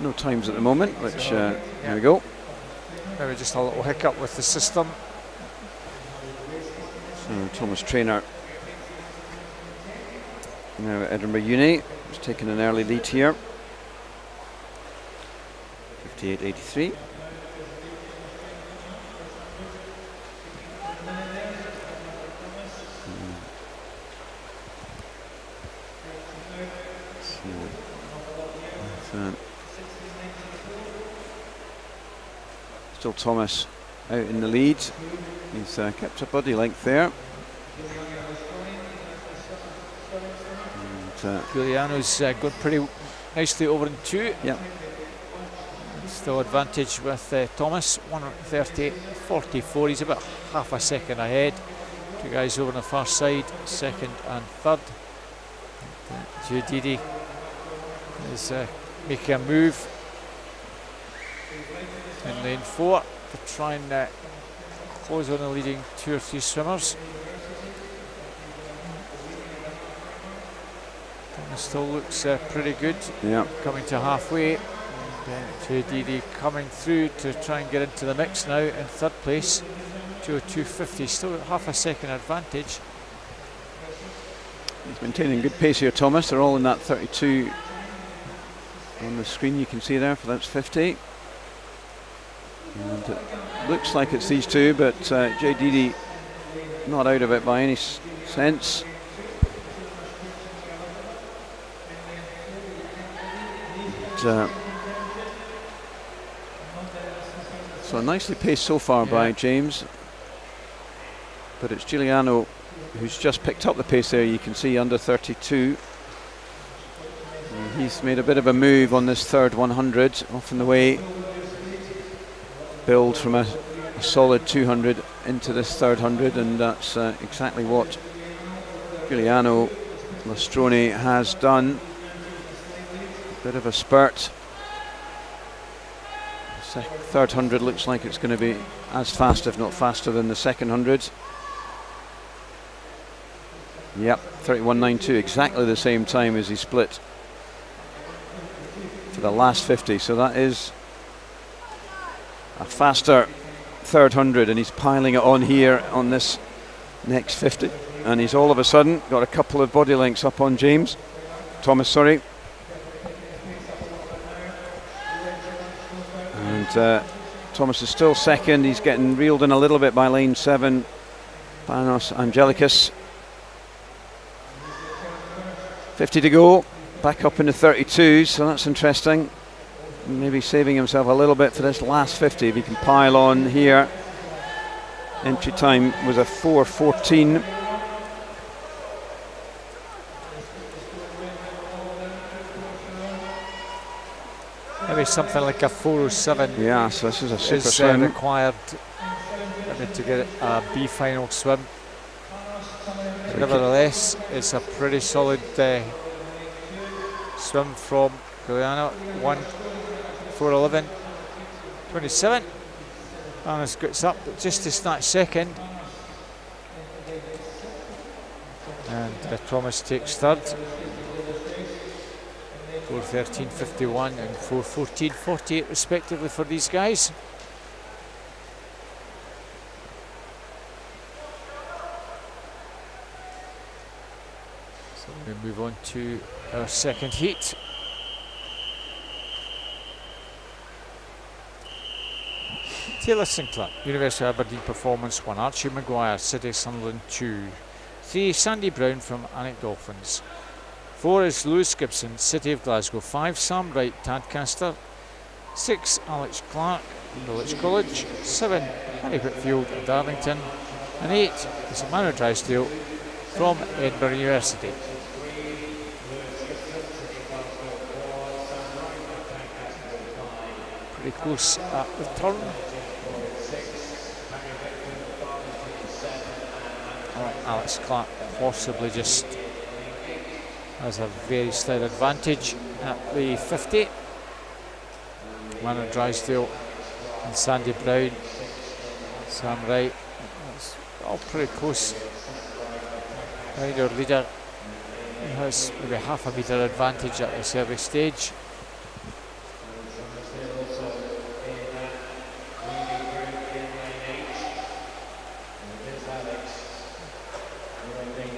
No times at the moment, which there we go. Maybe just a little hiccup with the system. So Thomas Trainer Now Edinburgh Uni is taking an early lead here. 58.83. Still Thomas out in the lead. He's kept a body length there. Giuliano's gone pretty nicely over in 2. Yep. Still advantage with Thomas, 1:38.44. He's about half a second ahead. 2 guys over on the far side, second and third. Giudidi is making a move in lane 4 to try and close on the leading 2 or 3 swimmers. Thomas still looks pretty good. Yeah. Coming to halfway. Giudidi coming through to try and get into the mix now in 3rd place. 2:02.50, still at half a second advantage. He's maintaining good pace here, Thomas. They're all in that 32 on the screen you can see there for that's 50. And it looks like it's these 2, but Giudidi not out of it by any sense. So nicely paced so far by James, but it's Giuliano who's just picked up the pace there. You can see under 32. And he's made a bit of a move on this 3rd 100 off in the way. Build from a solid 200 into this 3rd 100, and that's exactly what Giuliano Lastroni has done. Bit of a spurt. 3rd 100 looks like it's going to be as fast, if not faster, than the 2nd 100. Yep, 31.92, exactly the same time as he split for the last 50. So that is a faster 3rd 100, and he's piling it on here on this next 50. And he's all of a sudden got a couple of body lengths up on Thomas, sorry. And Thomas is still second. He's getting reeled in a little bit by lane 7, Panos Angelicus. 50 to go, back up into 32, so that's interesting. Maybe saving himself a little bit for this last 50 if he can pile on here. Entry time was a 4:14. Maybe something like a 4:07. Yeah, so this is a super swim. Required to get a B final swim. But nevertheless, it's a pretty solid swim from Giuliano. 1:4:11.27. And it's gets up just to snatch second. And Thomas takes 3rd. 4:13.51 and 4:14.48 respectively for these guys. So we move on to our second heat. Taylor Sinclair, University of Aberdeen Performance 1, Archie Maguire, City Sunderland 2, 3 Sandy Brown from Alnwick Dolphins, 4 is Lewis Gibson, City of Glasgow, 5 Sam Wright, Tadcaster, 6 Alex Clark, Woolwich College, 7 Harry Whitfield, Darlington, and 8 is Emmanuel Drysdale from Edinburgh University. Pretty close at the turn. Alex Clark possibly just has a very slight advantage at the 50. Emmanuel Drysdale and Sandy Brown, Sam Wright, it's all pretty close. Right, our leader has maybe half a metre advantage at this early stage.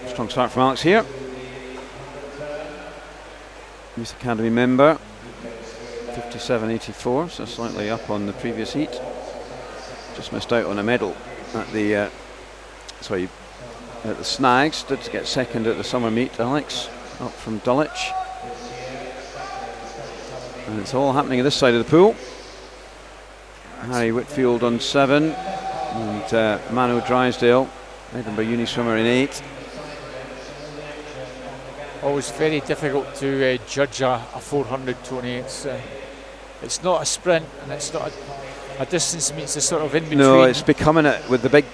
Strong start from Alex here. Youth Academy member, 57.84, so slightly up on the previous heat. Just missed out on a medal at the at the Snags. Did get second at the summer meet, Alex, up from Dulwich. And it's all happening at this side of the pool. Harry Whitfield on 7, and Mano Drysdale, Edinburgh uni swimmer, in 8. Always very difficult to judge a 400, Tony. It's not a sprint, and it's not a distance meets a sort of in between. No, it's becoming it with the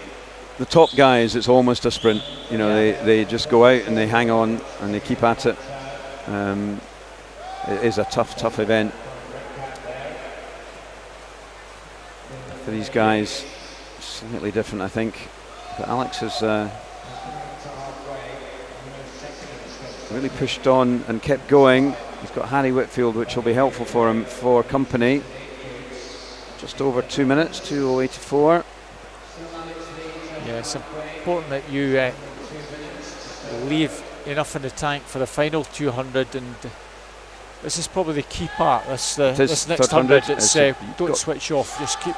top guys. It's almost a sprint. You know, they just go out and they hang on and they keep at it. It is a tough event for these guys. Slightly different, I think. But Alex has really pushed on and kept going. He's got Harry Whitfield, which will be helpful for him for company. Just over 2 minutes, 2:04. Yeah, it's important that you leave enough in the tank for the final 200, and this is probably the key part. This next 100, don't switch off. Just keep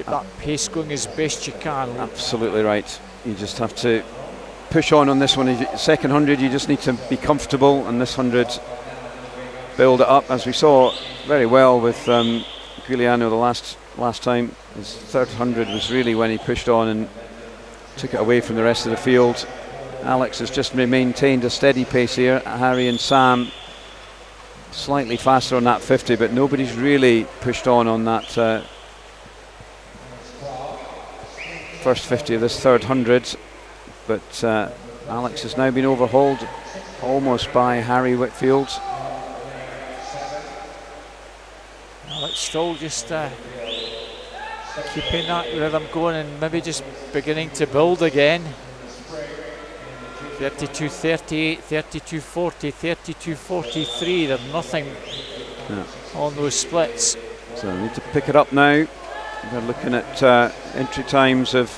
that pace going as best you can. Absolutely right. You just have to push on this one. Second 100, you just need to be comfortable, and this 100, build it up, as we saw very well with Giuliano the last time. His third 100 was really when he pushed on and took it away from the rest of the field. Alex has just maintained a steady pace here. Harry and Sam slightly faster on that 50, but nobody's really pushed on that first 50 of this third 100. But Alex has now been overhauled almost by Harry Whitfield. Alex still just keeping that rhythm going and maybe just beginning to build again. 32.38, 32.40, 32.43. There's nothing on those splits. So we need to pick it up now. They're looking at entry times of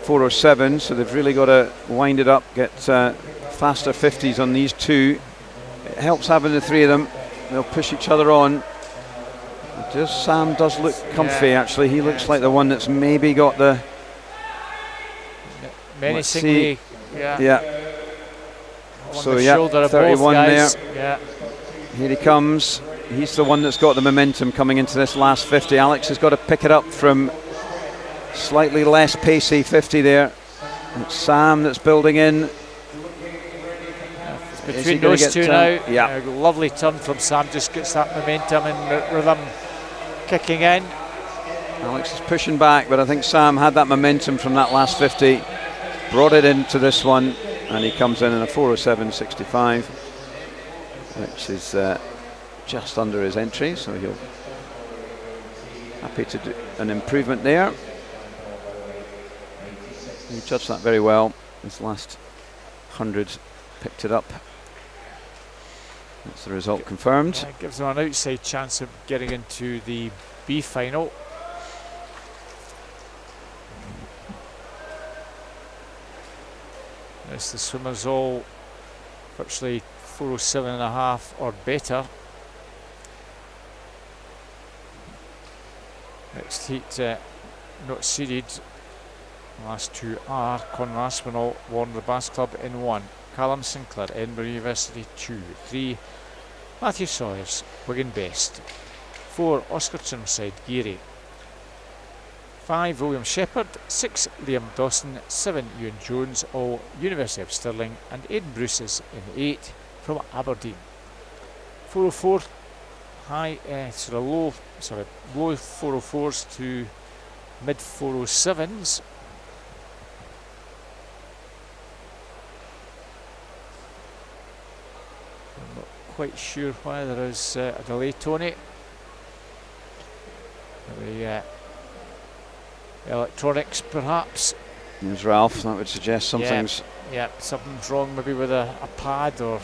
4:07, so they've really got to wind it up, get faster 50s on these two. It helps having the three of them. They'll push each other on. Sam does look comfy, actually. He looks like the one that's maybe got the menacingly. So 31 there. Yeah. Here he comes. He's the one that's got the momentum coming into this last 50. Alex has got to pick it up from slightly less pacey 50 there. It's Sam that's building in. Between those two now. Yeah. Lovely turn from Sam. Just gets that momentum and rhythm kicking in. Alex is pushing back, but I think Sam had that momentum from that last 50, brought it into this one, and he comes in a 4:07.65, which is just under his entry, so he'll happy to do an improvement there. He judged that very well. His last 100 picked it up. That's the result confirmed. Gives him an outside chance of getting into the B final. As the swimmers all virtually 4:07.5 or better. Next heat not seeded. The last two are Conor Aspinall, Warner Bass Club in 1. Callum Sinclair, Edinburgh University 2. 3, Matthew Sawyers, Wigan Best. 4, Oscar Chirnside, Geary. 5, William Shepherd. 6, Liam Dawson. 7, Ewan Jones, all University of Stirling. And Aidan Bruce is in 8 from Aberdeen. 404, low 404s to mid 407s. I'm not quite sure why there is a delay, Tony. The electronics, perhaps. There's Ralph. That would suggest something's. Yeah, something's wrong, maybe with a pad or.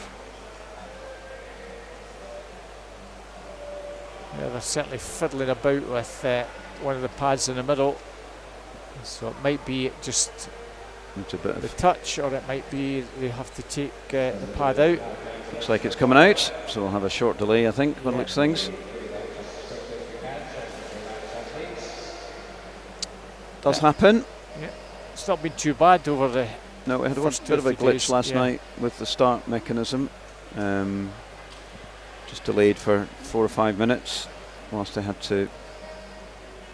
Yeah, they're certainly fiddling about with one of the pads in the middle. So it might be just it's a bit the touch, or it might be they have to take the pad out. Looks like it's coming out, so we'll have a short delay, I think, by the looks of things. Does happen. Yeah, it's not been too bad over the. No, we had a bit of a glitch last night with the start mechanism. Just delayed for 4 or 5 minutes whilst I had to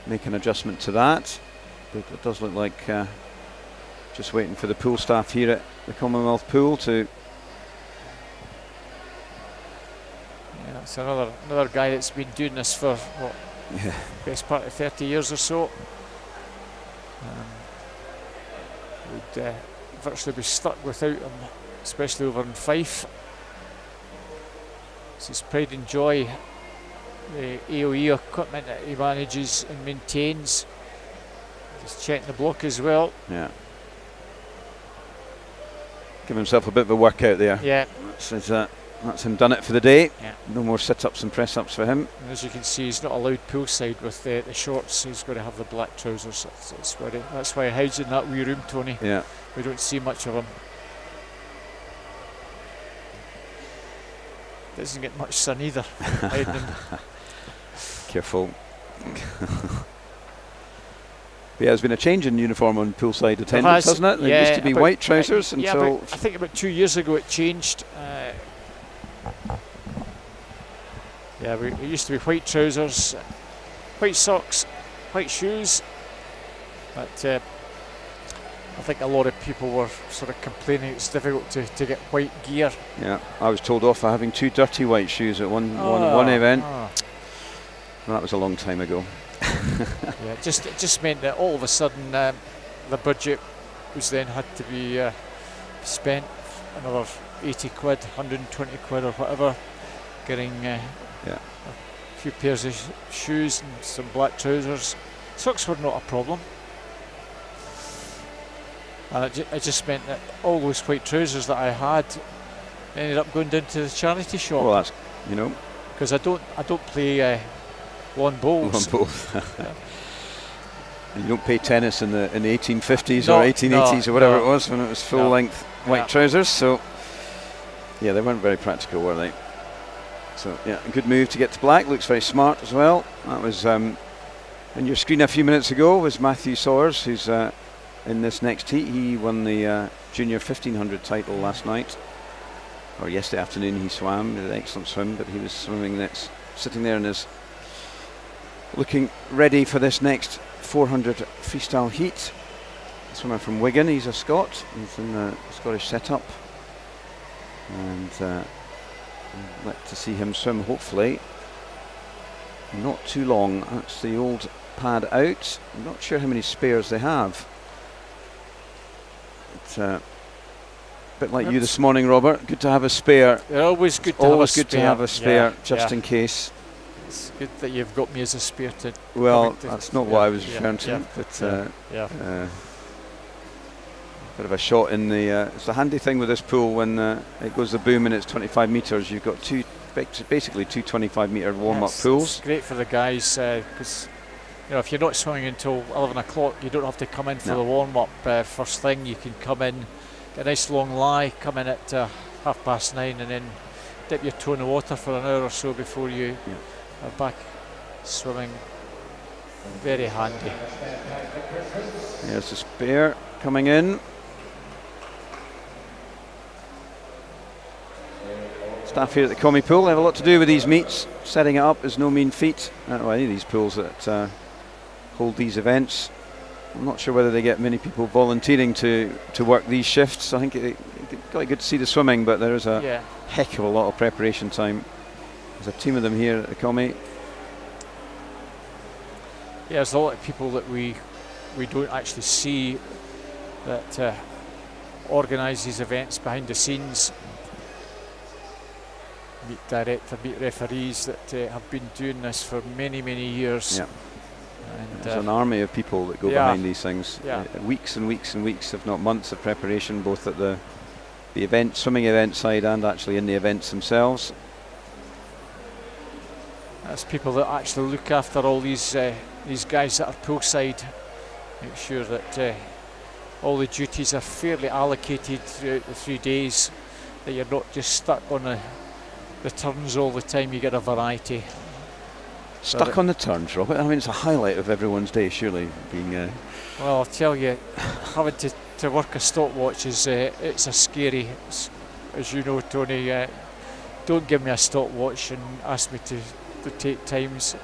make an adjustment to that. But it does look like just waiting for the pool staff here at the Commonwealth pool to. Yeah, that's another guy that's been doing this for what? Yeah. Best part of 30 years or so. Would virtually be stuck without him, especially over in Fife. It's his pride and joy, the AOE equipment that he manages and maintains. Just checking the block as well. Yeah. Give himself a bit of a workout there. Yeah. That's him done it for the day. Yeah. No more sit-ups and press-ups for him. And as you can see, he's not allowed poolside with the shorts. He's got to have the black trousers. That's why he hides in that wee room, Tony. Yeah. We don't see much of him. Doesn't get much sun either. Careful. Yeah, there's been a change in uniform on poolside attendance, hasn't it? There used to be white trousers until. I think about 2 years ago it changed. It used to be white trousers, white socks, white shoes. But I think a lot of people were sort of complaining it's difficult to get white gear. Yeah, I was told off for having 2 dirty white shoes at one event. Well, that was a long time ago. Yeah, it just meant that all of a sudden the budget was then had to be spent another 80 quid, 120 quid or whatever, getting a few pairs of shoes and some black trousers. Socks were not a problem. And it just meant that all those white trousers that I had ended up going down to the charity shop. Well, that's, because I don't play lawn bowls. Lawn bowls. And you don't play tennis in the 1850s or 1880s or whatever it was when it was full length white trousers. So yeah, they weren't very practical, were they? So yeah, a good move to get to black. Looks very smart as well. That was on your screen a few minutes ago was Matthew Sawyers, who's in this next heat. He won the junior 1500 title last night, or yesterday afternoon. He swam, did an excellent swim, but he was sitting there and is looking ready for this next 400 freestyle heat. A swimmer from Wigan, he's a Scot, he's in the Scottish setup, and I'd like to see him swim hopefully not too long. That's the old pad out. I'm not sure how many spares they have. It's a bit like you this morning, Robert. Good to have a spare. They're always good to have a spare just in case. It's good that you've got me as a spare to. Well, that's not what I was referring to. But bit of a shot in the. It's a handy thing with this pool when it goes the boom and it's 25 metres. You've got basically two 25-metre warm-up pools. It's great for the guys because if you're not swimming until 11 o'clock, you don't have to come in for the warm-up first thing. You can come in, get a nice long lie, come in at 9:30, and then dip your toe in the water for an hour or so before you are back swimming. Very handy. There's the spare coming in. Staff here at the Commie Pool, they have a lot to do with these meets. Setting it up is no mean feat. Any of these pools that hold these events. I'm not sure whether they get many people volunteering to work these shifts. I think it's quite good to see the swimming, but there is a heck of a lot of preparation time. There's a team of them here at the Commie. Yeah, there's a lot of people that we don't actually see that organise these events behind the scenes. Meet director, meet referees that have been doing this for many years. Yeah. And there's an army of people that go behind these things. Weeks and weeks and weeks, if not months, of preparation, both at the event, swimming event side, and actually in the events themselves. That's people that actually look after all these guys that are poolside. Make sure that all the duties are fairly allocated throughout the 3 days. that you're not just stuck on the turns all the time. You get a variety. Stuck on the turns, Robert. I mean, it's a highlight of everyone's day, surely. Being well, I'll tell you, having to work a stopwatch is it's a scary. As you know, Tony, don't give me a stopwatch and ask me to take times.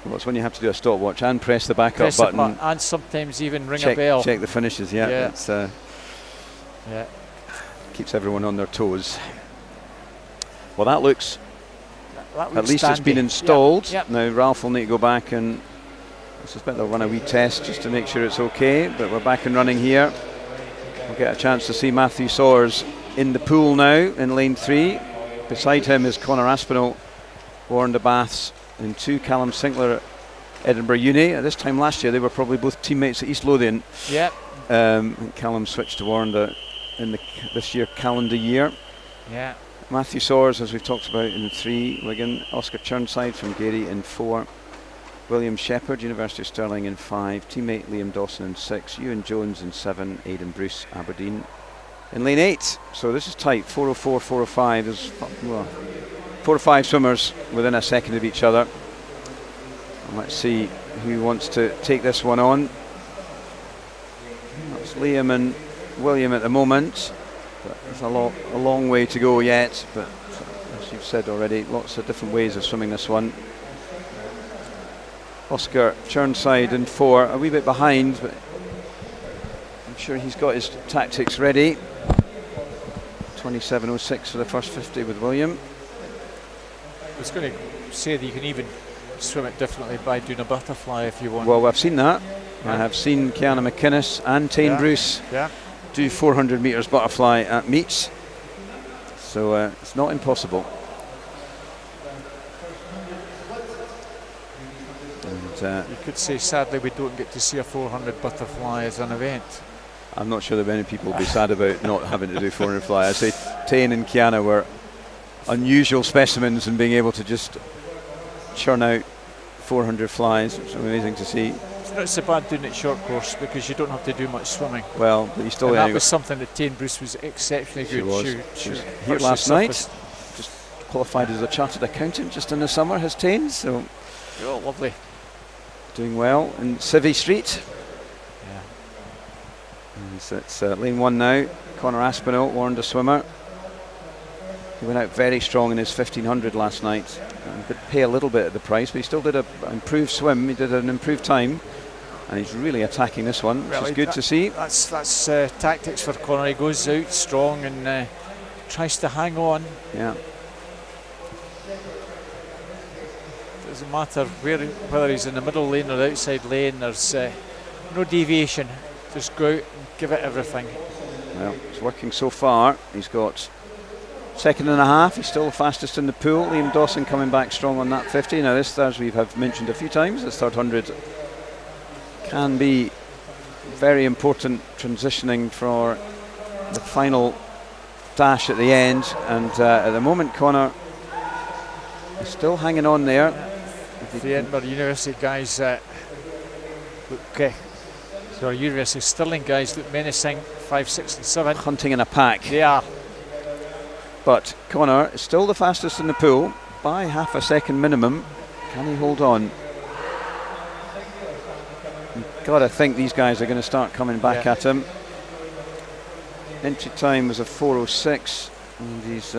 Well, it's when you have to do a stopwatch and press the backup button, and sometimes even ring a bell. Check the finishes. Yeah. It's, yeah. Keeps everyone on their toes. Well, that looks at least dandy. It's been installed. Yep. Now Ralph will need to go back, and I suspect they'll run a wee test just to make sure it's okay, but we're back and running here. We'll get a chance to see Matthew Sawyers in the pool now in lane 3. Beside him is Conor Aspinall, Warren de Baths, and 2 Callum Sinclair at Edinburgh Uni. At this time last year they were probably both teammates at East Lothian. Yep. Callum switched to Warren in this year calendar year. Yeah. Matthew Sawyers, as we've talked about, in 3, Wigan. Oscar Churnside from Gary in 4. William Shepherd, University of Stirling in 5. Teammate Liam Dawson in 6. Ewan Jones in 7. Aidan Bruce, Aberdeen in lane 8. So this is tight. 404, 405. There's 4 or 5 swimmers within a second of each other. And let's see who wants to take this one on. That's Liam and William at the moment. But there's a long way to go yet, but as you've said already, lots of different ways of swimming this one. Oscar Churnside in 4, a wee bit behind, but I'm sure he's got his tactics ready. 27.06 for the first 50 with William. I was going to say that you can even swim it differently by doing a butterfly if you want. Well, I've seen that. Yeah. I have seen Kiana McInnes and Tane Bruce do 400 metres butterfly at meets, so it's not impossible. And you could say sadly we don't get to see a 400 butterfly as an event. I'm not sure that many people will be sad about not having to do 400 fly. I say Tane and Kiana were unusual specimens in being able to just churn out 400 flies. It's amazing to see. It's not so bad doing it short course because you don't have to do much swimming. Well, but you still. And that was something that Tane Bruce was exceptionally good. She was here last night. Just qualified as a chartered accountant just in the summer. Has Tane, so lovely. Doing well in Civvy Street. Yeah. And so it's lane 1 now. Conor Aspinall, Warren the swimmer. He went out very strong in his 1500 last night. Did pay a little bit at the price, but he still did an improved swim. He did an improved time, and he's really attacking this one, which is good to see. That's tactics for Conor. He goes out strong and tries to hang on. Yeah. Doesn't matter whether he's in the middle lane or the outside lane. There's no deviation. Just go out and give it everything. Well, it's working so far. He's got 2.5. He's still the fastest in the pool. Liam Dawson coming back strong on that 50. Now this, as we have mentioned a few times, this third 100 can be very important transitioning for the final dash at the end. And at the moment, Conor is still hanging on there. The Edinburgh University guys look so our University of Stirling guys look menacing. 5, 6 and 7 hunting in a pack. They are. But Conor is still the fastest in the pool by half a second minimum. Can he hold on? You've got to think these guys are going to start coming back at him. Entry time was a 4:06, and he's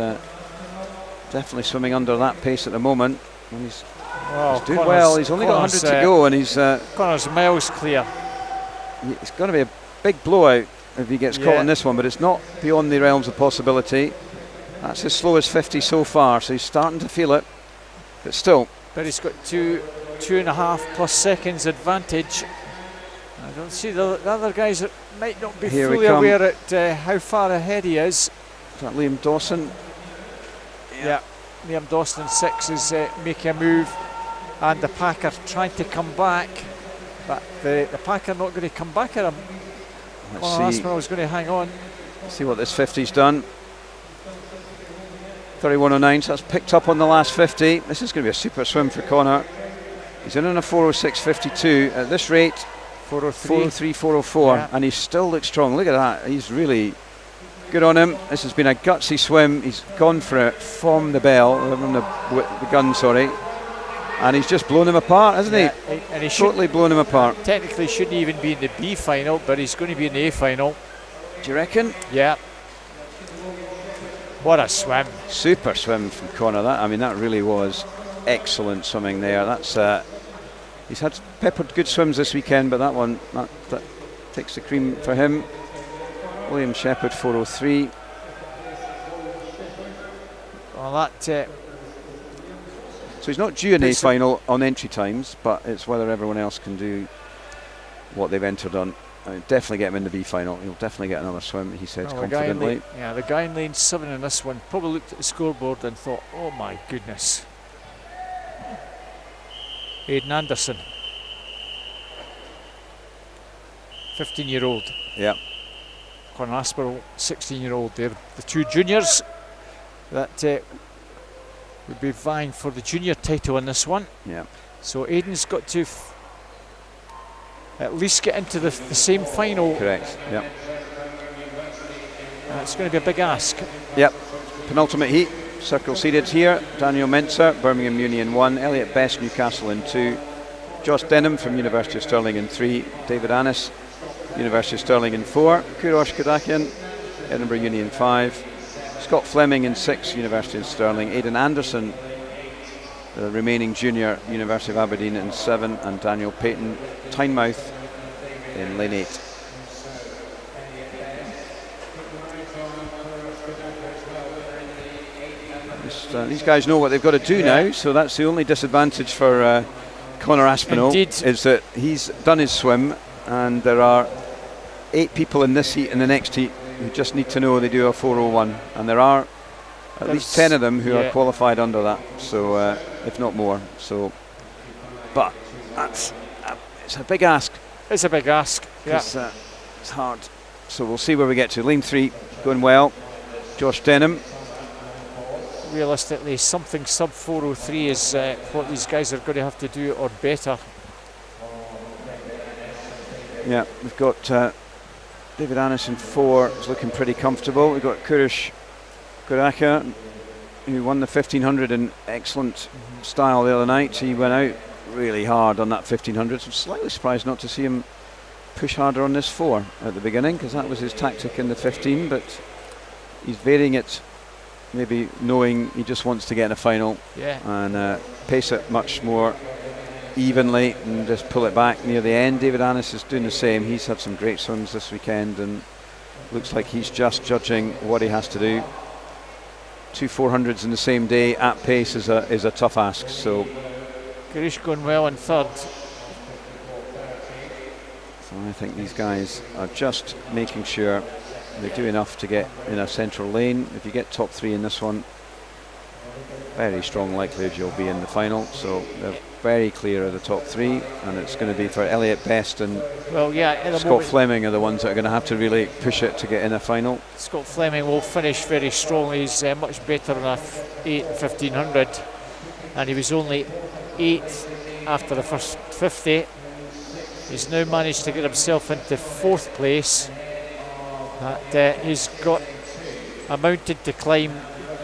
definitely swimming under that pace at the moment. And he's doing well. He's only got 100 to go, and he's Conor's miles clear. It's going to be a big blowout if he gets caught in this one, but it's not beyond the realms of possibility. That's his slowest 50 so far, so he's starting to feel it, but still. But he's got 2.5 plus seconds advantage. I don't see the other guys that might not be fully aware at how far ahead he is. Is that Liam Dawson? Yeah, Liam Dawson in 6 is making a move, and the pack are trying to come back, but the pack are not going to come back at him. Let's see. I was going to hang on. See what this 50's done. 31.09, so that's picked up on the last 50. This is going to be a super swim for Conor. He's in on a 4:06.52. At this rate, 4:03, 4:04, and he still looks strong. Look at that. He's really good on him. This has been a gutsy swim. He's gone for it from the bell, from the gun, sorry. And he's just blown him apart, hasn't he? And he totally blown him apart. Technically shouldn't even be in the B final, but he's going to be in the A final. Do you reckon? Yeah. What a swim. Super swim from Connor. That really was excellent swimming there. That's he's had peppered good swims this weekend, but that one that takes the cream for him. William Shepherd 4:03. Well, that. So he's not due an A final on entry times, but it's whether everyone else can do what they've entered on. Definitely get him in the B final. He'll definitely get another swim, he says confidently. The guy in lane 7 in this one probably looked at the scoreboard and thought, oh my goodness. Aidan Anderson, 15-year-old. Yeah. Conor Aspinall, 16-year-old. They're the two juniors that would be vying for the junior title in this one. Yeah. So Aidan's got to at least get into the same final. Correct. Yeah. And it's going to be a big ask. Yep. Penultimate heat. Circle seeded here. Daniel Mensah, Birmingham Union 1. Elliot Best, Newcastle in 2. Josh Denham from University of Stirling in 3. David Annis, University of Stirling in 4. Kourosh Kadakian, Edinburgh Union 5. Scott Fleming in 6, University of Stirling. Aidan Anderson, the remaining junior, University of Aberdeen in 7. And Daniel Payton, Tynemouth in lane 8. These guys know what they've got to do now, so that's the only disadvantage for Conor Aspinall. Indeed. Is that he's done his swim, and there are 8 people in this heat and the next heat who just need to know they do a 4:01, and there are at least 10 of them who are qualified under that, so if not more. So, but it's a big ask. It's a big ask. Yeah. It's hard. So we'll see where we get to. Lane 3 going well. Josh Denham. Realistically, something sub 4:03 is what these guys are going to have to do, or better. Yeah, we've got David Annis in 4. Is looking pretty comfortable. We've got Kourosh Kadakian, who won the 1500 in excellent style the other night. He went out really hard on that 1500. So I'm slightly surprised not to see him push harder on this 4 at the beginning, because that was his tactic in the 15, but he's varying it, maybe knowing he just wants to get in a final and pace it much more evenly and just pull it back near the end. David Annis is doing the same. He's had some great swims this weekend and looks like he's just judging what he has to do. 2 400s in the same day at pace is a tough ask. So Kourosh going well in 3rd. So I think these guys are just making sure they do enough to get in a central lane. If you get top 3 in this one, very strong likelihood you'll be in the final. So they're very clear of the top 3, and it's going to be for Elliot Best and Scott Fleming are the ones that are going to have to really push it to get in a final. Scott Fleming will finish very strongly. He's much better than 8 and 1500, and he was only 8th after the first 50. He's now managed to get himself into 4th place. He's got a mountain to climb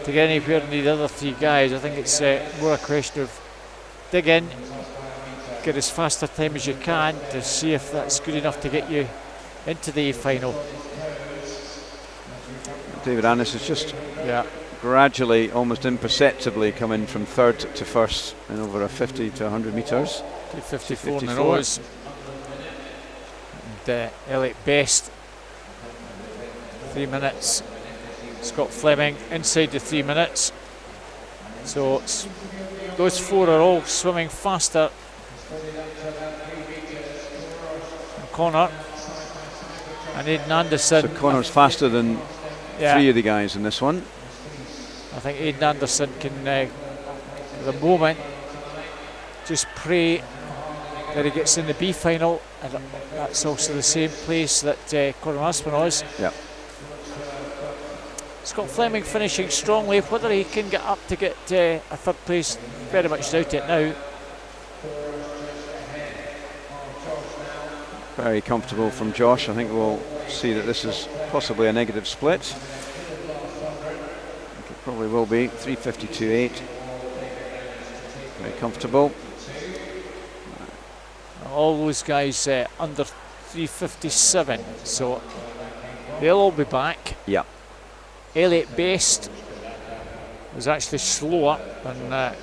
to get anywhere near the other 3 guys. I think it's more a question of dig in, get as fast a time as you can to see if that's good enough to get you into the final. David Annis is just gradually, almost imperceptibly, coming from 3rd to 1st in over a 50 to 100 metres. 254 in a row. And Elliot Best, 3 minutes. Scott Fleming inside the 3 minutes. So those 4 are all swimming faster than Conor and Aidan Anderson. So Conor's faster than 3 of the guys in this one. I think Aidan Anderson can, at the moment, just pray that he gets in the B final, and that's also the same place that Conor Aspinall is. Yep. Scott Fleming finishing strongly. Whether he can get up to get a 3rd place, very much doubt it now. Very comfortable from Josh. I think we'll see that this is possibly a negative split. I think it probably will be. 3:52.8. Very comfortable. All those guys under 3:57, so they'll all be back. Yeah. Elliot Best was actually slower than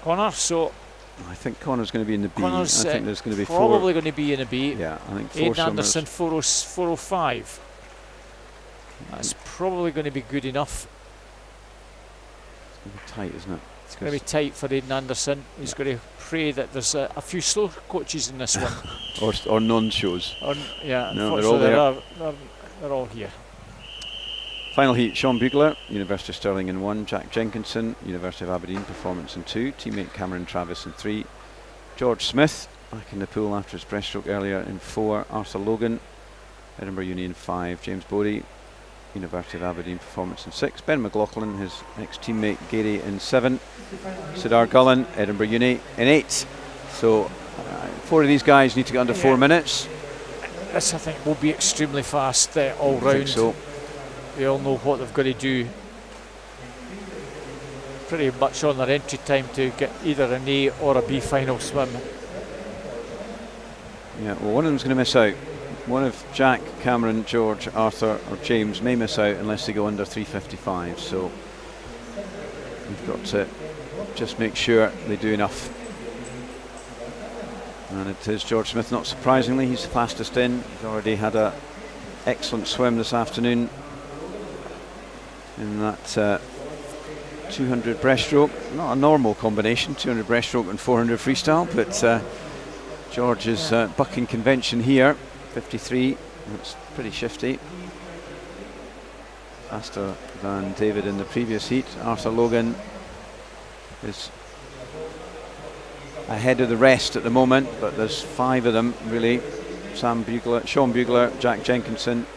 Connor, so I think Connor's going to be in the B. Connor's I think there's going to be probably going to be in a B. Yeah, I think Aidan Anderson 4:05. That's probably going to be good enough. It's going to be tight, isn't it? It's going to be tight for Aidan Anderson. He's going to pray that there's a few slow coaches in this one. or non-shows. Yeah, no, they're all there. They're all here. Final heat, Sean Bugler, University of Stirling in 1, Jack Jenkinson, University of Aberdeen, performance in 2, teammate Cameron Travis in 3, George Smith, back in the pool after his breaststroke earlier in 4, Arthur Logan, Edinburgh Uni in 5, James Bodie, University of Aberdeen, performance in 6, Ben McLaughlin, his ex-teammate Gary in 7, Sidar Gullen, Edinburgh Uni in 8. So 4 of these guys need to get under 4 minutes. This, I think, will be extremely fast all round. I think so. They all know what they've got to do pretty much on their entry time to get either an A or a B final swim. Yeah, well, one of them's going to miss out. One of Jack, Cameron, George, Arthur or James may miss out unless they go under 3:55, so we've got to just make sure they do enough. And it is George Smith, not surprisingly, he's the fastest in. He's already had an excellent swim this afternoon in that 200 breaststroke. Not a normal combination, 200 breaststroke and 400 freestyle, but George is bucking convention here. 53, that's pretty shifty. Faster than David in the previous heat. Arthur Logan is ahead of the rest at the moment, but there's 5 of them really. Sean Bugler, Jack Jenkinson,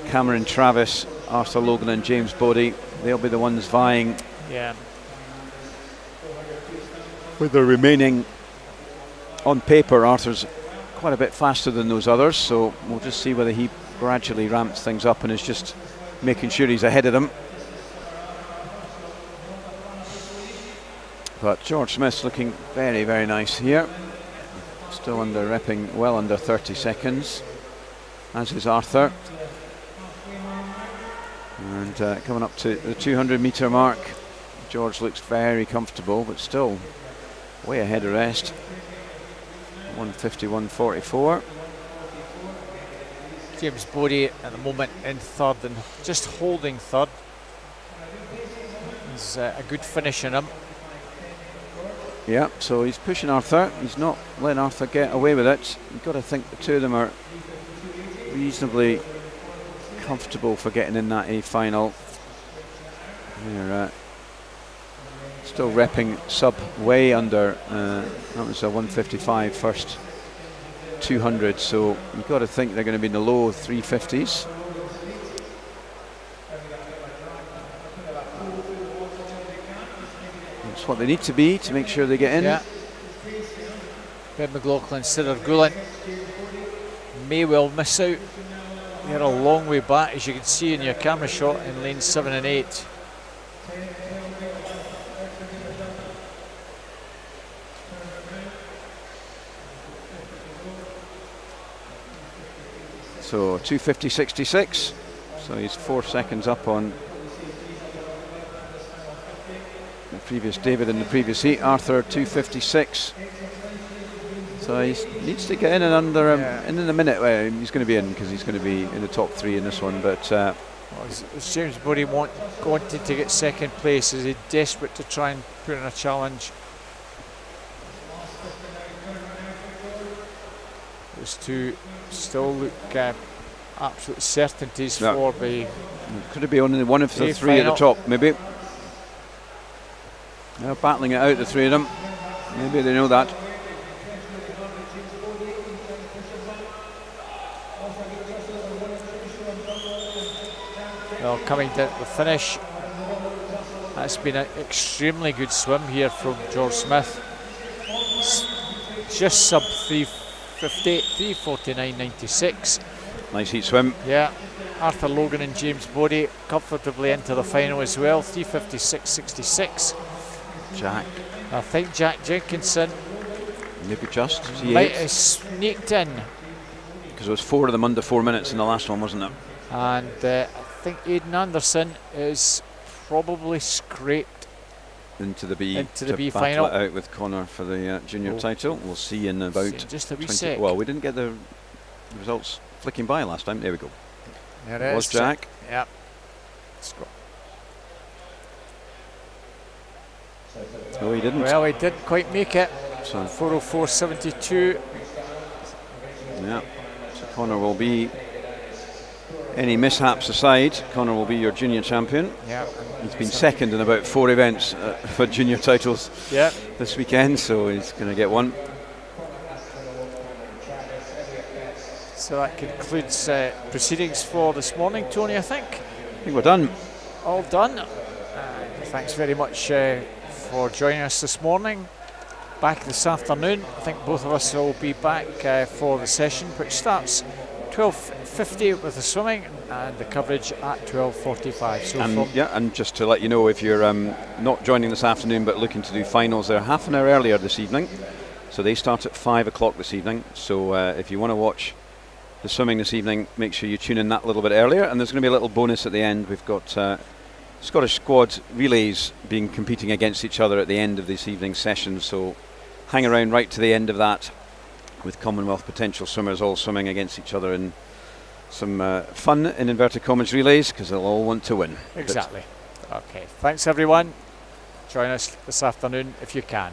Cameron Travis, Arthur Logan and James Bodie. They'll be the ones vying with the remaining. On paper, Arthur's quite a bit faster than those others, so we'll just see whether he gradually ramps things up and is just making sure he's ahead of them. But George Smith's looking very, very nice here. Still repping well under 30 seconds, as is Arthur. And coming up to the 200 metre mark, George looks very comfortable, but still way ahead of rest. 1:51.44. James Bodie at the moment in third and just holding third. There's a good finish in him. Yeah, so he's pushing Arthur. He's not letting Arthur get away with it. You've got to think the two of them are reasonably comfortable for getting in that A final. They're still repping sub way under. That was a 1:55 first 200, so you've got to think they're going to be in the low 350s. That's what they need to be to make sure they get in. Yeah. Ben McLaughlin, Sidar Gullen may well miss out. They're a long way back, as you can see in your camera shot, in lanes 7 and 8. So 2:50.66, so he's 4 seconds up on the previous David in the previous heat. Arthur 2:56, so he needs to get in and under in a minute. Well, he's going to be in because he's going to be in the top 3 in this one, but as James Bodie wanted to get second place, is he desperate to try and put in a challenge? Those two still look absolute certainties for the. Could it be only one of the 3 at the top, maybe? They're battling it out, the 3 of them. Maybe they know that. Well, coming to the finish, that's been an extremely good swim here from George Smith. It's just sub 3:50, 3:49.96. Nice heat swim. Yeah. Arthur Logan and James Bodie comfortably into the final as well, 3:56.66. Jack. I think Jack Jenkinson Maybe just. might have sneaked in. Because there was 4 of them under 4 minutes in the last one, wasn't it? And I think Aidan Anderson is probably scraped into the B final. It out with Connor for the junior title. We'll see in about just a wee 20. sec. Well, we didn't get the results flicking by last time. There we go. There it was Jack. Yep. No, he didn't. Well, he didn't quite make it. So 4:04.72. Yeah. So Connor will be, any mishaps aside, Connor will be your junior champion. Yeah. He's been second in about 4 events for junior titles this weekend, so he's going to get one. So that concludes proceedings for this morning, Tony, I think. I think we're done. All done. Thanks very much for joining us this morning. Back this afternoon. I think both of us will be back for the session, which starts 12:50 with the swimming and the coverage at 12:45. So and just to let you know, if you're not joining this afternoon but looking to do finals, they're half an hour earlier this evening. So they start at 5 o'clock this evening. So if you want to watch the swimming this evening, make sure you tune in that little bit earlier. And there's going to be a little bonus at the end. We've got Scottish squad relays competing against each other at the end of this evening's session. So hang around right to the end of that, with Commonwealth potential swimmers all swimming against each other in some fun, in inverted commas, relays, because they'll all want to win. Exactly. Okay, thanks everyone. Join us this afternoon if you can.